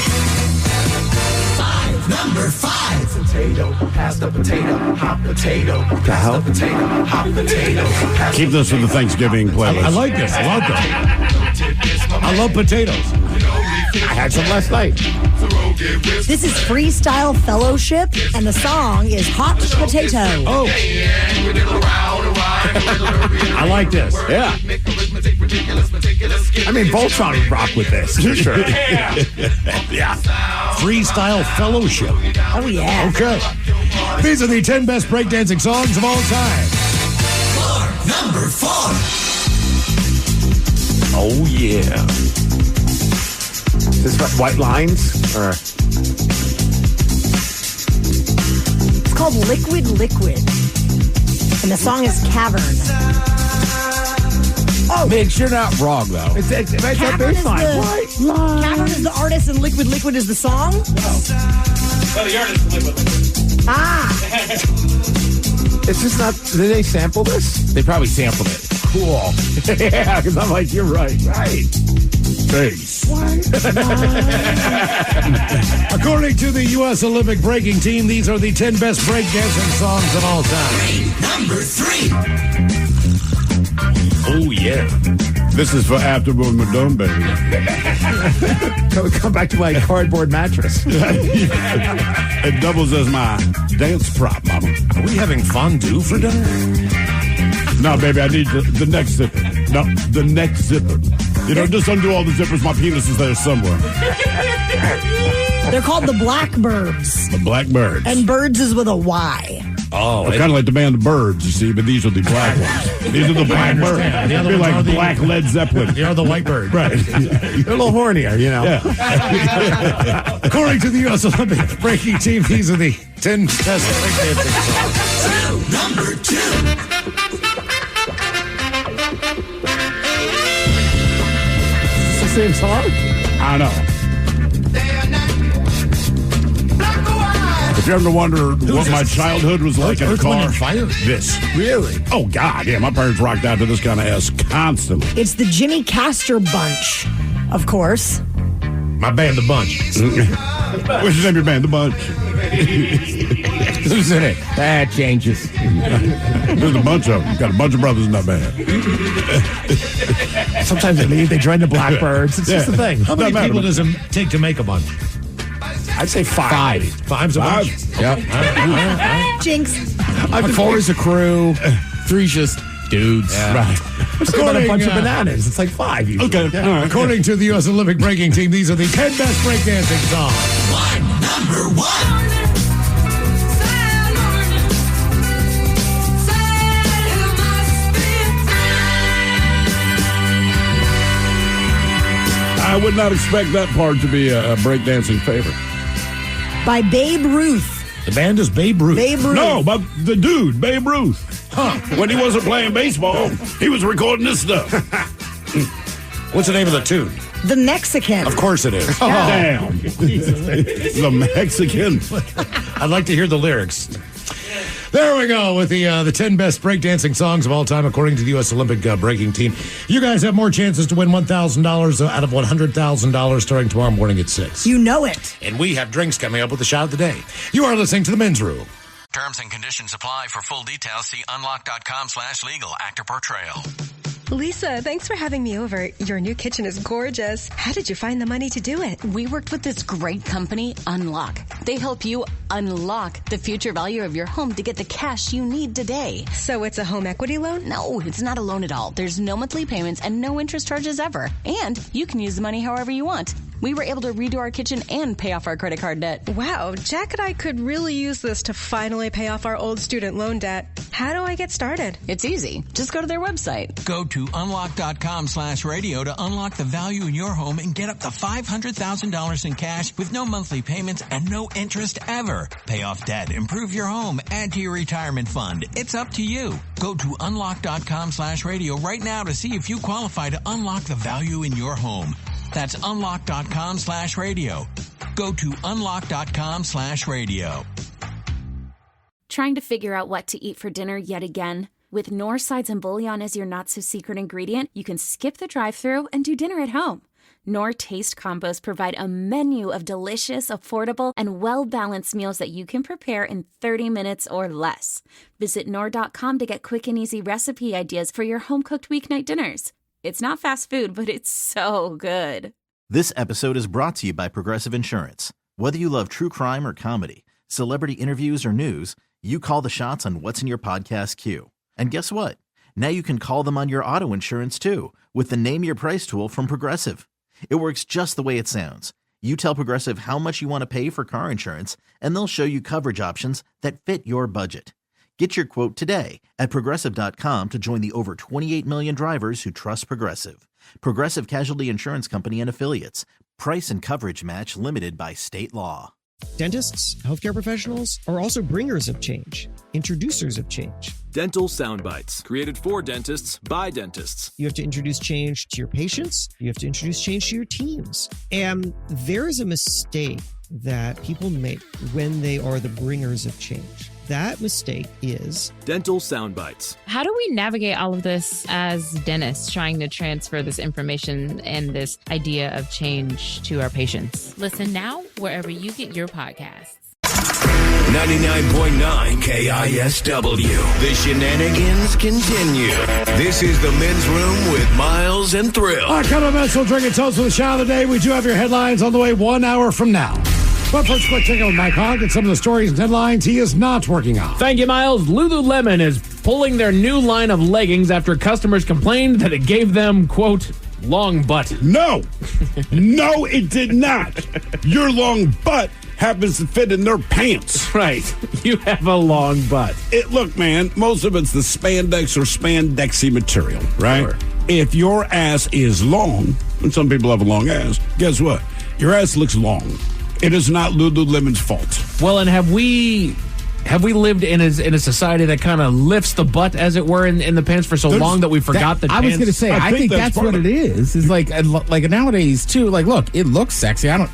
Number 5. Potato, pass the potato, hot potato, pass the potato, hot potato. Keep this for the Thanksgiving playlist. I like this. I love this. I love potatoes. I had some last night. This is Freestyle Fellowship, and the song is Hot Potato. Oh. I like this. Yeah. I mean, Voltron would rock with this, for sure. Yeah. Freestyle Fellowship. Oh, yeah. Okay. These are the 10 best breakdancing songs of all time. Number 4. Oh, yeah. Is this White Lines? Or It's called Liquid Liquid, and the song is Cavern. Oh, Migs, you're not wrong, though. it's that Cavern is, bass line. Cavern is the artist, and Liquid Liquid is the song? Well, the artist is Liquid. Ah. It's just not. Did they sample this? They probably sampled it. Cool. Yeah, because I'm like, you're right. Right. Bass. According to the U.S. Olympic breaking team, these are the 10 best breakdancing songs of all time. Number 3. Oh, yeah. This is for Afternoon Madone, baby. Come back to my cardboard mattress. It doubles as my dance prop, mama. Are we having fondue for dinner? No, baby, I need the next zipper. No, the next zipper. Just undo all the zippers. My penis is there somewhere. They're called the Blackbirds. The Blackbirds. And Birds is with a Y. Oh, kind of like the band Birds, you see, but these are the black ones. These are the black birds. The other They're ones like are the- black Led Zeppelin. They are the white bird. Right. They're a little hornier, Yeah. According to the U.S. Olympic breaking team, these are the 10 best breakdancing songs. Number 2. It's the same song? I know. If you ever wonder what my childhood was like in a Earth, car, Wind and Fire? this. Really? Oh, God, yeah. My parents rocked out to this kind of ass constantly. It's the Jimmy Castor Bunch, of course. My band, The Bunch. What's the name of your band? The Bunch. Who's in it? That changes. There's a bunch of them. Got a bunch of brothers in that band. Sometimes they leave, they join the Blackbirds. It's just Yeah. the thing. How many Doesn't matter, people but- does it take to make a bunch? I'd say 5. 5's a bunch? Yep. All right. Jinx. 4 is a crew. 3's just dudes. Right. Let's go about a bunch of bananas. It's like 5 usually. Okay. Yeah. All right. According to the U.S. Olympic breaking team, these are the 10 best breakdancing songs. Number 1. I would not expect that part to be a breakdancing favorite. By Babe Ruth. The band is Babe Ruth. Babe Ruth. No, but the dude, Babe Ruth. Huh. When he wasn't playing baseball, he was recording this stuff. What's the name of the tune? The Mexican. Of course it is. Oh, damn. The Mexican. I'd like to hear the lyrics. There we go with the 10 best breakdancing songs of all time, according to the U.S. Olympic breaking team. You guys have more chances to win $1,000 out of $100,000 starting tomorrow morning at 6. You know it. And we have drinks coming up with the shot of the day. You are listening to The Men's Room. Terms and conditions apply. For full details, see unlock.com/legal. Actor portrayal. Lisa, thanks for having me over. Your new kitchen is gorgeous. How did you find the money to do it? We worked with this great company, Unlock. They help you unlock the future value of your home to get the cash you need today. So it's a home equity loan? No, it's not a loan at all. There's no monthly payments and no interest charges ever. And you can use the money however you want. We were able to redo our kitchen and pay off our credit card debt. Wow, Jack and I could really use this to finally pay off our old student loan debt. How do I get started? It's easy. Just go to their website. Go to unlock.com/radio to unlock the value in your home and get up to $500,000 in cash with no monthly payments and no interest ever. Pay off debt, improve your home, add to your retirement fund. It's up to you. Go to unlock.com/radio right now to see if you qualify to unlock the value in your home. That's unlock.com/radio. Go to unlock.com/radio. Trying to figure out what to eat for dinner yet again? With Knorr sides and bouillon as your not-so-secret ingredient, you can skip the drive-thru and do dinner at home. Knorr Taste Combos provide a menu of delicious, affordable, and well-balanced meals that you can prepare in 30 minutes or less. Visit Knorr.com to get quick and easy recipe ideas for your home-cooked weeknight dinners. It's not fast food, but it's so good. This episode is brought to you by Progressive Insurance. Whether you love true crime or comedy, celebrity interviews or news, you call the shots on what's in your podcast queue. And guess what? Now you can call them on your auto insurance too with the Name Your Price tool from Progressive. It works just the way it sounds. You tell Progressive how much you want to pay for car insurance, and they'll show you coverage options that fit your budget. Get your quote today at Progressive.com to join the over 28 million drivers who trust Progressive. Progressive Casualty Insurance Company and Affiliates. Price and coverage match limited by state law. Dentists, healthcare professionals are also bringers of change, introducers of change. Dental Soundbites, created for dentists by dentists. You have to introduce change to your patients. You have to introduce change to your teams. And there is a mistake that people make when they are the bringers of change. That mistake is Dental Soundbites. How do we navigate all of this as dentists trying to transfer this information and this idea of change to our patients? Listen now wherever you get your podcasts. 99.9 KISW. The shenanigans continue. This is the Men's Room with Miles and Thrill. All right, coming up next, we'll drink and toast with the shot of the day. We do have your headlines on the way 1 hour from now. But first, quick check out with Mike Hogg and some of the stories and headlines he is not working on. Thank you, Miles. Lululemon is pulling their new line of leggings after customers complained that it gave them, quote, long butt. No. No, it did not. Your long butt happens to fit in their pants. Right. You have a long butt. Look, man, most of it's the spandex or spandexy material, right? Sure. If your ass is long, and some people have a long ass, guess what? Your ass looks long. It is not Lululemon's fault. Well, and have we lived in a society that kind of lifts the butt, as it were, in the pants for so long that we forgot the pants? I was going to say, I think that's what it is. It's like nowadays too. Like, look, it looks sexy. I don't.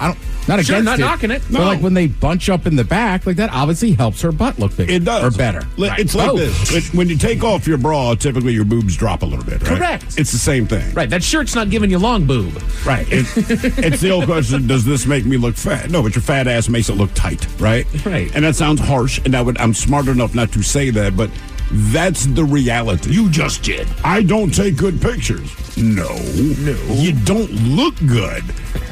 Not against it. Not knocking it. But like when they bunch up in the back, like that obviously helps her butt look bigger. It does. Or better. It's like this. When you take off your bra, typically your boobs drop a little bit, right? Correct. It's the same thing. Right. That shirt's not giving you long boob. Right. It's the old question, does this make me look fat? No, but your fat ass makes it look tight, right? Right. And that sounds harsh, and I'm smart enough not to say that, but that's the reality. You just did. I don't take good pictures. No. You don't look good.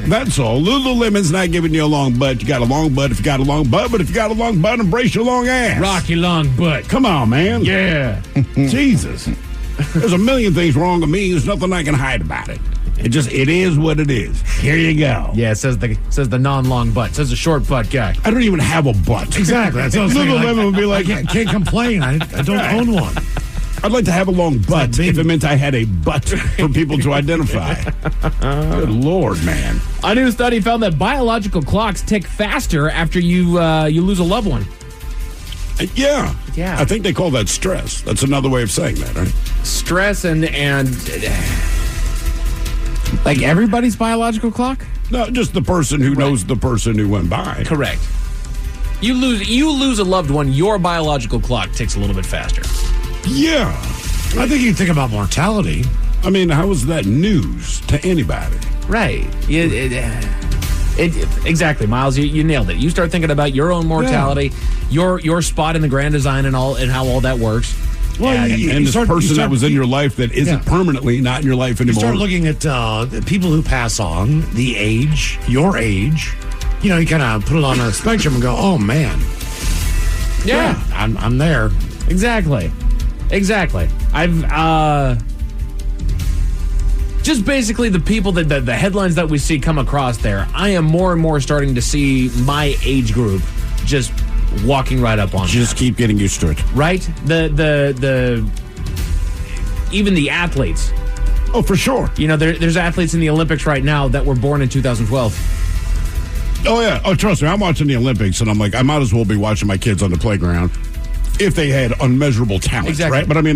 That's all. Lululemon's not giving you a long butt. You got a long butt if you got a long butt, but if you got a long butt, embrace your long ass. Rock your long butt. Come on, man. Yeah. Jesus. There's a million things wrong with me. There's nothing I can hide about it. It is what it is. Here you go. Yeah, it says the non-long butt. It says the short butt guy. I don't even have a butt. Exactly. That's what I was saying. Lululemon would be like, I can't complain. I don't own one. I'd like to have a long butt if it meant I had a butt for people to identify. Good Lord, man. A new study found that biological clocks tick faster after you lose a loved one. Yeah. I think they call that stress. That's another way of saying that, right? Stress and like everybody's biological clock? No, just the person who knows the person who went by. Correct. You lose a loved one, your biological clock ticks a little bit faster. Yeah. I think you think about mortality. I mean, how is that news to anybody? Right. Exactly, Miles. You nailed it. You start thinking about your own mortality, your spot in the grand design, and how all that works. Well, and this person that was in your life that isn't permanently not in your life anymore. You start looking at people who pass on, the age, your age. You know, you kind of put it on a spectrum and go, "Oh man, yeah, I'm there." Exactly. I've just basically the people that the headlines that we see come across there. I am more and more starting to see my age group just walking right up on. Just keep getting used to it, right? The even the athletes. Oh, for sure. You know, there's athletes in the Olympics right now that were born in 2012. Oh yeah. Oh, trust me, I'm watching the Olympics, and I'm like, I might as well be watching my kids on the playground. If they had unmeasurable talent, exactly. Right? But I mean,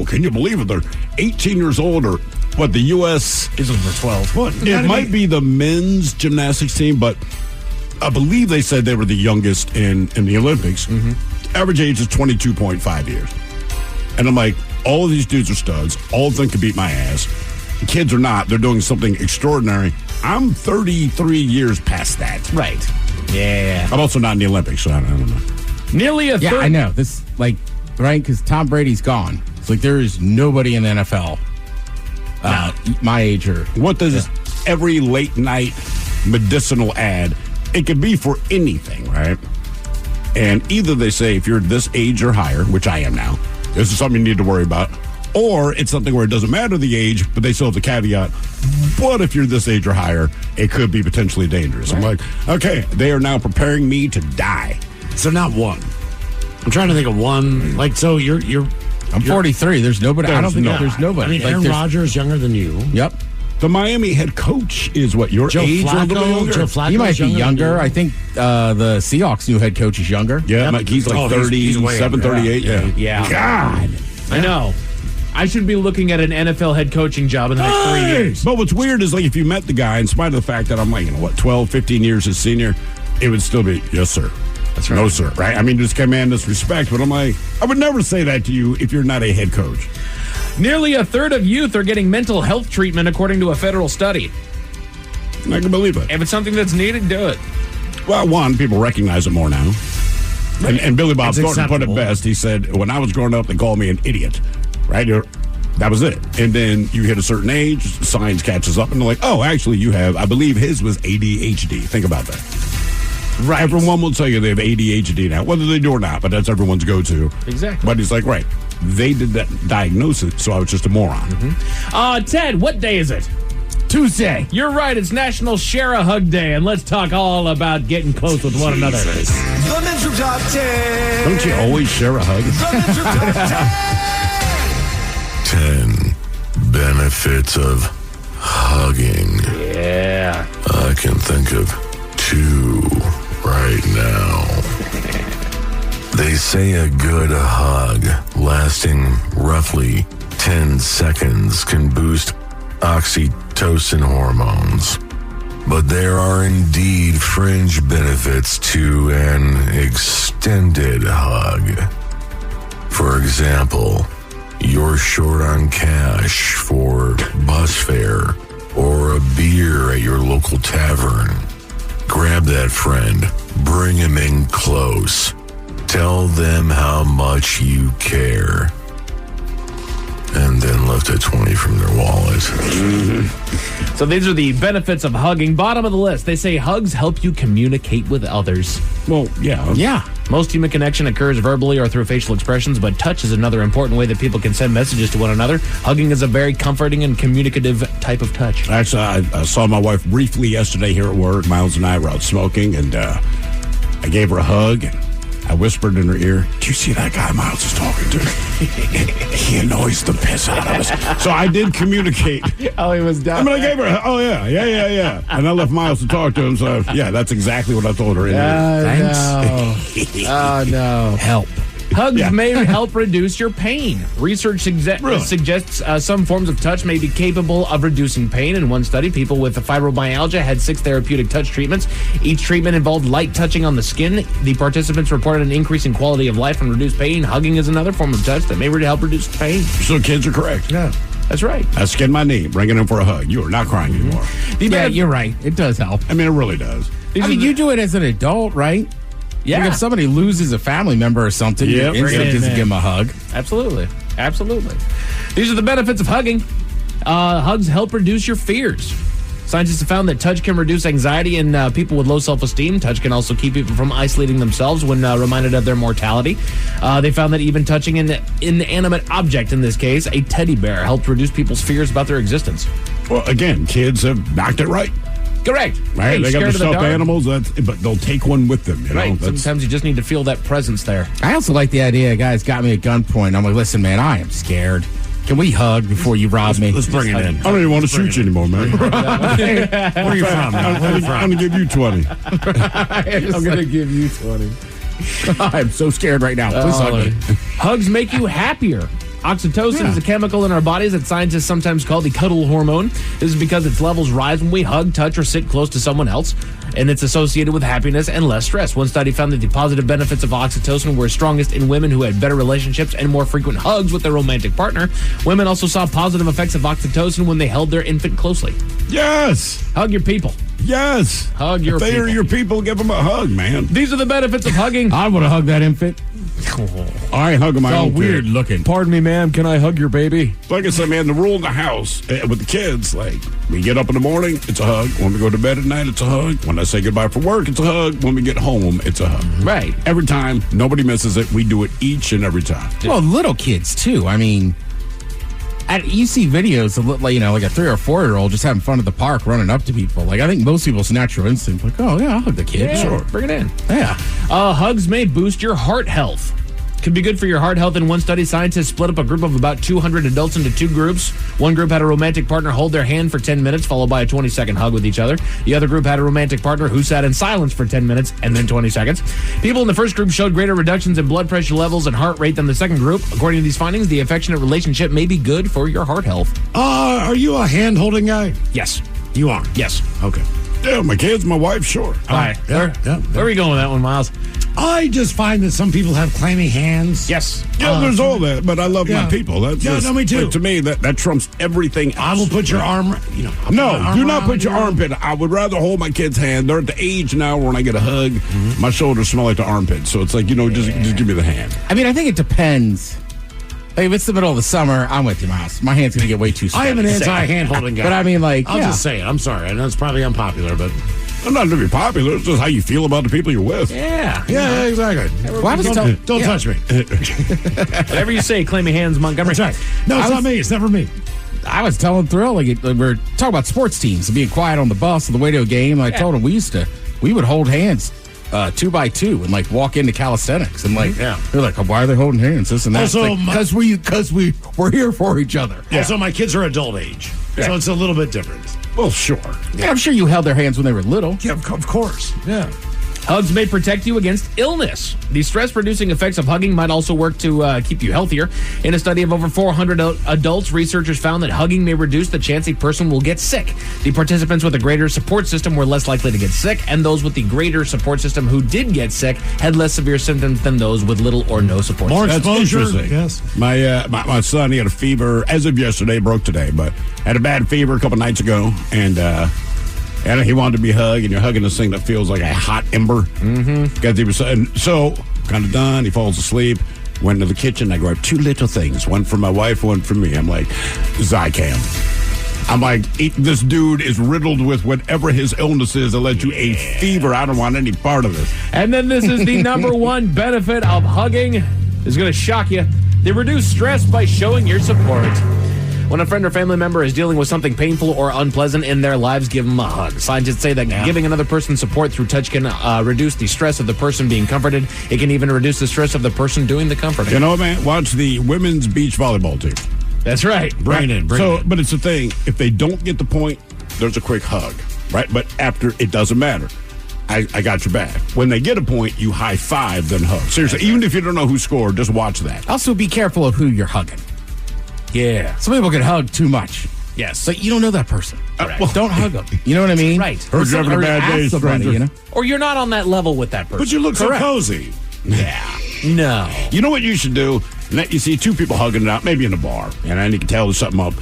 can you believe it? They're 18 years old, or what? The U.S. is over 12. What? It might be the men's gymnastics team, but I believe they said they were the youngest in the Olympics. Mm-hmm. Average age is 22.5 years, and I'm like, all of these dudes are studs. All of them can beat my ass. The kids are not. They're doing something extraordinary. I'm 33 years past that. Right. Yeah. I'm also not in the Olympics, so I don't know. Nearly a third. Yeah, I know. This, like, right? Because Tom Brady's gone. It's like there is nobody in the NFL my age or... What does every late night medicinal ad, it could be for anything, right? And either they say if you're this age or higher, which I am now, this is something you need to worry about, or it's something where it doesn't matter the age, but they still have the caveat, but if you're this age or higher, it could be potentially dangerous. Right. I'm like, okay, they are now preparing me to die. So not one. I'm trying to think of one. Like, so I'm 43. There's nobody. I don't think there's nobody. I mean, Aaron Rodgers is younger than you. Yep. The Miami head coach is what, your Joe age? Flacco, Joe Flacco. He might be younger. I think the Seahawks new head coach is younger. Yeah, he's like 37, 38. Yeah. God. I know. I should be looking at an NFL head coaching job in the next 3 years. But what's weird is, like, if you met the guy, in spite of the fact that I'm like, 12, 15 years his senior, it would still be, yes, sir. That's right. No, sir. Right? I mean, just command this respect. But I'm like, I would never say that to you if you're not a head coach. Nearly a third of youth are getting mental health treatment, according to a federal study. I can believe it. If it's something that's needed, do it. Well, one, people recognize it more now. And Billy Bob Thornton put it best. He said, when I was growing up, they called me an idiot. Right? That was it. And then you hit a certain age, science catches up, and they're like, oh, actually, you have, I believe his was ADHD. Think about that. Right. Everyone will tell you they have ADHD now, whether they do or not, but that's everyone's go-to. Exactly. But he's like, right, they did that diagnosis, so I was just a moron. Mm-hmm. Ted, what day is it? Tuesday. You're right. It's National Share a Hug Day, and let's talk all about getting close with one another. The Men's Room Top 10. Don't you always share a hug? The Men's Room Top 10 benefits of hugging. Yeah. I can think of 2 right now. They say a good hug lasting roughly 10 seconds can boost oxytocin hormones. But there are indeed fringe benefits to an extended hug. For example, you're short on cash for bus fare or a beer at your local tavern. Grab that friend, bring him in close, tell them how much you care, and then lift a 20 from their wallet. So these are the benefits of hugging. Bottom of the list, they say hugs help you communicate with others. Well, yeah. Yeah. Most human connection occurs verbally or through facial expressions, but touch is another important way that people can send messages to one another. Hugging is a very comforting and communicative type of touch. Actually, I saw my wife briefly yesterday here at work. Miles and I were out smoking, and I gave her a hug, and I whispered in her ear, "Do you see that guy Miles is talking to? He annoys the piss out of us." So I did communicate. Oh, he was down. I mean, I gave her, yeah. And I left Miles to talk to him. So, yeah, that's exactly what I told her. Thanks. Oh, no. Help. Hugs may help reduce your pain. Research suggests some forms of touch may be capable of reducing pain. In one study, people with fibromyalgia had 6 therapeutic touch treatments. Each treatment involved light touching on the skin. The participants reported an increase in quality of life and reduced pain. Hugging is another form of touch that may help reduce pain. So kids are correct. Yeah. That's right. I skinned my knee, bringing him for a hug. You are not crying anymore. Yeah, you're right. It does help. I mean, it really does. You do it as an adult, right? Yeah. Like if somebody loses a family member or something, your instinct is to give them a hug. Absolutely. These are the benefits of hugging. Hugs help reduce your fears. Scientists have found that touch can reduce anxiety in people with low self-esteem. Touch can also keep people from isolating themselves when reminded of their mortality. They found that even touching an inanimate object, in this case, a teddy bear, helped reduce people's fears about their existence. Well, again, kids have knocked it right. Correct. Right? They got the stuffed animals, but they'll take one with them. Right. Sometimes you just need to feel that presence there. I also like the idea, guys got me at gunpoint. I'm like, listen, man, I am scared. Can we hug before you rob me? Let's bring it in. I don't even want to shoot you anymore, man. Where are you from? I'm going to give you 20. I'm going to give you 20. I'm so scared right now. Please hug me. Hugs make you happier. Oxytocin is a chemical in our bodies that scientists sometimes call the cuddle hormone. This is because its levels rise when we hug, touch, or sit close to someone else, and it's associated with happiness and less stress. One study found that the positive benefits of oxytocin were strongest in women who had better relationships and more frequent hugs with their romantic partner. Women also saw positive effects of oxytocin when they held their infant closely. Yes! Hug your people. Yes! Hug your people. If they are your people, give them a hug, man. These are the benefits of hugging. I want to hug that infant. I ain't hugging my own kid. Weird looking. Pardon me, ma'am. Can I hug your baby? Like I said, man, the rule in the house with the kids, like, we get up in the morning, it's a hug. When we go to bed at night, it's a hug. When I say goodbye for work, it's a hug. When we get home, it's a hug. Right. Every time. Nobody misses it. We do it each and every time. Well, little kids, too. I mean, you see videos of, like a 3 or 4 year old just having fun at the park, running up to people. Like, I think most people's natural instinct, like, oh, yeah, I'll hug the kid. Yeah, sure. Bring it in. Yeah. Hugs may boost your heart health. Can be good for your heart health. In one study, scientists split up a group of about 200 adults into 2 groups. One group had a romantic partner hold their hand for 10 minutes, followed by a 20-second hug with each other. The other group had a romantic partner who sat in silence for 10 minutes and then 20 seconds. People in the first group showed greater reductions in blood pressure levels and heart rate than the second group. According to these findings, the affectionate relationship may be good for your heart health. Are you a hand-holding guy? Yes. You are? Yes. Okay. Yeah, my kids, my wife, sure. All right. Where are we going with that one, Miles? I just find that some people have clammy hands. Yes. Yeah, there's all that, but I love my people. That's no, me too. To me, that trumps everything else. I will put your arm, No, do not put your armpit. I would rather hold my kid's hand. They're at the age now when I get a hug, my shoulders smell like the armpit. So it's like, just give me the hand. I mean, I think it depends. Like, if it's the middle of the summer, I'm with you, Miles. My hand's going to get way too stiff. I am an anti-hand-holding guy. But I mean, like, I'll just say it. I'm sorry. I know it's probably unpopular, but... I'm not going to be popular. It's just how you feel about the people you're with. Yeah. Yeah, exactly. Don't touch me. Whatever you say, clammy hands, Montgomery. That's right. No, it's not me. It's never me. I was telling Thrill, like we were talking about sports teams and being quiet on the bus on the way to a game. I told him we would hold hands 2 by 2 and like walk into calisthenics and like they're like, why are they holding hands? This and that. Also, because we're here for each other. Yeah. Also, my kids are adult age, so it's a little bit different. Well, sure. Yeah, I'm sure you held their hands when they were little. Yeah, of course. Yeah. Hugs may protect you against illness. The stress-reducing effects of hugging might also work to keep you healthier. In a study of over 400 adults, researchers found that hugging may reduce the chance a person will get sick. The participants with a greater support system were less likely to get sick, and those with the greater support system who did get sick had less severe symptoms than those with little or no support More system. exposure. Yes. My son, he had a fever as of yesterday, broke today, but had a bad fever a couple nights ago, and he wanted to be hugged, and you're hugging this thing that feels like a hot ember. Because he was so kind of done. He falls asleep. Went to the kitchen. I grabbed 2 little things, one for my wife, one for me. I'm like, Zicam. I'm like, this dude is riddled with whatever his illness is that led to a fever. I don't want any part of this. And then this is the number one benefit of hugging. It's going to shock you. They reduce stress by showing your support. When a friend or family member is dealing with something painful or unpleasant in their lives, give them a hug. Scientists say that giving another person support through touch can reduce the stress of the person being comforted. It can even reduce the stress of the person doing the comforting. You know what, man? Watch the women's beach volleyball team. That's right. Bring it in. But it's the thing. If they don't get the point, there's a quick hug, right? But after, it doesn't matter. I got your back. When they get a point, you high five, then hug. Seriously, even if you don't know who scored, just watch that. Also, be careful of who you're hugging. Yeah. Some people can hug too much. Yes. But you don't know that person. Well, don't hug them. You know what I mean? Right. Heard you're having a bad day, stranger. You know? Or you're not on that level with that person. But you look so cozy. Yeah. No. You know what you should do? Let you see 2 people hugging it out, maybe in a bar, and you can tell there's something up.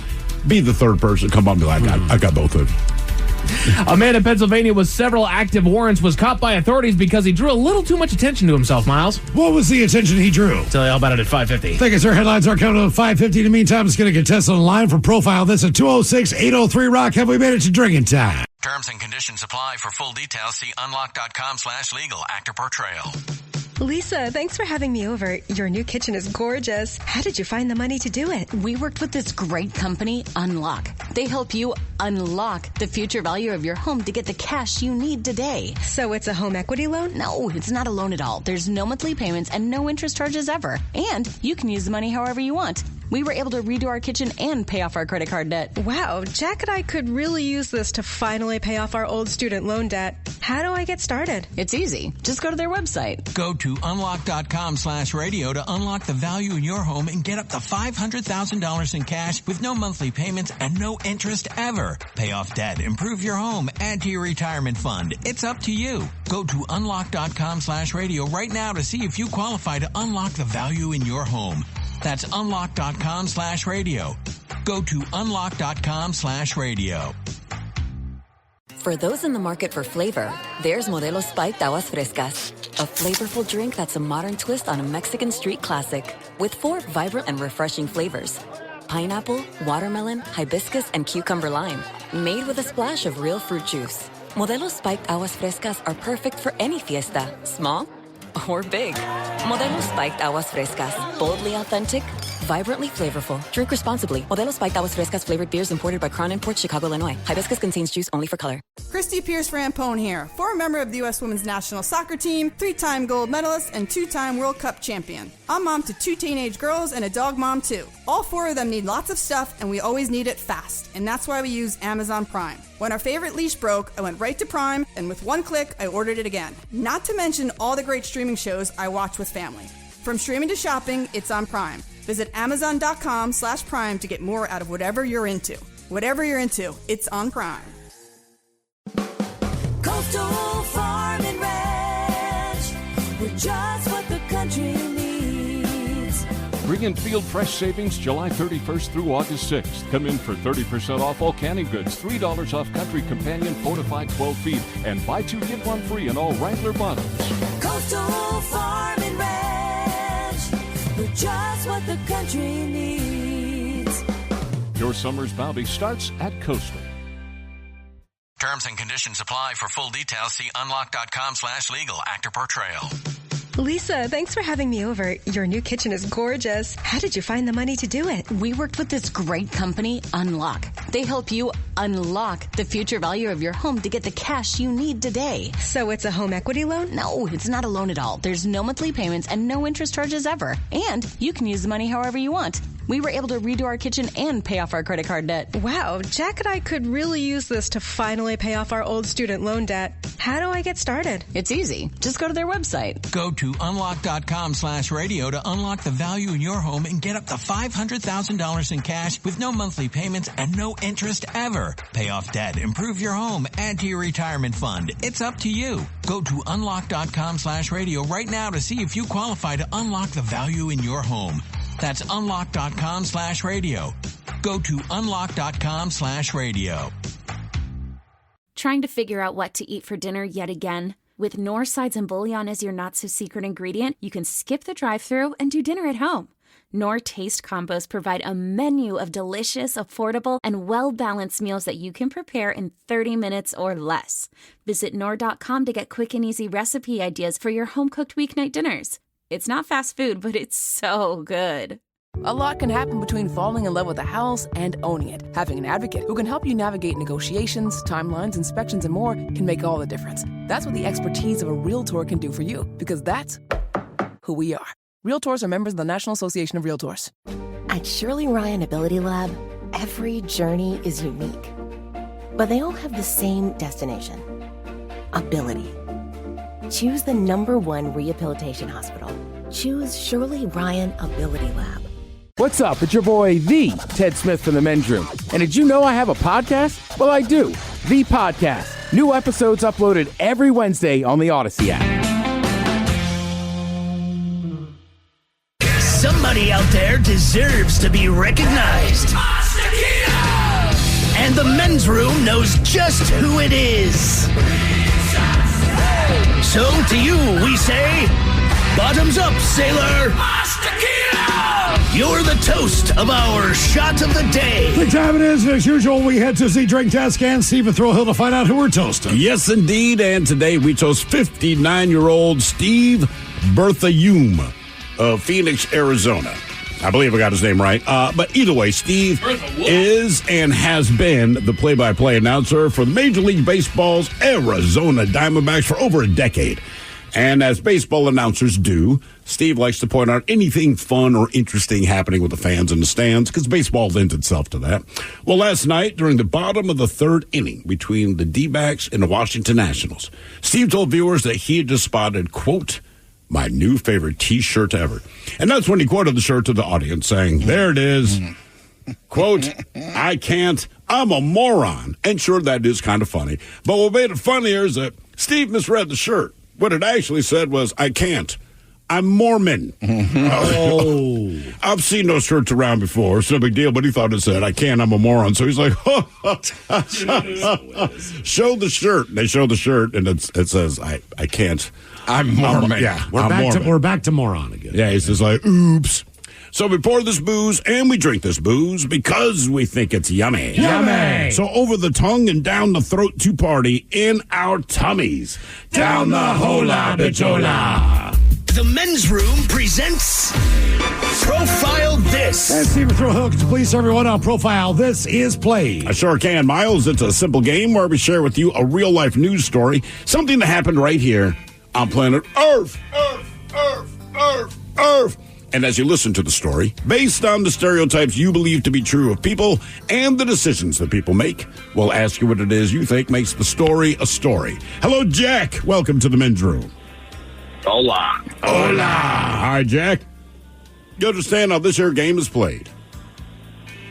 Be the third person. Come on, and be like, I got both of them. A man in Pennsylvania with several active warrants was caught by authorities because he drew a little too much attention to himself, Miles. What was the attention he drew? Tell you all about it at 5:50. Thank you, sir. Headlines are coming up at 5:50. In the meantime, it's going to contest on the line for Profile This at 206-803-ROCK. Have we made it to drinking time? Terms and conditions apply. For full details, see unlock.com/legal. Actor portrayal. Lisa, thanks for having me over. Your new kitchen is gorgeous. How did you find the money to do it? We worked with this great company, Unlock. They help you unlock the future value of your home to get the cash you need today. So it's a home equity loan? No, it's not a loan at all. There's no monthly payments and no interest charges ever. And you can use the money however you want. We were able to redo our kitchen and pay off our credit card debt. Wow, Jack and I could really use this to finally pay off our old student loan debt. How do I get started? It's easy. Just go to their website. Go to unlock.com/radio to unlock the value in your home and get up to $500,000 in cash with no monthly payments and no interest ever. Pay off debt, improve your home, add to your retirement fund. It's up to you. Go to unlock.com/radio right now to see if you qualify to unlock the value in your home. That's unlock.com/radio. Go to unlock.com/radio. For those in the market for flavor, there's Modelo Spiked Aguas Frescas, a flavorful drink that's a modern twist on a Mexican street classic with 4 vibrant and refreshing flavors. Pineapple, watermelon, hibiscus, and cucumber lime, made with a splash of real fruit juice. Modelo Spiked Aguas Frescas are perfect for any fiesta, small or big. Modelo Spiked Aguas Frescas, boldly authentic, vibrantly flavorful. Drink responsibly. Modelo Spiked Aguas Frescas flavored beers imported by Crown Imports, Chicago, Illinois. Hibiscus contains juice only for color. Christy Pierce-Rampone here, former member of the U.S. Women's National Soccer Team, 3-time gold medalist, and 2-time World Cup champion. I'm mom to 2 teenage girls and a dog mom too. All 4 of them need lots of stuff, and we always need it fast. And that's why we use Amazon Prime. When our favorite leash broke, I went right to Prime, and with one click, I ordered it again. Not to mention all the great streaming shows I watch with family. From streaming to shopping, it's on Prime. Visit Amazon.com/Prime to get more out of whatever you're into. Whatever you're into, it's on Prime. Coastal Farm and Ranch. We're just what the country needs. Bring in Field Fresh savings July 31st through August 6th. Come in for 30% off all canning goods, $3 off Country Companion Fortified 12 feet, and buy 2 get 1 free in all Wrangler bottles. Coastal Farm and Ranch. We're just what the country needs. Your summer's bounty starts at Coastal. Terms and conditions apply. For full details, see unlock.com/legal. Actor portrayal. Lisa, thanks for having me over. Your new kitchen is gorgeous. How did you find the money to do it? We worked with this great company, Unlock. They help you unlock the future value of your home to get the cash you need today. So it's a home equity loan? No, it's not a loan at all. There's no monthly payments and no interest charges ever. And you can use the money however you want. We were able to redo our kitchen and pay off our credit card debt. Wow, Jack and I could really use this to finally pay off our old student loan debt. How do I get started? It's easy. Just go to their website. Go to unlock.com/radio to unlock the value in your home and get up to $500,000 in cash with no monthly payments and no interest ever. Pay off debt, improve your home, add to your retirement fund. It's up to you. Go to unlock.com/radio right now to see if you qualify to unlock the value in your home. That's unlock.com/radio. Go to unlock.com/radio. Trying to figure out what to eat for dinner yet again? With Knorr sides and bouillon as your not-so-secret ingredient, you can skip the drive-thru and do dinner at home. Knorr Taste Combos provide a menu of delicious, affordable, and well-balanced meals that you can prepare in 30 minutes or less. Visit Knorr.com to get quick and easy recipe ideas for your home-cooked weeknight dinners. It's not fast food, but it's so good. A lot can happen between falling in love with a house and owning it. Having an advocate who can help you navigate negotiations, timelines, inspections, and more can make all the difference. That's what the expertise of a Realtor can do for you, because that's who we are. Realtors are members of the National Association of Realtors. At Shirley Ryan Ability Lab, every journey is unique, but they all have the same destination: ability. Choose the #1 rehabilitation hospital. Choose Shirley Ryan Ability Lab. What's up? It's your boy, The Ted Smith from The Men's Room. And did you know I have a podcast? Well, I do. The Podcast. New episodes uploaded every Wednesday on the Odyssey app. Somebody out there deserves to be recognized. And The Men's Room knows just who it is. So to you, we say, bottoms up, sailor. You're the toast of our shot of the day. The time it is, and as usual, we head to the drink test can. Steve and Throwhill to find out who we're toasting. Yes, indeed. And today we toast 59-year-old Steve Bertha-Hume of Phoenix, Arizona. I believe I got his name right. But either way, Steve is and has been the play-by-play announcer for the Major League Baseball's Arizona Diamondbacks for over a decade. And as baseball announcers do, Steve likes to point out anything fun or interesting happening with the fans in the stands, because baseball lends itself to that. Well, last night, during the bottom of the third inning between the D-backs and the Washington Nationals, Steve told viewers that he had just spotted, quote, my new favorite T-shirt ever. And that's when he quoted the shirt to the audience, saying, there it is. Quote, I can't, I'm a moron. And sure, that is kind of funny. But what made it funnier is that Steve misread the shirt. What it actually said was, I can't, I'm Mormon. Oh. I've seen those shirts around before. It's no big deal, but he thought it said, I can't, I'm a moron. So he's like, show the shirt. They show the shirt, and it says, I can't. I'm Mormon. We're back to moron again. Yeah, he's just like, oops. So we pour this booze and we drink this booze because we think it's yummy. Yummy! So over the tongue and down the throat to party in our tummies. Down the hola bichola. The Men's Room presents Profile This. And Steve Throwhill, could you please everyone on Profile This is played. I sure can, Miles. It's a simple game where we share with you a real-life news story, something that happened right here on planet Earth. Earth. And as you listen to the story, based on the stereotypes you believe to be true of people and the decisions that people make, we'll ask you what it is you think makes the story a story. Hello, Jack. Welcome to the Men's Room. Hola. Hi, Jack. You understand how this here game is played?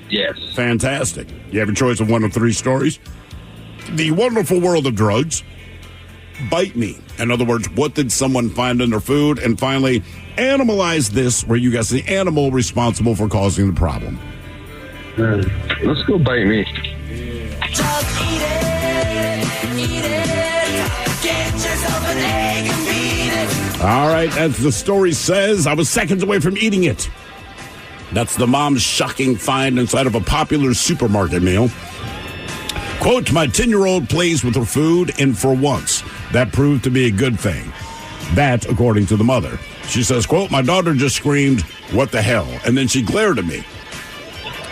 Yes. Fantastic. You have a choice of one of three stories. The Wonderful World of Drugs, Bite Me. In other words, what did someone find in their food? And finally, Animalize This, where you guess the animal responsible for causing the problem. Let's go Bite Me. Just eat it. Get yourself an egg and beat it. All right, as the story says, I was seconds away from eating it. That's the mom's shocking find inside of a popular supermarket meal. Quote, my 10-year-old plays with her food, and for once, that proved to be a good thing. That, according to the mother. She says, quote, my daughter just screamed, what the hell? And then she glared at me.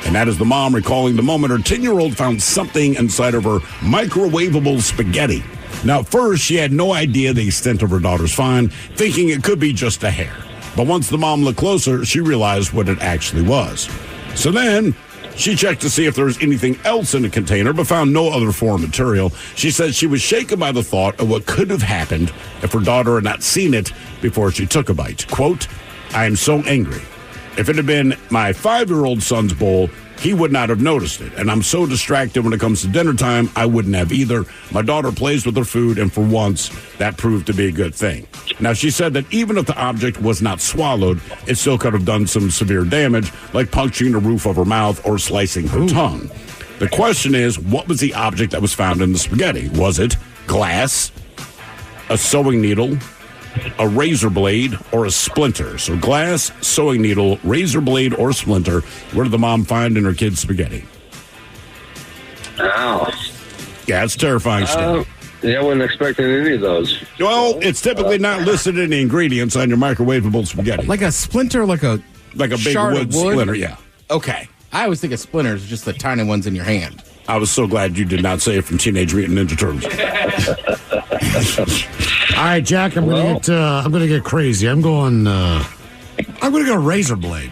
And that is the mom recalling the moment her 10-year-old found something inside of her microwavable spaghetti. Now, at first, she had no idea the extent of her daughter's find, thinking it could be just a hair. But once the mom looked closer, she realized what it actually was. So then, she checked to see if there was anything else in the container, but found no other foreign material. She said she was shaken by the thought of what could have happened if her daughter had not seen it before she took a bite. Quote, I am so angry. If it had been my 5-year-old son's bowl, he would not have noticed it. And I'm so distracted when it comes to dinner time, I wouldn't have either. My daughter plays with her food, and for once, that proved to be a good thing. Now, she said that even if the object was not swallowed, it still could have done some severe damage, like puncturing the roof of her mouth or slicing her tongue. The question is, what was the object that was found in the spaghetti? Was it glass, a sewing needle, a razor blade, or a splinter? So glass, sewing needle, razor blade, or splinter. What did the mom find in her kid's spaghetti? Ow. Yeah, it's terrifying stuff. Yeah, I wasn't expecting any of those. Well, it's typically not listed in the ingredients on your microwavable spaghetti. Like a splinter, like a big shard wood of wood? splinter, yeah. Okay. I always think of splinters, just the tiny ones in your hand. I was so glad you did not say it from Teenage Mutant Ninja Turtles. All right, Jack, I'm gonna get crazy. I'm gonna go razor blade.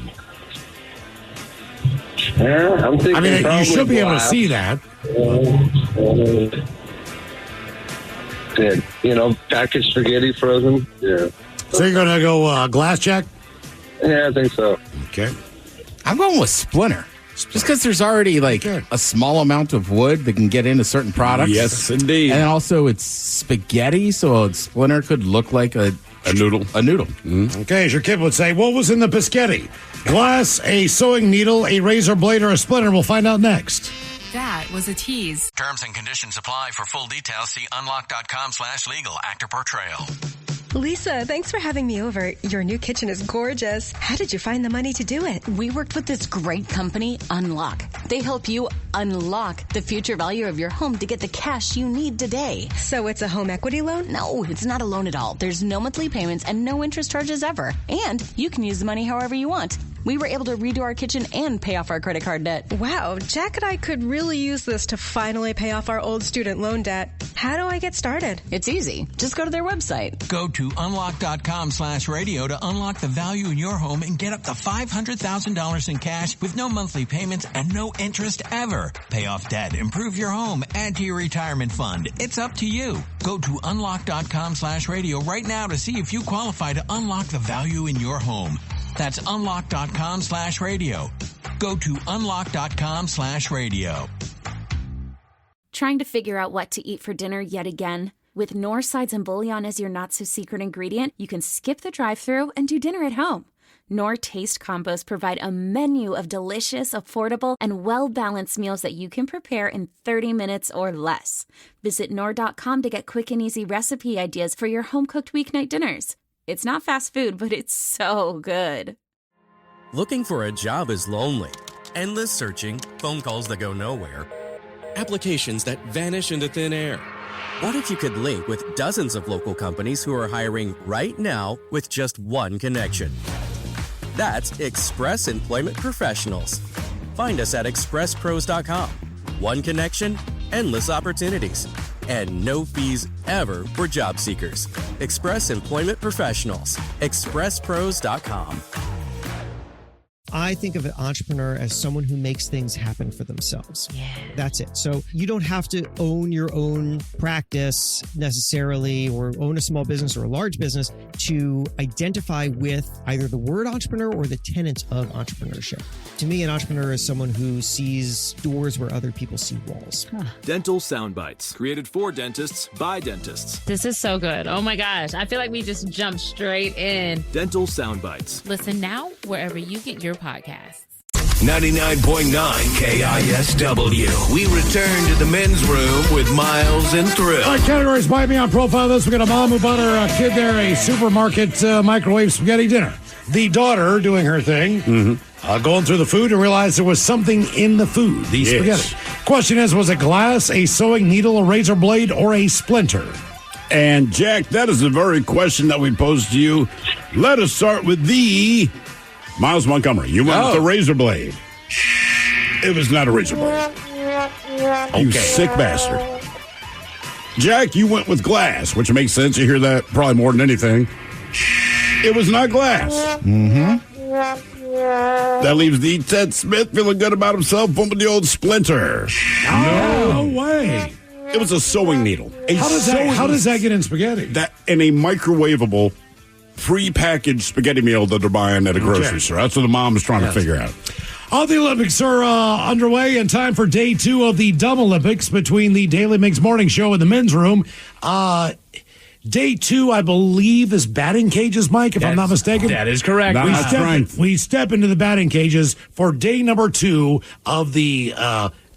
Yeah, I'm thinking. I mean, you should be able to glass. see that. And, packaged spaghetti frozen. Yeah. So you're gonna go glass, Jack? Yeah, I think so. Okay. I'm going with splinter. Just because there's already a small amount of wood that can get into certain products. Yes, indeed. And then also it's spaghetti, so a splinter could look like a noodle. A noodle. Mm-hmm. Okay, as your kid would say, what was in the biscotti? Glass, a sewing needle, a razor blade, or a splinter? We'll find out next. That was a tease. Terms and conditions apply. For full details, see unlock.com/legal. Actor portrayal. Lisa, thanks for having me over. Your new kitchen is gorgeous. How did you find the money to do it? We worked with this great company, Unlock. They help you unlock the future value of your home to get the cash you need today. So it's a home equity loan? No, it's not a loan at all. There's no monthly payments and no interest charges ever. And you can use the money however you want. We were able to redo our kitchen and pay off our credit card debt. Wow, Jack and I could really use this to finally pay off our old student loan debt. How do I get started? It's easy. Just go to their website. Go to unlock.com/radio to unlock the value in your home and get up to $500,000 in cash with no monthly payments and no interest ever. Pay off debt, improve your home, add to your retirement fund. It's up to you. Go to unlock.com/radio right now to see if you qualify to unlock the value in your home. That's unlock.com/radio. Go to unlock.com/radio. Trying to figure out what to eat for dinner yet again? With Knorr sides and bouillon as your not-so-secret ingredient, you can skip the drive-thru and do dinner at home. Knorr Taste Combos provide a menu of delicious, affordable, and well-balanced meals that you can prepare in 30 minutes or less. Visit Knorr.com to get quick and easy recipe ideas for your home-cooked weeknight dinners. It's not fast food, but it's so good. Looking for a job is lonely. Endless searching, phone calls that go nowhere, applications that vanish into thin air. What if you could link with dozens of local companies who are hiring right now with just one connection? That's Express Employment Professionals. Find us at expresspros.com. One connection, endless opportunities, and no fees ever for job seekers. Express Employment Professionals. expresspros.com. I think of an entrepreneur as someone who makes things happen for themselves. Yeah. That's it. So you don't have to own your own practice necessarily, or own a small business or a large business to identify with either the word entrepreneur or the tenets of entrepreneurship. To me, an entrepreneur is someone who sees doors where other people see walls. Dental Soundbites, created for dentists by dentists. This is so good. Oh my gosh. I feel like we just jumped straight in. Dental Soundbites. Listen now wherever you get your podcasts. 99.9 KISW. We return to the men's room with Miles and Thrill. All right, categories by me on profile this. We got a mom who bought her kid there a supermarket microwave spaghetti dinner. The daughter doing her thing, going through the food and realized there was something in the food, the spaghetti. Question is, was it glass, a sewing needle, a razor blade, or a splinter? And, Jack, that is the very question that we posed to you. Let us start with the Miles Montgomery. You went with the razor blade. It was not a razor blade. You sick bastard. Jack, you went with glass, which makes sense. You hear that probably more than anything. It was not glass. That leaves the Ted Smith feeling good about himself, bumping the old splinter. No way. It was a sewing needle. How does that get in spaghetti? That in a microwavable, pre-packaged spaghetti meal that they're buying at a grocery store. That's what the mom is trying to figure out. All the Olympics are underway, and time for day 2 of the Dumb Olympics between the Daily Mix Morning Show and the men's room. Day 2, I believe, is batting cages, Mike, if I'm not mistaken. That is correct. We step into the batting cages for day number 2 of the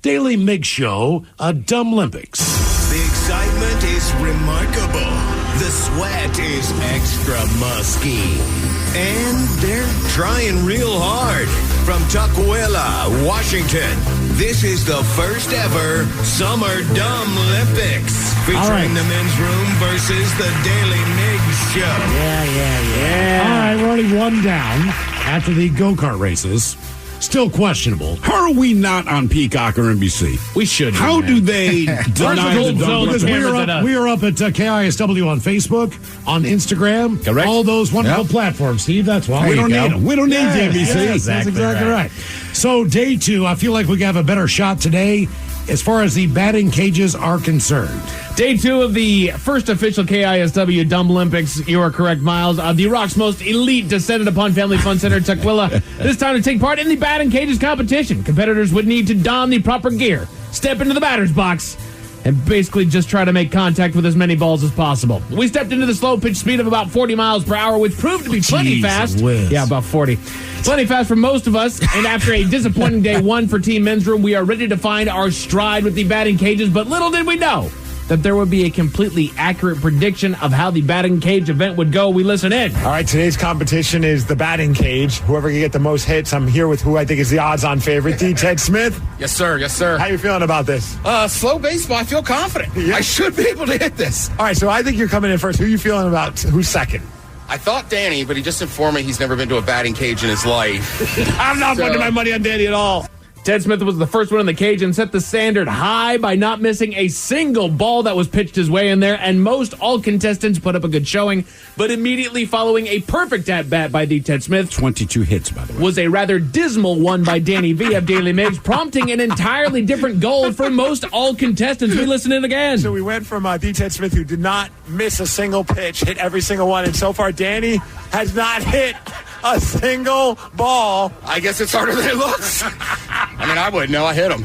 Daily Mix Show, Dumb Olympics. The excitement is remarkable. The sweat is extra musky. And they're trying real hard. From Tukwila, Washington, this is the first ever Summer Dumb Olympics. Featuring the men's room versus the Daily Migs Show. Yeah. All right, we're only one down after the go-kart races. Still questionable. How are we not on Peacock or NBC? We should. How do they deny the dumb? Because we are up at KISW on Facebook, on Instagram. Correct. All those wonderful platforms, Steve. That's why. We don't need them. We don't need the NBC. Yes, that's exactly right. So day 2, I feel like we have a better shot today as far as the batting cages are concerned. Day 2 of the first official KISW Dumb Olympics. You are correct, Miles. The Rock's most elite descended upon Family Fun Center, Tukwila. This time to take part in the batting cages competition. Competitors would need to don the proper gear, step into the batter's box, and basically just try to make contact with as many balls as possible. We stepped into the slow pitch speed of about 40 miles per hour, which proved to be plenty fast. Yeah, about 40. Plenty fast for most of us. And after a disappointing day 1 for Team Men's Room, we are ready to find our stride with the batting cages. But little did we know that there would be a completely accurate prediction of how the batting cage event would go. We listen in. All right, today's competition is the batting cage. Whoever can get the most hits. I'm here with who I think is the odds-on favorite, D. Ted Smith. Yes, sir. Yes, sir. How you feeling about this? Slow baseball. I feel confident. I should be able to hit this. All right, so I think you're coming in first. Who are you feeling about? Who's second? I thought Danny, but he just informed me he's never been to a batting cage in his life. I'm not putting my money on Danny at all. Ted Smith was the first one in the cage and set the standard high by not missing a single ball that was pitched his way in there, and most all contestants put up a good showing, but immediately following a perfect at-bat by the Ted Smith, 22 hits, by the way, was a rather dismal one by Danny V of Daily Migs, prompting an entirely different goal for most all contestants. We listen in again. So we went from D. Ted Smith, who did not miss a single pitch, hit every single one, and so far Danny has not hit a single ball. I guess it's harder than it looks. I mean, I wouldn't know. I hit him.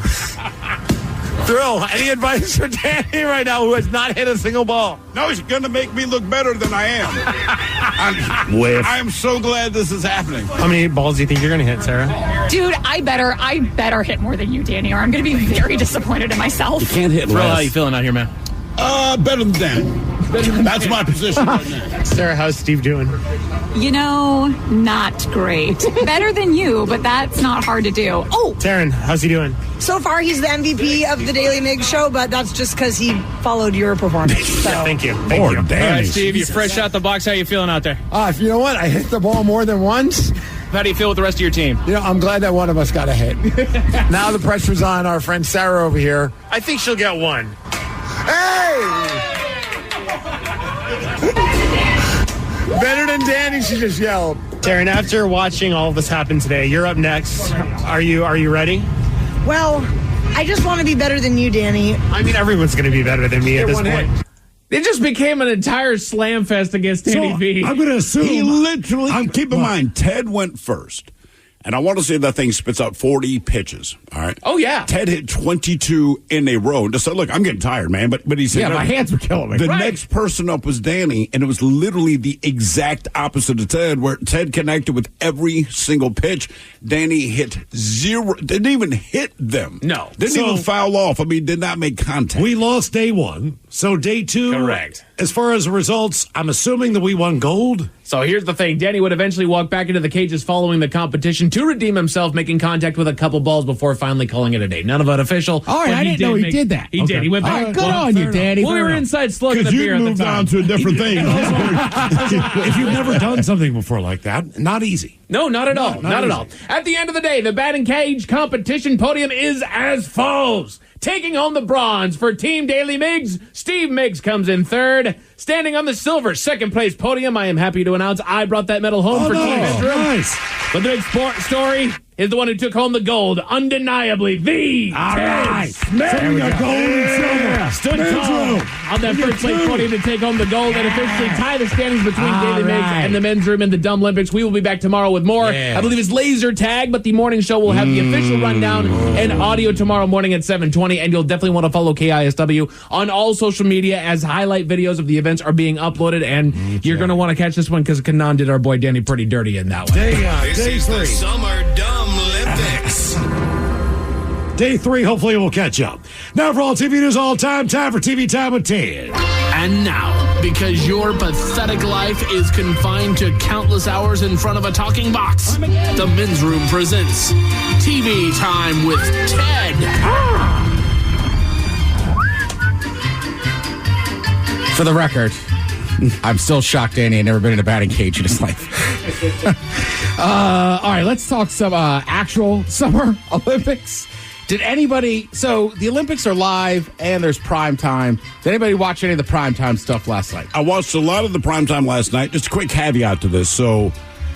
Thrill, any advice for Danny right now who has not hit a single ball? No, he's going to make me look better than I am. I am so glad this is happening. How many balls do you think you're going to hit, Sarah? Dude, I better hit more than you, Danny, or I'm going to be very disappointed in myself. You can't hit Thrill, less. how you feeling out here, man? Better than Dan. That's my position right now. Sarah, how's Steve doing? You know, not great. Better than you, but that's not hard to do. Oh! Taryn, how's he doing? So far, he's the MVP of the Daily Mig Show, but that's just because he followed your performance. So. Yeah, thank you. Thank you. All right, Steve, you're fresh out the box. How you feeling out there? You know what? I hit the ball more than once. How do you feel with the rest of your team? You know, I'm glad that one of us got a hit. Now the pressure's on our friend Sarah over here. I think she'll get one. Hey! Better than Danny, she just yelled. Taryn, after watching all of this happen today, you're up next. Are you ready? Well, I just want to be better than you, Danny. I mean, everyone's going to be better than me at this point. It just became an entire slam fest against Danny V. I'm going to assume. He literally, keep in mind, Ted went first. And I want to say that thing spits out 40 pitches. All right. Oh, yeah. Ted hit 22 in a row. And just said, look, I'm getting tired, man. But he said, my hands were killing me. The next person up was Danny, and it was literally the exact opposite of Ted, where Ted connected with every single pitch. Danny hit zero. Didn't even hit them. No. Didn't even foul off. I mean, did not make contact. We lost day 1. So day 2. Correct. as far as results, I'm assuming that we won gold. So here's the thing. Danny would eventually walk back into the cages following the competition to redeem himself, making contact with a couple balls before finally calling it a day. None of it official. All right, I didn't know he did that. He did. He went back. Good on you, Danny. Well, we were inside slugging the beer at the time. Because you moved on to a different thing. If you've never done something before like that, not easy. No, not at all. Not at all. At the end of the day, the batting cage competition podium is as follows. Taking home the bronze for Team Daily Miggs, Steve Miggs comes in third. Standing on the silver second place podium, I am happy to announce I brought that medal home for Team Israel. Nice. But the big story is the one who took home the gold, undeniably the All right. There we go. Gold and silver. Stood tall on that first place podium to take home the gold and officially tie the standings between Daily Miggs and the men's room in the Dumb Olympics. We will be back tomorrow with more. I believe it's laser tag, but the morning show will have the official rundown and audio tomorrow morning at 7:20. And you'll definitely want to follow KISW on all social media as highlight videos of the events are being uploaded. And you're going to want to catch this one because Kanan did our boy Danny pretty dirty in that one. This is the Summer Dumb Olympics. Day 3, hopefully we'll catch up. Now for all TV news all time for TV Time with Ted. And now, because your pathetic life is confined to countless hours in front of a talking box, the Men's Room presents TV Time with Ted. For the record, I'm still shocked Danny had never been in a batting cage in his life. All right, let's talk some actual Summer Olympics. Did anybody... So, the Olympics are live, and there's prime time. Did anybody watch any of the prime time stuff last night? I watched a lot of the prime time last night. Just a quick caveat to this. So,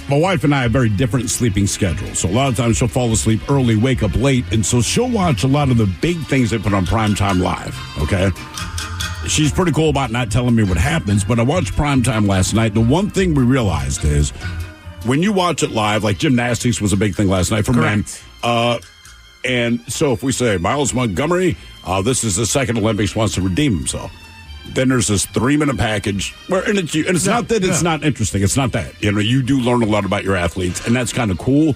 my wife and I have very different sleeping schedules. So, a lot of times she'll fall asleep early, wake up late, and so she'll watch a lot of the big things they put on prime time live, okay? She's pretty cool about not telling me what happens, but I watched prime time last night. The one thing we realized is when you watch it live, like gymnastics was a big thing last night for men. And so if we say Miles Montgomery, this is the second Olympics, wants to redeem himself, then there's this 3-minute package where, and it's not that it's not interesting. It's not that. You know, you do learn a lot about your athletes, and that's kind of cool.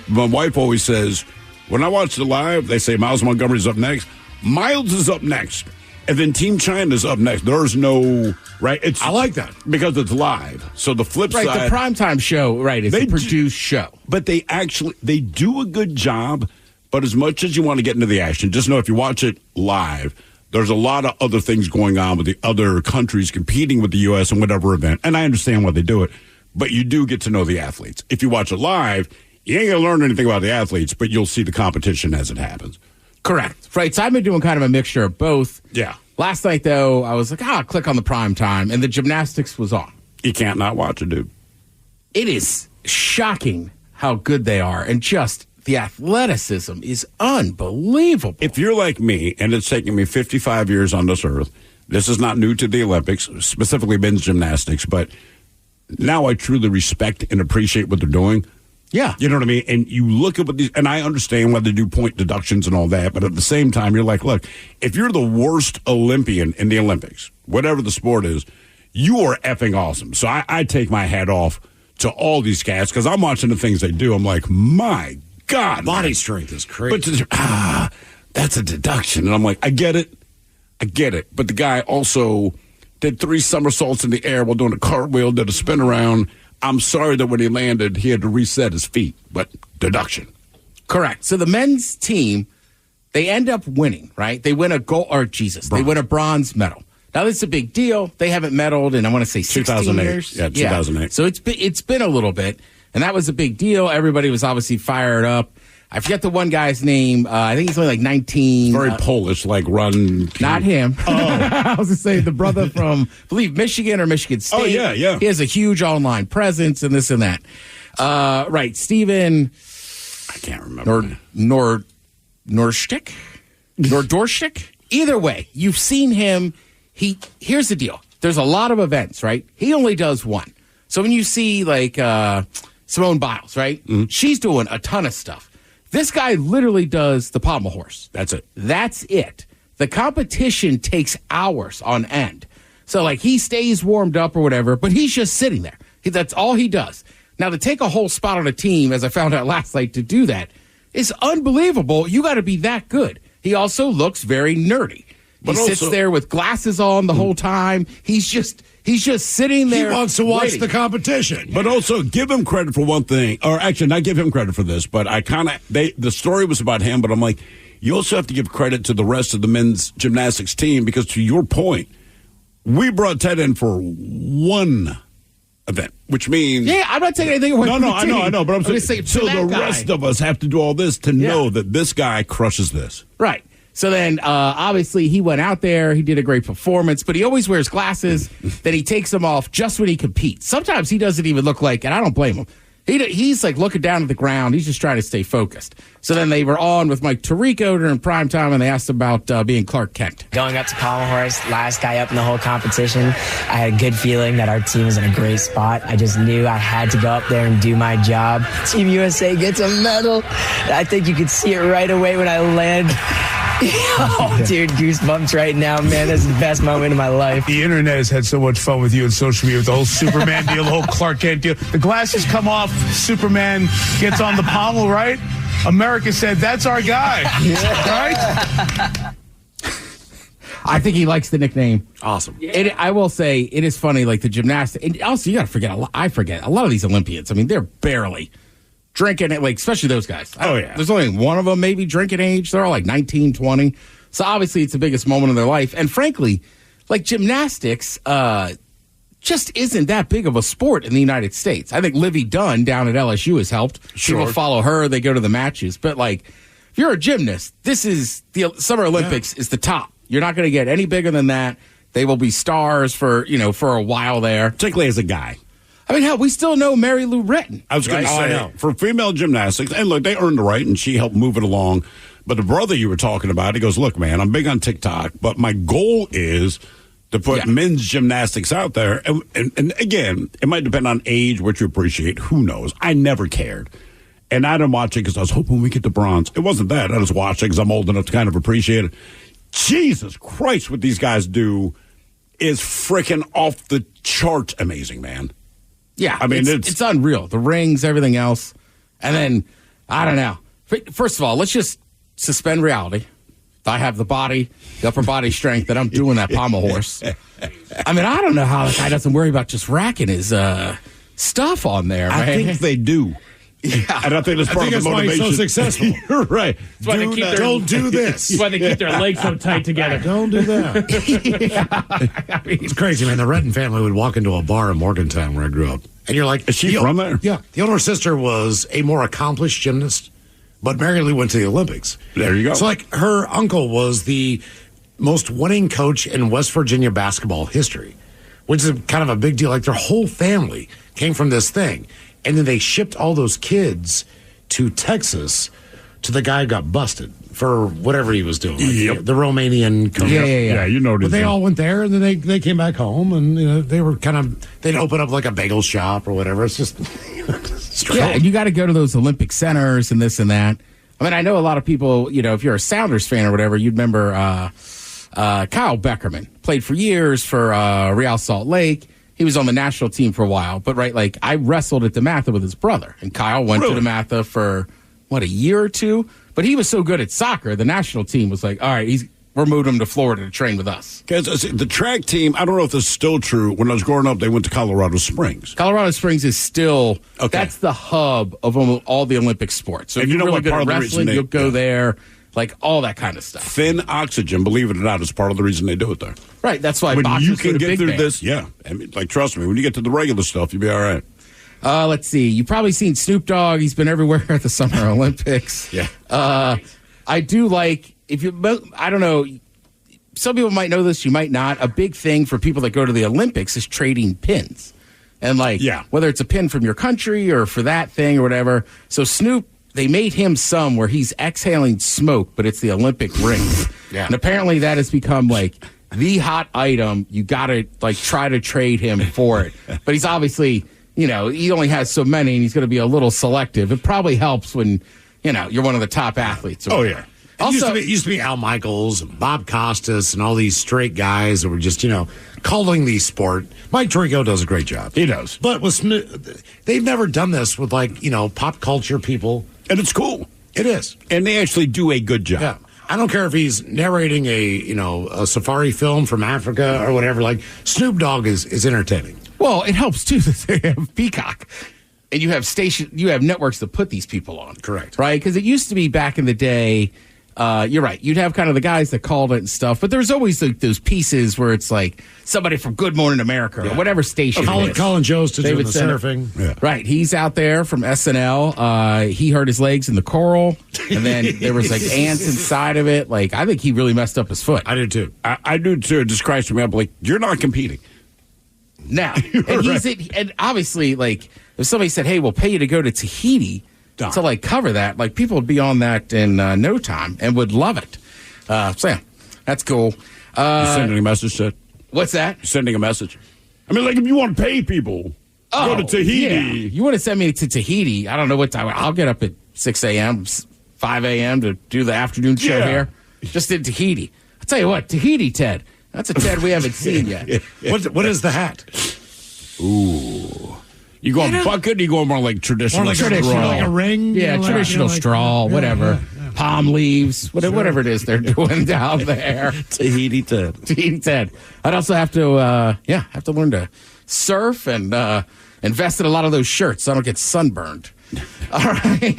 My wife always says, when I watch it live, they say Miles Montgomery's up next. Miles is up next. And then Team China's up next. There's no, right? I like that. Because it's live. So the flip side. Right, the primetime show, right, is a produced show. But they do a good job. But as much as you want to get into the action, just know if you watch it live, there's a lot of other things going on with the other countries competing with the U.S. in whatever event. And I understand why they do it. But you do get to know the athletes. If you watch it live, you ain't going to learn anything about the athletes, but you'll see the competition as it happens. Correct. Right. So I've been doing kind of a mixture of both. Yeah. Last night, though, I was like, click on the prime time, and the gymnastics was on. You can't not watch it, dude. It is shocking how good they are, and just the athleticism is unbelievable. If you're like me, and it's taken me 55 years on this earth, this is not new to the Olympics, specifically men's gymnastics, but now I truly respect and appreciate what they're doing. Yeah. You know what I mean? And you look at what these, and I understand why they do point deductions and all that, but at the same time, you're like, look, if you're the worst Olympian in the Olympics, whatever the sport is, you are effing awesome. So I take my hat off to all these cats because I'm watching the things they do. I'm like, my God. Body strength is crazy. But that's a deduction. And I'm like, I get it. But the guy also did 3 somersaults in the air while doing a cartwheel, did a spin around. I'm sorry that when he landed, he had to reset his feet, but deduction. Correct. So the men's team, they end up winning, right? They win a they win a bronze medal. Now, this is a big deal. They haven't medaled in, I want to say, 16 years. Yeah, 2008. Yeah. So it's been a little bit, and that was a big deal. Everybody was obviously fired up. I forget the one guy's name. I think he's only like 19. Very Polish, like run. Not him. Oh. I was going to say the brother from, I believe, Michigan or Michigan State. Oh, yeah. He has a huge online presence and this and that. Right. Steven. I can't remember. Nordorschik? Either way, you've seen him. Here's the deal. There's a lot of events, right? He only does one. So when you see like Simone Biles, right? Mm-hmm. She's doing a ton of stuff. This guy literally does the pommel horse. That's it. The competition takes hours on end. So, like, he stays warmed up or whatever, but he's just sitting there. That's all he does. Now, to take a whole spot on a team, as I found out last night, to do that is unbelievable. You got to be that good. He also looks very nerdy. He sits there with glasses on the whole time. He's just sitting there. He wants to watch the competition. But also give him credit for one thing, or actually not give him credit for this, but the story was about him, but I'm like, you also have to give credit to the rest of the men's gymnastics team, because to your point, we brought Ted in for one event, which means... Yeah, I'm not taking anything away from the team. I know, but I'm saying, so the rest of us have to do all this to know that this guy crushes this. Right. So then, obviously, he went out there. He did a great performance, but he always wears glasses. Then he takes them off just when he competes. Sometimes he doesn't even look like, and I don't blame him. He's like looking down at the ground. He's just trying to stay focused. So then they were on with Mike Tirico during prime time, and they asked about being Clark Kent. Going up to pommel horse, last guy up in the whole competition, I had a good feeling that our team was in a great spot. I just knew I had to go up there and do my job. Team USA gets a medal. I think you could see it right away when I land. Oh, dude, goosebumps right now, man. This is the best moment of my life. The internet has had so much fun with you on social media with the whole Superman deal, the whole Clark Kent deal. The glasses come off, Superman gets on the pommel, right? America said, that's our guy, right? I think he likes the nickname. Awesome. I will say, it is funny, like the gymnastics. And also, you got to forget, I forget, a lot of these Olympians, I mean, they're barely drinking it, like, especially those guys. There's only one of them maybe drinking age. They're all like 19, 20. So obviously it's the biggest moment of their life. And frankly, like gymnastics just isn't that big of a sport in the United States. I think Livy Dunn down at LSU has helped. Sure. People follow her. They go to the matches. But like, if you're a gymnast, this is the Summer Olympics is the top. You're not going to get any bigger than that. They will be stars for a while there. Particularly as a guy. I mean, hell, we still know Mary Lou Retton. I was going to say, for female gymnastics, and look, they earned the right, and she helped move it along. But the brother you were talking about, he goes, look, man, I'm big on TikTok, but my goal is to put men's gymnastics out there. And again, it might depend on age, what you appreciate. Who knows? I never cared. And I didn't watch it because I was hoping we get the bronze. It wasn't that. I just watched it because I'm old enough to kind of appreciate it. Jesus Christ, what these guys do is freaking off the charts amazing, man. Yeah, I mean, it's unreal. The rings, everything else. And then, I don't know. First of all, let's just suspend reality. I have the body, the upper body strength that I'm doing that pommel horse. I mean, I don't know how the guy doesn't worry about just racking his stuff on there, man. I think they do. Yeah. And I think that's part of the motivation. Why he's so successful. You're right. That's why don't do this. That's why they keep their legs so tight together. Don't do that. I mean, it's crazy, man. The Retton family would walk into a bar in Morgantown where I grew up. And you're like, is she from there? Yeah. The older sister was a more accomplished gymnast, but Mary Lou went to the Olympics. There you go. So, like, her uncle was the most winning coach in West Virginia basketball history, which is kind of a big deal. Like, their whole family came from this thing. And then they shipped all those kids to Texas to the guy who got busted for whatever he was doing. Like the Romanian coach. Yeah, you know. But they all went there, and then they came back home, and they were they'd open up like a bagel shop or whatever. It's just, yeah, and you got to go to those Olympic centers and this and that. I mean, I know a lot of people, if you're a Sounders fan or whatever, you'd remember Kyle Beckerman. Played for years for Real Salt Lake. He was on the national team for a while, but I wrestled at DeMatha with his brother, and Kyle went to DeMatha for, a year or two? But he was so good at soccer, the national team was like, all right, we're moving him to Florida to train with us. Guys, the track team, I don't know if this is still true. When I was growing up, they went to Colorado Springs. Colorado Springs is still, that's the hub of all the Olympic sports. So if you're really good at wrestling, you'll go there. Like all that kind of stuff. Thin oxygen, believe it or not, is part of the reason they do it there. Right, that's why when boxers you can get through band. this, I mean, trust me, when you get to the regular stuff, you'll be all right. Let's see. You've probably seen Snoop Dogg. He's been everywhere at the Summer Olympics. Yeah. I do like, I don't know, some people might know this, you might not. A big thing for people that go to the Olympics is trading pins. And whether it's a pin from your country or for that thing or whatever. So Snoop, they made him some where he's exhaling smoke, but it's the Olympic rings. Yeah. And apparently that has become the hot item. You got to try to trade him for it. But he's obviously, he only has so many and he's going to be a little selective. It probably helps when, you're one of the top athletes. Oh, yeah. Also, it used to be Al Michaels, Bob Costas, and all these straight guys that were just, calling the sport. Mike Tirico does a great job. He does. But they've never done this with pop culture people. And it's cool. It is. And they actually do a good job. Yeah. I don't care if he's narrating a safari film from Africa or whatever. Like, Snoop Dogg is entertaining. Well, it helps, too, that they have Peacock. And you have networks to put these people on. Correct. Right? Because it used to be back in the day, you're right, you'd have kind of the guys that called it and stuff, but there's always like those pieces where it's like somebody from Good Morning America or whatever station it is. Colin Jost to do the surfing. Yeah. Right. He's out there from SNL. He hurt his legs in the coral, and then there was like ants inside of it. Like, I think he really messed up his foot. I did too. I do too. It just cries to me up like, you're not competing. Now, and and obviously, like, if somebody said, "Hey, we'll pay you to go to Tahiti to like cover that," like people would be on that in no time and would love it. So yeah, that's cool. You sending a message, Ted? What's that? You're sending a message. I mean, like, if you want to pay people, go to Tahiti. Yeah. You want to send me to Tahiti? I don't know what time. I'll get up at 6 a.m., 5 a.m. to do the afternoon show here. Just in Tahiti. I'll tell you what, Tahiti, Ted. That's a Ted we haven't seen yet. What is the hat? Ooh. You go on bucket, or you go more like traditional straw? Like a ring? Yeah, traditional straw, whatever. Palm leaves, whatever it is they're doing down there. Tahiti Ted. Tahiti Ted. I'd also have to learn to surf and invest in a lot of those shirts so I don't get sunburned. All right.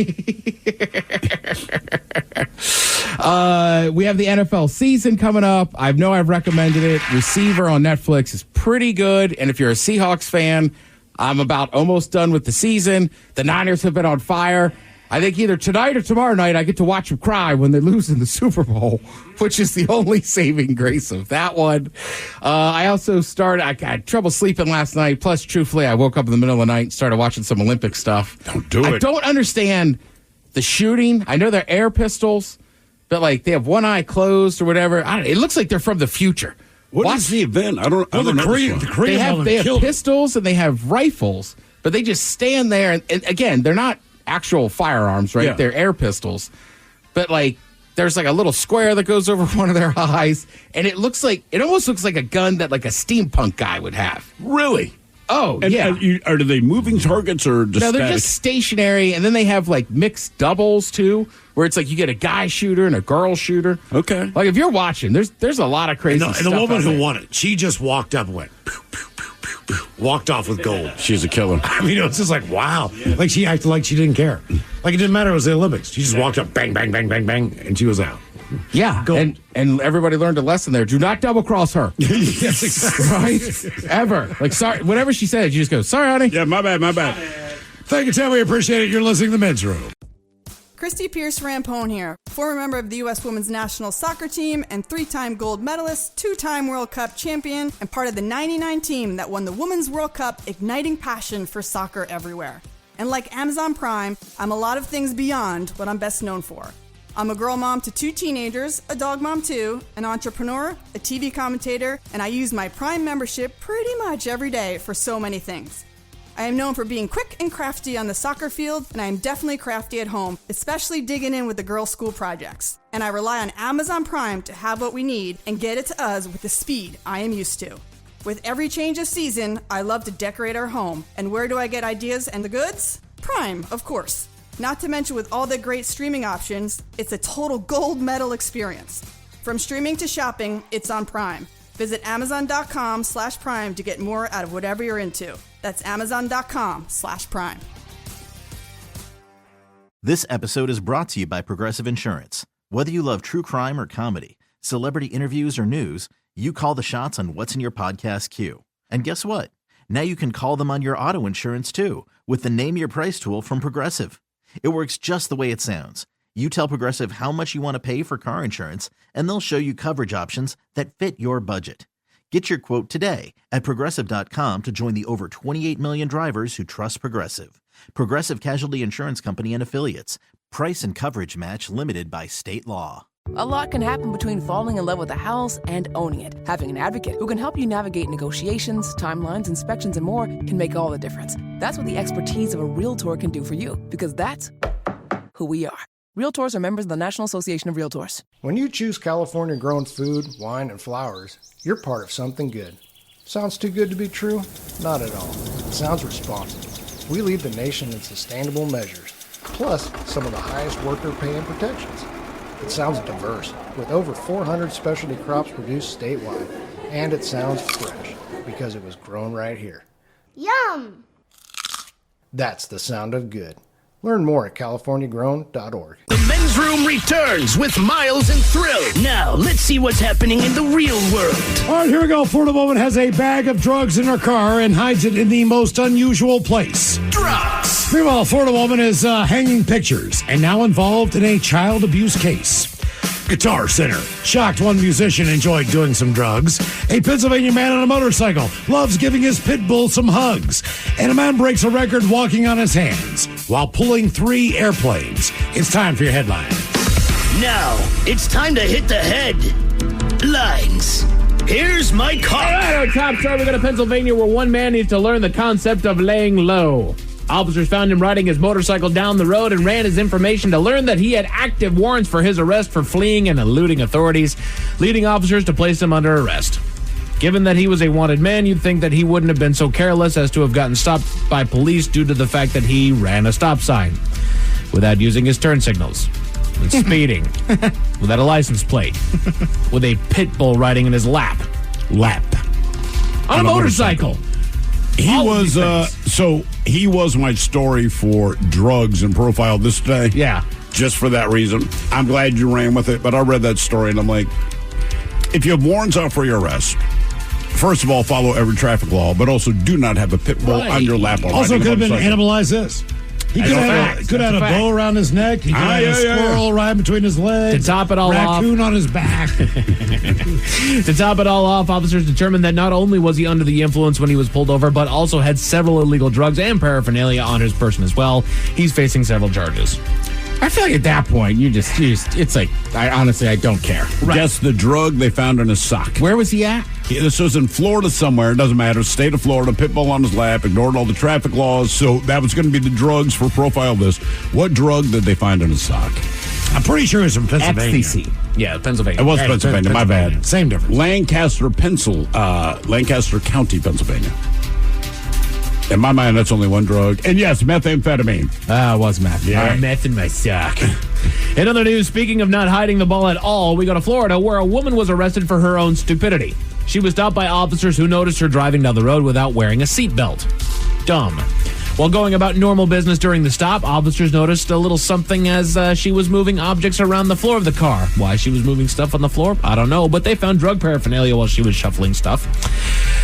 We have the NFL season coming up. I know I've recommended it. Receiver on Netflix is pretty good. And if you're a Seahawks fan, I'm about almost done with the season. The Niners have been on fire. I think either tonight or tomorrow night I get to watch them cry when they lose in the Super Bowl, which is the only saving grace of that one. I also I had trouble sleeping last night. Plus, truthfully, I woke up in the middle of the night and started watching some Olympic stuff. Don't do it. I don't understand the shooting. I know they're air pistols, but like they have one eye closed or whatever. It looks like they're from the future. What is the event? I don't know. They have pistols and they have rifles, but they just stand there. And again, they're not actual firearms, right? Yeah. They're air pistols. But like there's like a little square that goes over one of their eyes, and it almost looks like a gun that like a steampunk guy would have. Really? Oh, and, yeah. Are they moving targets or just No, they're static? just stationary, and then they have like mixed doubles too, where it's like you get a guy shooter and a girl shooter. Okay. Like if you're watching, there's a lot of crazy stuff. And the woman who won it, she just walked up and went, pew, pew, pew, pew, pew, walked off with gold. She's a killer. I mean, it was just like, wow. Like she acted like she didn't care. Like it didn't matter. It was the Olympics. She just walked up, bang, bang, bang, bang, bang, and she was out. Yeah, and everybody learned a lesson there. Do not double cross her. Yes, exactly. Right? Ever. Like, sorry, whatever she said, you just go, sorry, honey. Yeah, my bad. Thank you, Tim. We appreciate it. You're listening to The Men's Room. Christy Pierce Rampone here, former member of the U.S. Women's National Soccer Team and 3-time gold medalist, 2-time World Cup champion, and part of the 99 team that won the Women's World Cup, igniting passion for soccer everywhere. And like Amazon Prime, I'm a lot of things beyond what I'm best known for. I'm a girl mom to 2 teenagers, a dog mom too, an entrepreneur, a TV commentator, and I use my Prime membership pretty much every day for so many things. I am known for being quick and crafty on the soccer field, and I am definitely crafty at home, especially digging in with the girls' school projects. And I rely on Amazon Prime to have what we need and get it to us with the speed I am used to. With every change of season, I love to decorate our home. And where do I get ideas and the goods? Prime, of course. Not to mention with all the great streaming options, it's a total gold medal experience. From streaming to shopping, it's on Prime. Visit Amazon.com/Prime to get more out of whatever you're into. That's Amazon.com/Prime. This episode is brought to you by Progressive Insurance. Whether you love true crime or comedy, celebrity interviews or news, you call the shots on what's in your podcast queue. And guess what? Now you can call them on your auto insurance too with the Name Your Price tool from Progressive. It works just the way it sounds. You tell Progressive how much you want to pay for car insurance, and they'll show you coverage options that fit your budget. Get your quote today at Progressive.com to join the over 28 million drivers who trust Progressive. Progressive Casualty Insurance Company and Affiliates. Price and coverage match limited by state law. A lot can happen between falling in love with a house and owning it. Having an advocate who can help you navigate negotiations, timelines, inspections, and more can make all the difference. That's what the expertise of a Realtor can do for you, because that's who we are. Realtors are members of the National Association of Realtors. When you choose California-grown food, wine, and flowers, you're part of something good. Sounds too good to be true? Not at all. It sounds responsible. We lead the nation in sustainable measures, plus some of the highest worker pay and protections. It sounds diverse, with over 400 specialty crops produced statewide. And it sounds fresh, because it was grown right here. Yum! That's the sound of good. Learn more at californiagrown.org. The men's room returns with Miles and Thrill. Now, let's see what's happening in the real world. All right, here we go. Florida woman has a bag of drugs in her car and hides it in the most unusual place. Drugs! Meanwhile, Florida woman is hanging pictures and now involved in a child abuse case. Guitar Center. Shocked one musician enjoyed doing some drugs. A Pennsylvania man on a motorcycle loves giving his pit bull some hugs. And a man breaks a record walking on his hands while pulling 3 airplanes. It's time for your headline. Now, it's time to hit the headlines. Here's my car. All right, our top story, we go to Pennsylvania where one man needs to learn the concept of laying low. Officers found him riding his motorcycle down the road and ran his information to learn that he had active warrants for his arrest for fleeing and eluding authorities, leading officers to place him under arrest. Given that he was a wanted man, you'd think that he wouldn't have been so careless as to have gotten stopped by police due to the fact that he ran a stop sign without using his turn signals, with speeding, without a license plate, with a pit bull riding in his lap, on a motorcycle. He was my story for drugs and profile this day. Yeah. Just for that reason. I'm glad you ran with it, but I read that story and I'm like, if you have warrants out for your arrest, first of all, follow every traffic law, but also do not have a pit bull on your lap. Also could have been animalized this. He could have had a bow around his neck. He could have had a squirrel right between his legs. To top it all off. Raccoon on his back. To top it all off, officers determined that not only was he under the influence when he was pulled over, but also had several illegal drugs and paraphernalia on his person as well. He's facing several charges. I feel like at that point, you just it's like, I don't care. Right. Guess the drug they found in his sock. Where was he at? This was in Florida somewhere. It doesn't matter. State of Florida, pit bull on his lap, ignored all the traffic laws. So that was going to be the drugs for profile this. What drug did they find in his sock? I'm pretty sure it's from Pennsylvania. Ecstasy. Yeah, Pennsylvania. It was Pennsylvania. My bad. Same difference. Lancaster County, Pennsylvania. In my mind, that's only one drug. And yes, methamphetamine. It was meth. Yeah, meth in my sock. In other news, speaking of not hiding the ball at all, we go to Florida where a woman was arrested for her own stupidity. She was stopped by officers who noticed her driving down the road without wearing a seatbelt. Dumb. While going about normal business during the stop, officers noticed a little something as she was moving objects around the floor of the car. Why she was moving stuff on the floor, I don't know, but they found drug paraphernalia while she was shuffling stuff.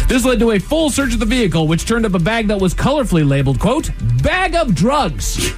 This led to a full search of the vehicle, which turned up a bag that was colorfully labeled, quote, bag of drugs.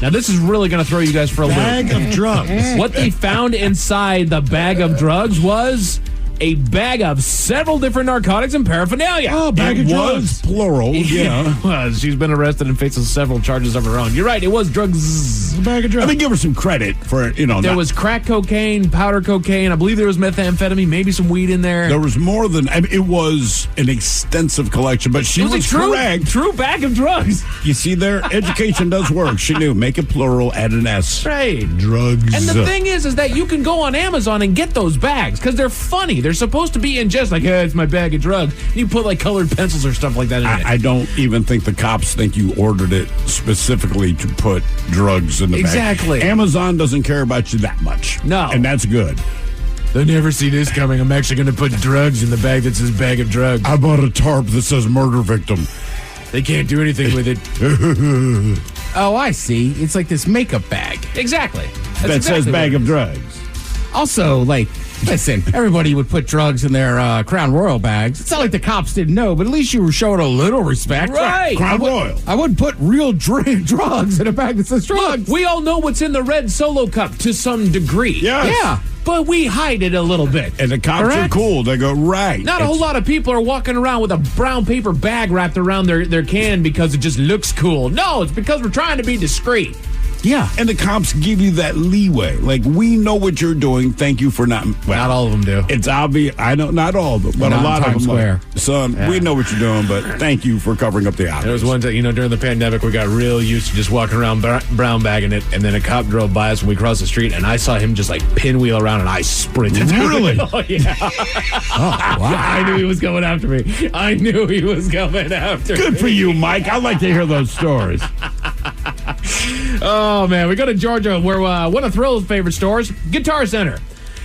Now, this is really going to throw you guys for a loop. Bag of drugs. What they found inside the bag of drugs was a bag of several different narcotics and paraphernalia. Oh, bag of drugs. Plural, yeah. It was. She's been arrested and faces several charges of her own. You're right, it was drugs. A bag of drugs. I mean, give her some credit for it, There was crack cocaine, powder cocaine. I believe there was methamphetamine, maybe some weed in there. There was more than, it was an extensive collection, but she was correct. True bag of drugs. You see there, education does work. She knew, make it plural, add an S. Right. Drugs. And the thing is that you can go on Amazon and get those bags because they're funny. They're supposed to be in just like, hey, it's my bag of drugs. You put like colored pencils or stuff like that in it. I don't even think the cops think you ordered it specifically to put drugs in the bag. Exactly. Amazon doesn't care about you that much. No. And that's good. They never see this coming. I'm actually going to put drugs in the bag that says bag of drugs. I bought a tarp that says murder victim. They can't do anything with it. Oh, I see. It's like this makeup bag. Exactly. That says bag of drugs. Also, listen, everybody would put drugs in their Crown Royal bags. It's not like the cops didn't know, but at least you were showing a little respect. Right. Crown Royal. I wouldn't put real drugs in a bag that says drugs. Look, we all know what's in the red Solo cup to some degree. Yes. Yeah. But we hide it a little bit. And the cops are cool. They go, right. Not a whole lot of people are walking around with a brown paper bag wrapped around their can because it just looks cool. No, it's because we're trying to be discreet. Yeah. And the cops give you that leeway. Like, we know what you're doing. Thank you for not. Well, not all of them do. It's obvious. I know, not all of them, but a lot of them. Square. Son, we know what you're doing, but thank you for covering up the obvious. There was one time, during the pandemic, we got real used to just walking around brown bagging it, and then a cop drove by us when we crossed the street, and I saw him just like pinwheel around, and I sprinted. Really? Oh, yeah. Oh, wow. I knew he was coming after me. Good for you, Mike. I like to hear those stories. Oh, man. We go to Georgia, where one of Thrill's favorite stores, Guitar Center.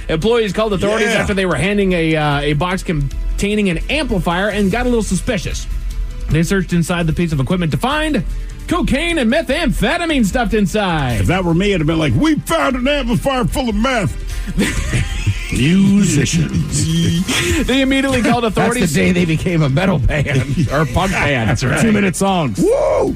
Employees called authorities after they were handing a box containing an amplifier and got a little suspicious. They searched inside the piece of equipment to find cocaine and methamphetamine stuffed inside. If that were me, it'd have been like, we found an amplifier full of meth. Musicians. They immediately called authorities. That's the day they became a metal band or punk band. That's right. 2-minute songs. Woo!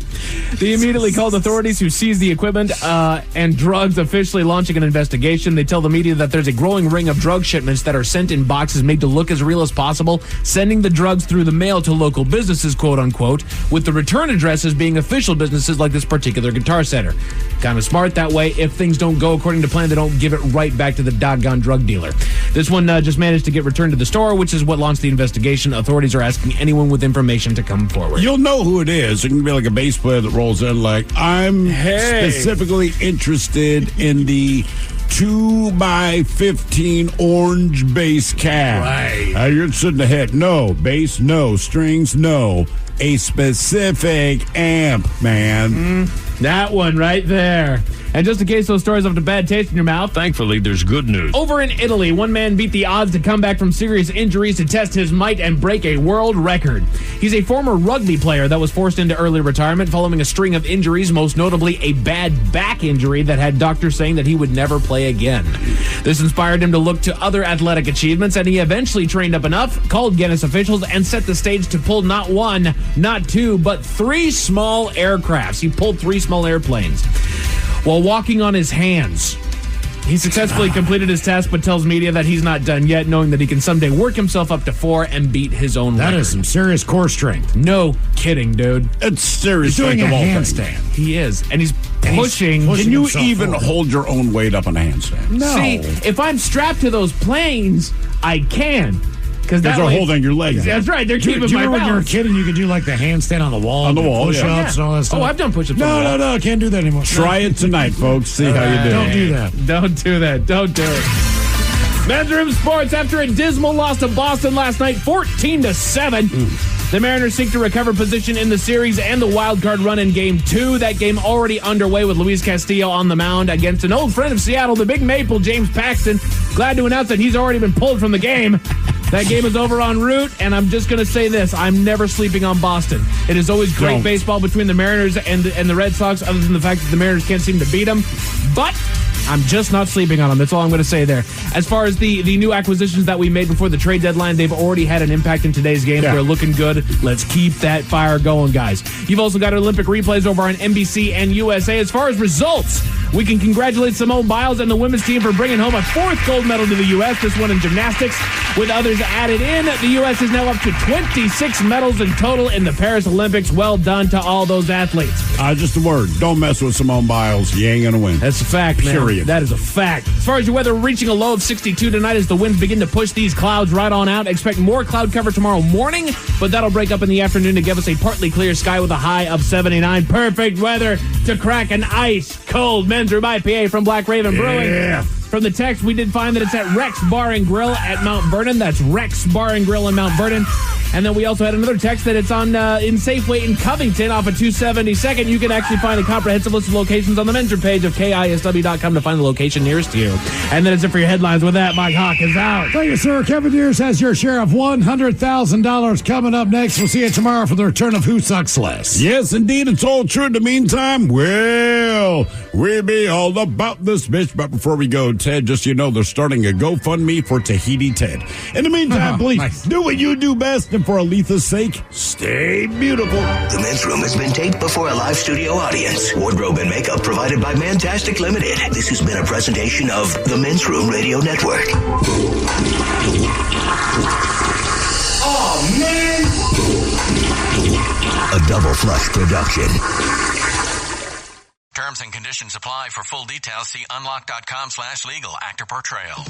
They immediately called authorities, who seized the equipment and drugs, officially launching an investigation. They tell the media that there's a growing ring of drug shipments that are sent in boxes made to look as real as possible, sending the drugs through the mail to local businesses, quote unquote, with the return addresses being official businesses like this particular Guitar Center. Kind of smart that way. If things don't go according to plan, they don't give it right back to the doggone drug dealer. This one just managed to get returned to the store, which is what launched the investigation. Authorities are asking anyone with information to come forward. You'll know who it is. It can be like a bass player that rolls in like, I'm specifically interested in the 2x15 orange bass cab. Right. You're sitting ahead. No. Bass, no. Strings, no. A specific amp, man. That one right there. And just in case those stories left a bad taste in your mouth, thankfully, there's good news. Over in Italy, one man beat the odds to come back from serious injuries to test his might and break a world record. He's a former rugby player that was forced into early retirement following a string of injuries, most notably a bad back injury that had doctors saying that he would never play again. This inspired him to look to other athletic achievements, and he eventually trained up enough, called Guinness officials, and set the stage to pull not one, not two, but 3 small aircrafts. He pulled 3 small airplanes while walking on his hands. He successfully completed his task, but tells media that he's not done yet, knowing that he can someday work himself up to 4 and beat his own record. That is some serious core strength. No kidding, dude. It's serious. He's doing a handstand. He is. And he's pushing. Can you himself even forward. hold your own weight up on a handstand? No. See, if I'm strapped to those planes, I can. Because they're holding your legs. That's right. They're keeping Do you my remember when you were a balance. kid and you could do like the handstand on the wall? On the wall, push-ups and all that stuff? Oh, I've done push-ups on the wall. No, can't do that anymore. Try it tonight, folks. See how you do. Don't do that. Don't do that. Don't do it. Men's Room Sports, after a dismal loss to Boston last night, 14-7. The Mariners seek to recover position in the series and the wild card run in Game 2. That game already underway with Luis Castillo on the mound against an old friend of Seattle, the Big Maple, James Paxton. Glad to announce that he's already been pulled from the game. That game is over en route, and I'm just going to say this. I'm never sleeping on Boston. It is always great baseball between the Mariners and the Red Sox, other than the fact that the Mariners can't seem to beat them. But I'm just not sleeping on them. That's all I'm going to say there. As far as the new acquisitions that we made before the trade deadline, they've already had an impact in today's game. Yeah. They're looking good. Let's keep that fire going, guys. You've also got Olympic replays over on NBC and USA. As far as results, we can congratulate Simone Biles and the women's team for bringing home a 4th gold medal to the U.S., this one in gymnastics. With others added in, the U.S. is now up to 26 medals in total in the Paris Olympics. Well done to all those athletes. Just a word. Don't mess with Simone Biles. You ain't going to win. That's a fact, man. Period. That is a fact. As far as your weather, reaching a low of 62 tonight as the winds begin to push these clouds right on out. Expect more cloud cover tomorrow morning, but that'll break up in the afternoon to give us a partly clear sky with a high of 79. Perfect weather to crack an ice-cold Men's Room IPA from Black Raven Brewing. Yeah. From the text, we did find that it's at Rex Bar and Grill at Mount Vernon. That's Rex Bar and Grill in Mount Vernon. And then we also had another text that it's on in Safeway in Covington off of 272nd. You can actually find a comprehensive list of locations on the Men's Room page of KISW.com to find the location nearest you. And then it's it for your headlines. With that, Mike Hawk is out. Thank you, sir. Kevin Deers has your share of $100,000 coming up next. We'll see you tomorrow for the return of Who Sucks Less. Yes, indeed. It's all true. In the meantime, well, we'll be all about this bitch. But before we go, Ted, just so you know, they're starting a GoFundMe for Tahiti Ted. In the meantime, please do what you do best. And for Aletha's sake, stay beautiful. The Men's Room has been taped before a live studio audience. Wardrobe and makeup provided by Mantastic Limited. This has been a presentation of the Men's Room Radio Network. Oh, man! A Double Flush production. Terms and conditions apply. For full details, see unlock.com/legal. Actor portrayal.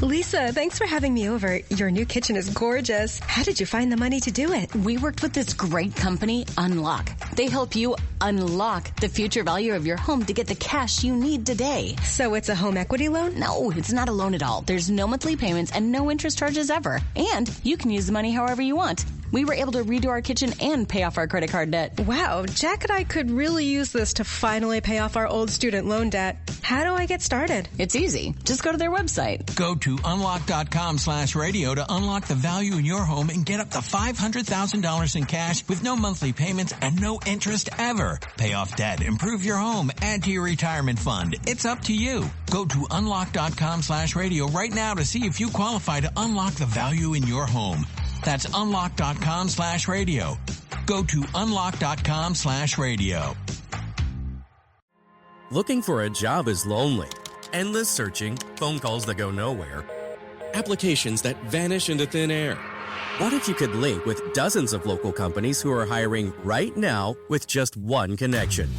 Lisa, thanks for having me over. Your new kitchen is gorgeous. How did you find the money to do it? We worked with this great company, Unlock. They help you unlock the future value of your home to get the cash you need today. So it's a home equity loan? No, it's not a loan at all. There's no monthly payments and no interest charges ever. And you can use the money however you want. We were able to redo our kitchen and pay off our credit card debt. Wow, Jack and I could really use this to finally pay off our old student loan debt. How do I get started? It's easy. Just go to their website. Go to unlock.com/radio to unlock the value in your home and get up to $500,000 in cash with no monthly payments and no interest ever. Pay off debt, improve your home, add to your retirement fund. It's up to you. Go to unlock.com/radio right now to see if you qualify to unlock the value in your home. That's unlock.com/radio. Go to unlock.com/radio. Looking for a job is lonely. Endless searching, phone calls that go nowhere, applications that vanish into thin air. What if you could link with dozens of local companies who are hiring right now with just one connection?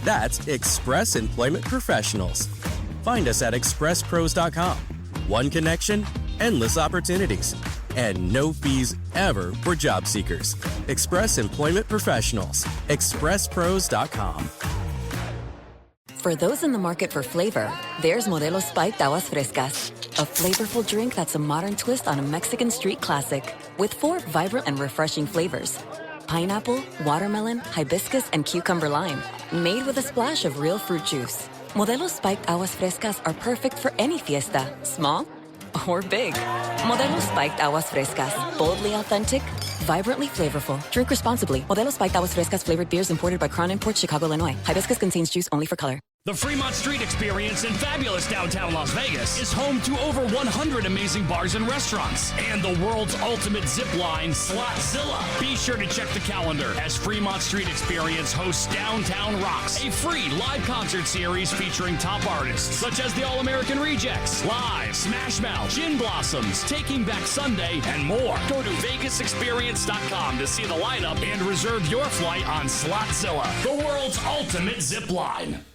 That's Express Employment Professionals. Find us at expresspros.com. One connection, endless opportunities, and no fees ever for job seekers. Express Employment Professionals. expresspros.com. For those in the market for flavor, there's Modelo Spiked Aguas Frescas, a flavorful drink that's a modern twist on a Mexican street classic with 4 vibrant and refreshing flavors. Pineapple, watermelon, hibiscus, and cucumber lime, made with a splash of real fruit juice. Modelo Spiked Aguas Frescas are perfect for any fiesta, small or big. Modelo Spiked Aguas Frescas, boldly authentic, vibrantly flavorful. Drink responsibly. Modelo Spiked Aguas Frescas flavored beers imported by Crown Imports, Chicago, Illinois. Hibiscus contains juice only for color. The Fremont Street Experience in fabulous downtown Las Vegas is home to over 100 amazing bars and restaurants and the world's ultimate zip line, Slotzilla. Be sure to check the calendar as Fremont Street Experience hosts Downtown Rocks, a free live concert series featuring top artists such as the All-American Rejects, Live, Smash Mouth, Gin Blossoms, Taking Back Sunday, and more. Go to VegasExperience.com to see the lineup and reserve your flight on Slotzilla, the world's ultimate zip line.